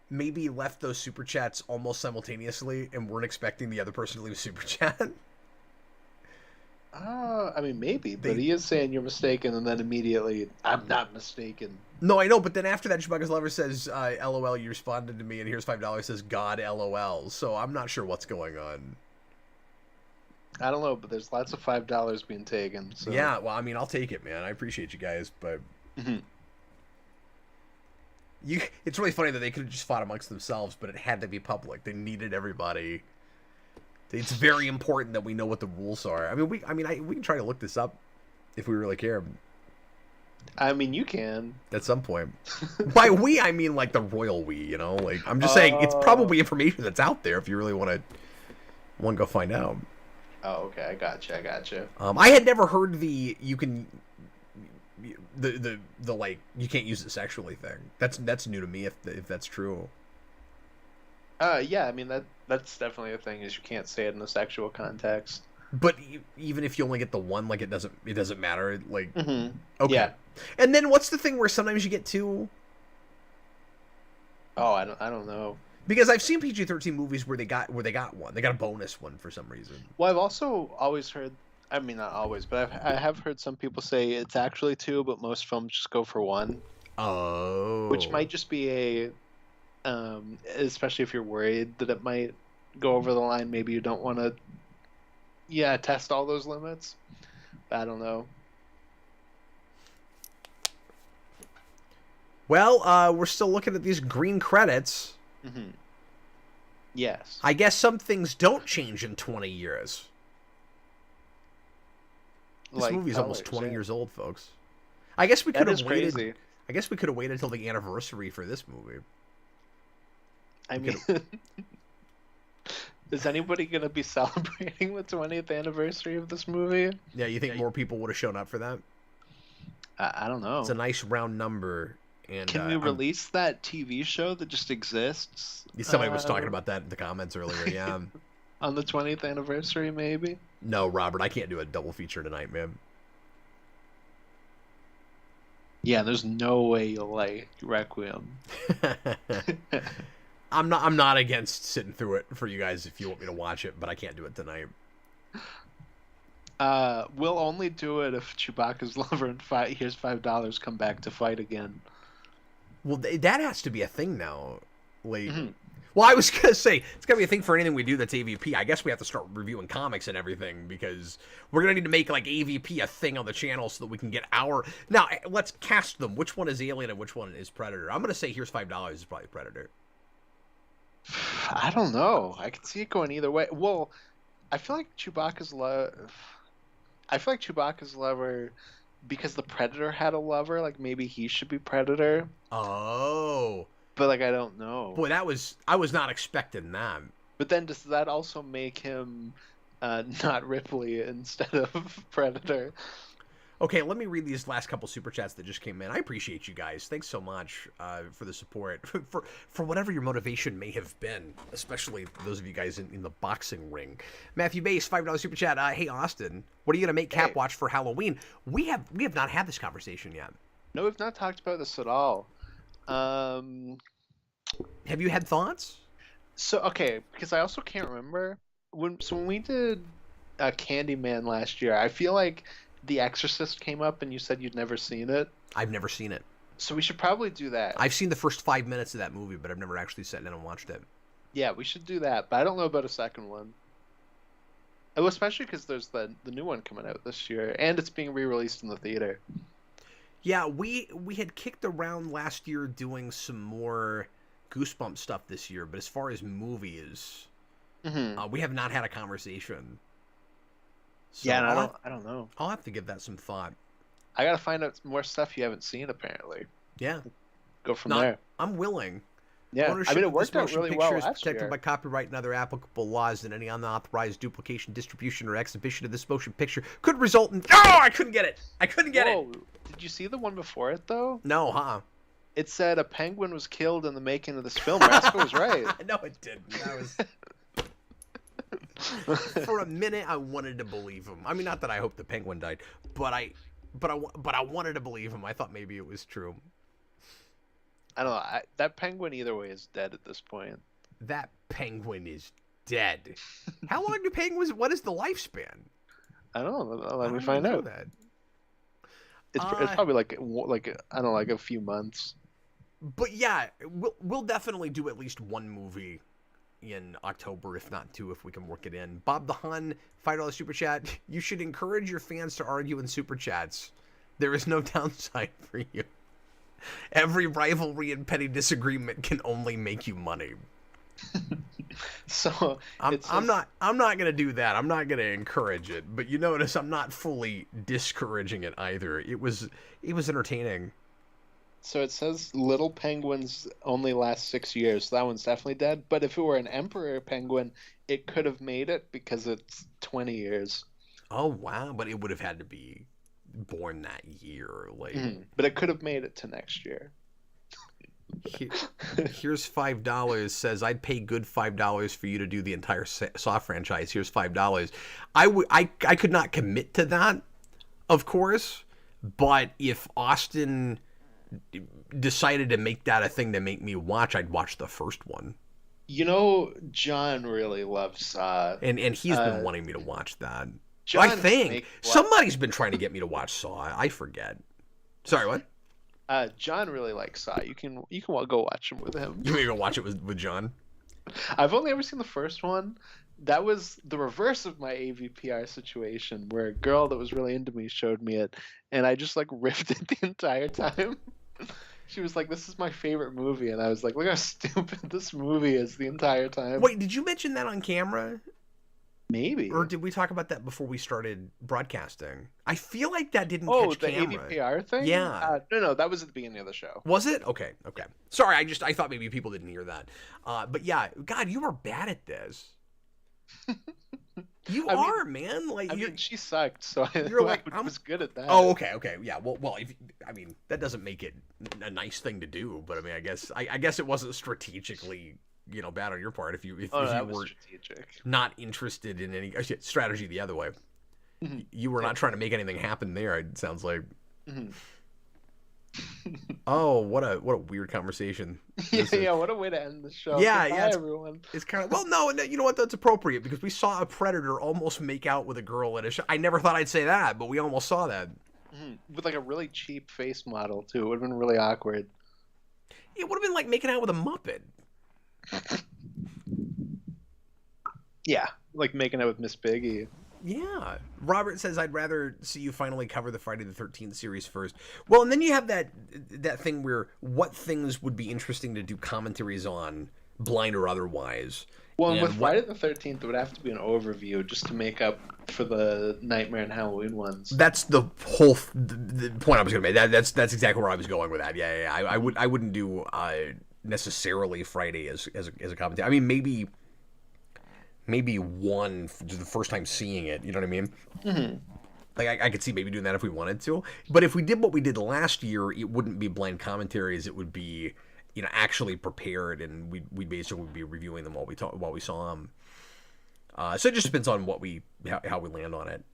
maybe left those super chats almost simultaneously and weren't expecting the other person to leave a super chat. I mean, maybe, but They he is saying you're mistaken, and then immediately, I'm not mistaken. No, I know, but then after that, Chewbacca's lover says, "LOL, you responded to me," and here's $5 says, "God, LOL." So I'm not sure what's going on. I don't know, but there's lots of $5 being taken. So Yeah, well, I mean, I'll take it, man. I appreciate you guys, but it's really funny that they could have just fought amongst themselves, but it had to be public. They needed everybody. It's very important that we know what the rules are. I mean, we can try to look this up if we really care. I mean, you can. At some point. By we, I mean like the royal we, you know? Like, I'm just saying, it's probably information that's out there if you really want to go find out. Oh, okay, I gotcha. I had never heard you can the like you can't use it sexually thing. That's new to me if that's true. Yeah, I mean that's definitely a thing. Is you can't say it in a sexual context. But even if you only get the one, like it doesn't matter. Like okay, yeah. And then what's the thing where sometimes you get two? Oh, I don't know. Because I've seen PG-13 movies where they got one. They got a bonus one for some reason. Well, I've also always heard. I mean, not always, but I have heard some people say it's actually two, but most films just go for one. Oh. Which might just be especially if you're worried that it might go over the line. Maybe you don't want to, test all those limits. I don't know. Well, we're still looking at these green credits. Mm-hmm. Yes. I guess some things don't change in 20 years. This movie's almost 20 years old, folks. I guess we could have waited. Crazy. I guess we could have waited until the anniversary for this movie. I mean, is anybody going to be celebrating the 20th anniversary of this movie? Yeah, you think more people would have shown up for that? I don't know. It's a nice round number. And can we release that TV show that just exists? Somebody was talking about that in the comments earlier, yeah. On the 20th anniversary, maybe? No, Robert, I can't do a double feature tonight, man. Yeah, there's no way you'll like Requiem. I'm not against sitting through it for you guys if you want me to watch it, but I can't do it tonight. We'll only do it if Chewbacca's lover and here's $5 come back to fight again. Well, that has to be a thing now. Like, well, I was gonna say it's gotta be a thing for anything we do that's AVP. I guess we have to start reviewing comics and everything because we're gonna need to make like AVP a thing on the channel so that we can get our. Now, let's cast them. Which one is Alien and which one is Predator? I'm gonna say here's $5 is probably Predator. I don't know. I could see it going either way. Well, I feel like Chewbacca's lover, because the Predator had a lover, like maybe he should be Predator. Oh. But like I don't know. Boy, I was not expecting that. But then does that also make him not Ripley instead of Predator? Okay, let me read these last couple super chats that just came in. I appreciate you guys. Thanks so much for the support, for whatever your motivation may have been, especially those of you guys in the boxing ring. Matthew Bass, $5 super chat. Hey Austin, what are you gonna make Cap watch for Halloween? We have not had this conversation yet. No, we've not talked about this at all. Have you had thoughts? So okay, because I also can't remember when we did Candyman last year. I feel like The Exorcist came up and you said you'd never seen it. I've never seen it. So we should probably do that. I've seen the first 5 minutes of that movie, but I've never actually sat down and watched it. Yeah, we should do that, but I don't know about a second one. Oh, especially because there's the new one coming out this year, and it's being re-released in the theater. Yeah, we had kicked around last year doing some more Goosebumps stuff this year, but as far as movies, we have not had a conversation. So yeah, and I don't know. I'll have to give that some thought. I gotta find out more stuff you haven't seen, apparently. Yeah. Go from there. I'm willing. Yeah, Ownership I mean, it of worked this out motion really picture well is last protected year. by copyright and other applicable laws, and any unauthorized duplication, distribution, or exhibition of this motion picture could result in... Oh, I couldn't get it! It! Did you see the one before it, though? No, huh? It said a penguin was killed in the making of this film. Rascal was right. No, it didn't. That was... For a minute, I wanted to believe him. I mean, not that I hope the penguin died, but I wanted to believe him. I thought maybe it was true. I don't know. That penguin either way is dead at this point. That penguin is dead. How long do penguins? What is the lifespan? I don't know. I Let me don't even find know out. that. It's probably like I don't know, like a few months. But yeah, we'll definitely do at least one movie in October, if not two, if we can work it in. Bob the Hun, $5 super chat. You should encourage your fans to argue in super chats. There is no downside for you. Every rivalry and petty disagreement can only make you money. So I'm not gonna do that. I'm not gonna encourage it. But you notice I'm not fully discouraging it either. It was entertaining. So it says little penguins only last 6 years. So that one's definitely dead. But if it were an emperor penguin, it could have made it because it's 20 years. Oh wow! But it would have had to be born that year, like. But it could have made it to next year. Here's $5. Says I'd pay good $5 for you to do the entire Saw franchise. Here's $5. I could not commit to that, of course. But if Austin decided to make that a thing to make me watch, I'd watch the first one. You know, John really loves Saw. And he's been wanting me to watch that. John I think somebody's been trying to get me to watch Saw. I forget. Sorry, what? John really likes Saw. You can go watch him with him. You may go watch it with John? I've only ever seen the first one. That was the reverse of my AVPR situation, where a girl that was really into me showed me it, and I just like riffed it the entire time. She was like, "This is my favorite movie," and I was like, "Look how stupid this movie is the entire time." Wait, did you mention that on camera? Maybe. Or did we talk about that before we started broadcasting? I feel like that didn't catch the camera. AVPR thing? Yeah. No, that was at the beginning of the show. Was it? Okay. Sorry, I thought maybe people didn't hear that. But yeah, God, you are bad at this. You are, man. Like she sucked, so you're like, I was good at that. Oh, okay, yeah. Well, that doesn't make it a nice thing to do, but I mean, I guess it wasn't strategically, bad on your part if you were not interested in any strategy the other way. Mm-hmm. You were not trying to make anything happen there. It sounds like. Mm-hmm. Oh, what a weird conversation. Yeah, what a way to end the show. Yeah, Goodbye, everyone. It's kind of no, you know what? That's appropriate because we saw a predator almost make out with a girl at a show. I never thought I'd say that, but we almost saw that. Mm-hmm. With like a really cheap face model too. It would have been really awkward. It would have been like making out with a Muppet. Yeah, like making out with Miss Piggy. Yeah. Robert says, I'd rather see you finally cover the Friday the 13th series first. Well, and then you have that thing where what things would be interesting to do commentaries on, blind or otherwise. Well, and with Friday the 13th, it would have to be an overview just to make up for the Nightmare and Halloween ones. That's the whole the point I was going to make. That's exactly where I was going with that. Yeah. I wouldn't do necessarily Friday as a commentary. I mean, maybe one the first time seeing it, you know what I mean? Mm-hmm. Like I could see maybe doing that if we wanted to, but if we did what we did last year, it wouldn't be blind commentaries. It would be, actually prepared, and we'd basically be reviewing them while we saw them. So it just depends on how we land on it.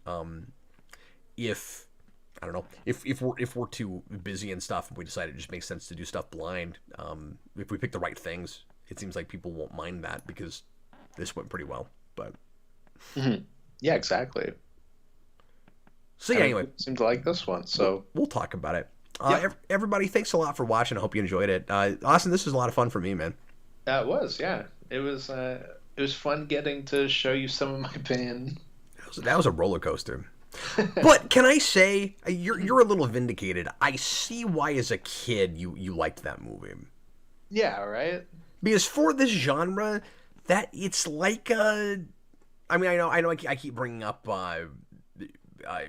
If I don't know if we're too busy and stuff, and we decide it just makes sense to do stuff blind. If we pick the right things, it seems like people won't mind that because this went pretty well, but mm-hmm. Yeah, exactly. So yeah, anyway, seemed to like this one, so we'll talk about it. Everybody, thanks a lot for watching. I hope you enjoyed it. Austin, this was a lot of fun for me, man. It was, yeah. It was fun getting to show you some of my pain. That was a roller coaster. But can I say you're a little vindicated? I see why, as a kid, you liked that movie. Yeah, right. Because for this genre, that it's like I know I keep bringing up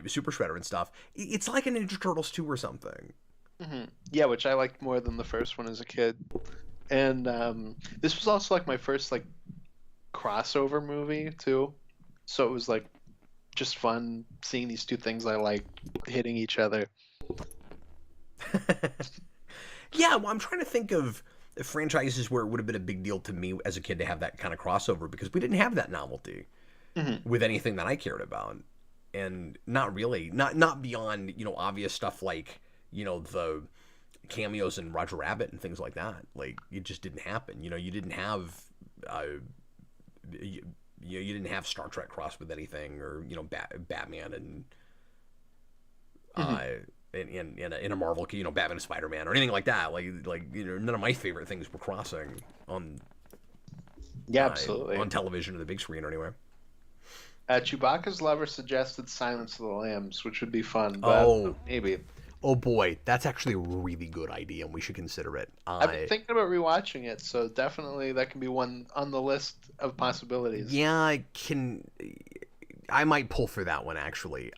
Super Shredder and stuff. It's like a Ninja Turtles 2 or something. Mm-hmm. Yeah, which I liked more than the first one as a kid. And this was also like my first like crossover movie too. So it was like just fun seeing these two things I like hitting each other. Yeah, well, I'm trying to think of franchises where it would have been a big deal to me as a kid to have that kind of crossover, because we didn't have that novelty with anything that I cared about. And not really, not beyond, obvious stuff like, the cameos in Roger Rabbit and things like that. Like, it just didn't happen. You didn't have you didn't have Star Trek crossed with anything, or Batman and in a Marvel, Batman and Spider-Man or anything like that. Like none of my favorite things were crossing on absolutely on television or the big screen or anywhere. Chewbacca's lover suggested Silence of the Lambs, which would be fun, but maybe. Oh boy, that's actually a really good idea, and we should consider it. I've been thinking about rewatching it, so definitely that can be one on the list of possibilities. Yeah, I might pull for that one actually.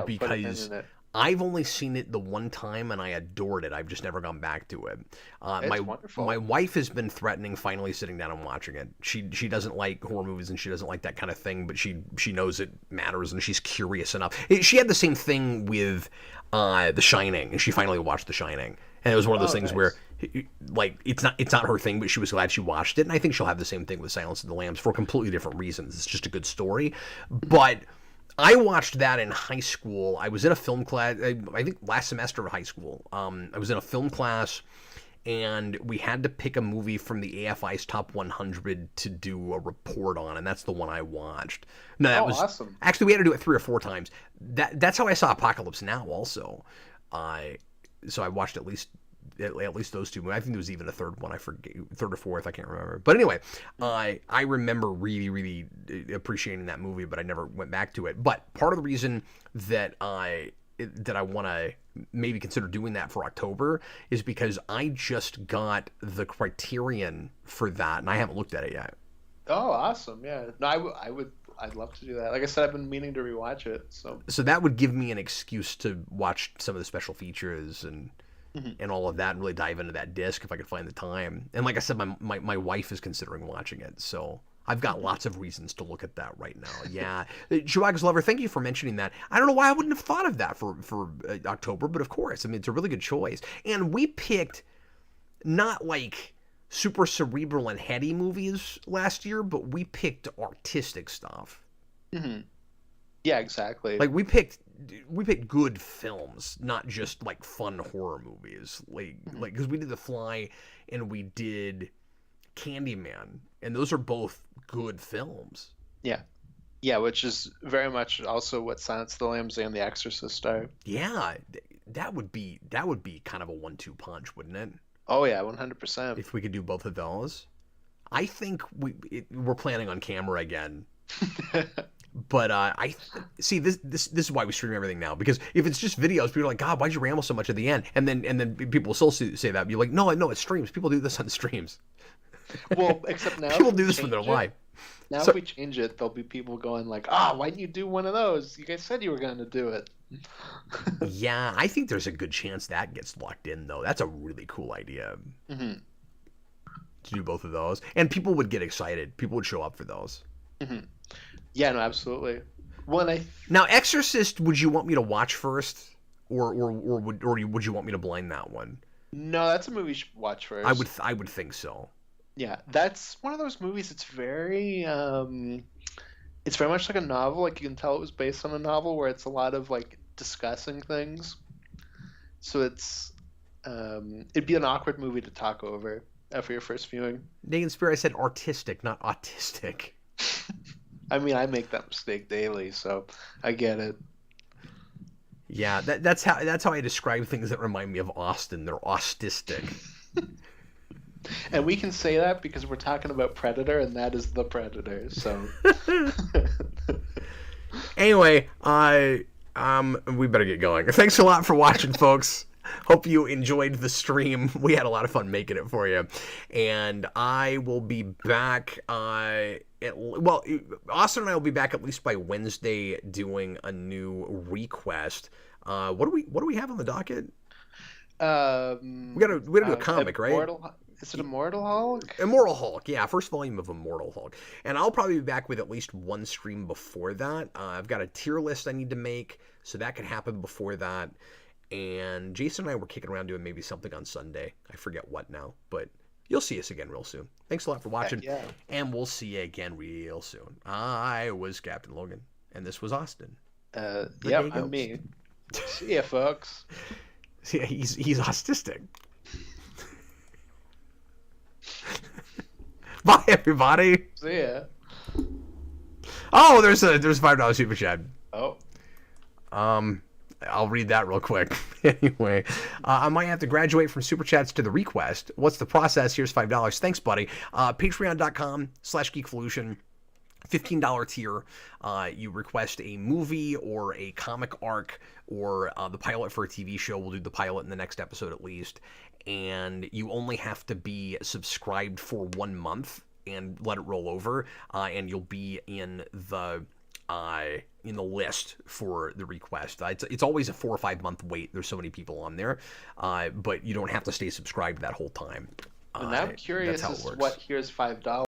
Because I've only seen it the one time and I adored it. I've just never gone back to it. It's wonderful. My wife has been threatening finally sitting down and watching it. She doesn't like horror movies and she doesn't like that kind of thing, but she knows it matters and she's curious enough. She had the same thing with The Shining, and she finally watched The Shining. And it was one of those things where like it's not her thing, but she was glad she watched it. And I think she'll have the same thing with Silence of the Lambs for completely different reasons. It's just a good story. But I watched that in high school. I was in a film class, I think last semester of high school. I was in a film class, and we had to pick a movie from the AFI's Top 100 to do a report on, and that's the one I watched. No, that was awesome. Actually, we had to do it 3 or 4 times. That's how I saw Apocalypse Now also. So I watched at least those 2 movies. I think there was even a third one. I forget, third or fourth. I can't remember. But anyway, I remember really, really appreciating that movie, but I never went back to it. But part of the reason that I want to maybe consider doing that for October is because I just got the Criterion for that, and I haven't looked at it yet. Oh, awesome! Yeah, no, I'd love to do that. Like I said, I've been meaning to rewatch it. So that would give me an excuse to watch some of the special features and all of that, and really dive into that disc if I could find the time. And like I said, my wife is considering watching it, so I've got lots of reasons to look at that right now. Yeah, Chewbacca's Lover, thank you for mentioning that. I don't know why I wouldn't have thought of that for October, but of course, I mean, it's a really good choice. And we picked not like super cerebral and heady movies last year, but we picked artistic stuff. Yeah, exactly. Like we picked good films, not just like fun horror movies. Like because we did The Fly and we did Candyman, and those are both good films. Yeah, which is very much also what Silence of the Lambs and The Exorcist are. Yeah, that would be kind of a 1-2 punch, wouldn't it? Oh yeah, 100%. If we could do both of those, I think we're planning on camera again. But I see this is why we stream everything now, because if it's just videos, people are like, God, why'd you ramble so much at the end? And then people will still say that. You're like, no, it's streams. People do this on streams. Well, except now people do this when they're live. Now if we change it, there'll be people going like, why didn't you do one of those? You guys said you were going to do it. Yeah, I think there's a good chance that gets locked in, though. That's a really cool idea. To do both of those. And people would get excited. People would show up for those. Yeah, no, absolutely. Now, Exorcist, would you want me to watch first, or would you want me to blind that one? No, that's a movie you should watch first. I would think so. Yeah, that's one of those movies. It's very much like a novel. Like you can tell it was based on a novel, where it's a lot of like discussing things. So it's it'd be an awkward movie to talk over for your first viewing. Negan Spear, I said artistic, not autistic. I mean, I make that mistake daily, so I get it. Yeah, that's how I describe things that remind me of Austin. They're autistic. And we can say that because we're talking about Predator, and that is the Predator. So anyway, we better get going. Thanks a lot for watching, folks. Hope you enjoyed the stream. We had a lot of fun making it for you. And I will be back, Austin and I will be back at least by Wednesday doing a new request. What do we have on the docket? We gotta do a comic, right? Is it Immortal Hulk? Immortal Hulk, yeah, first volume of Immortal Hulk. And I'll probably be back with at least one stream before that. I've got a tier list I need to make, so that could happen before that. And Jason and I were kicking around doing maybe something on Sunday. I forget what now, but you'll see us again real soon. Thanks a lot for watching, and we'll see you again real soon. I was Captain Logan, and this was Austin. I'm me. See ya, folks. See, he's autistic. Bye, everybody. See ya. Oh, there's a $5 super chat. Oh. I'll read that real quick. Anyway, I might have to graduate from super chats to the request. What's the process? Here's $5. Thanks, buddy. Patreon.com/geekvolution. $15 tier, you request a movie or a comic arc or the pilot for a TV show. We'll do the pilot in the next episode at least. And you only have to be subscribed for 1 month and let it roll over, and you'll be in the list for the request. It's always a 4 or 5 month wait. There's so many people on there, but you don't have to stay subscribed that whole time. And I'm curious as to what here's $5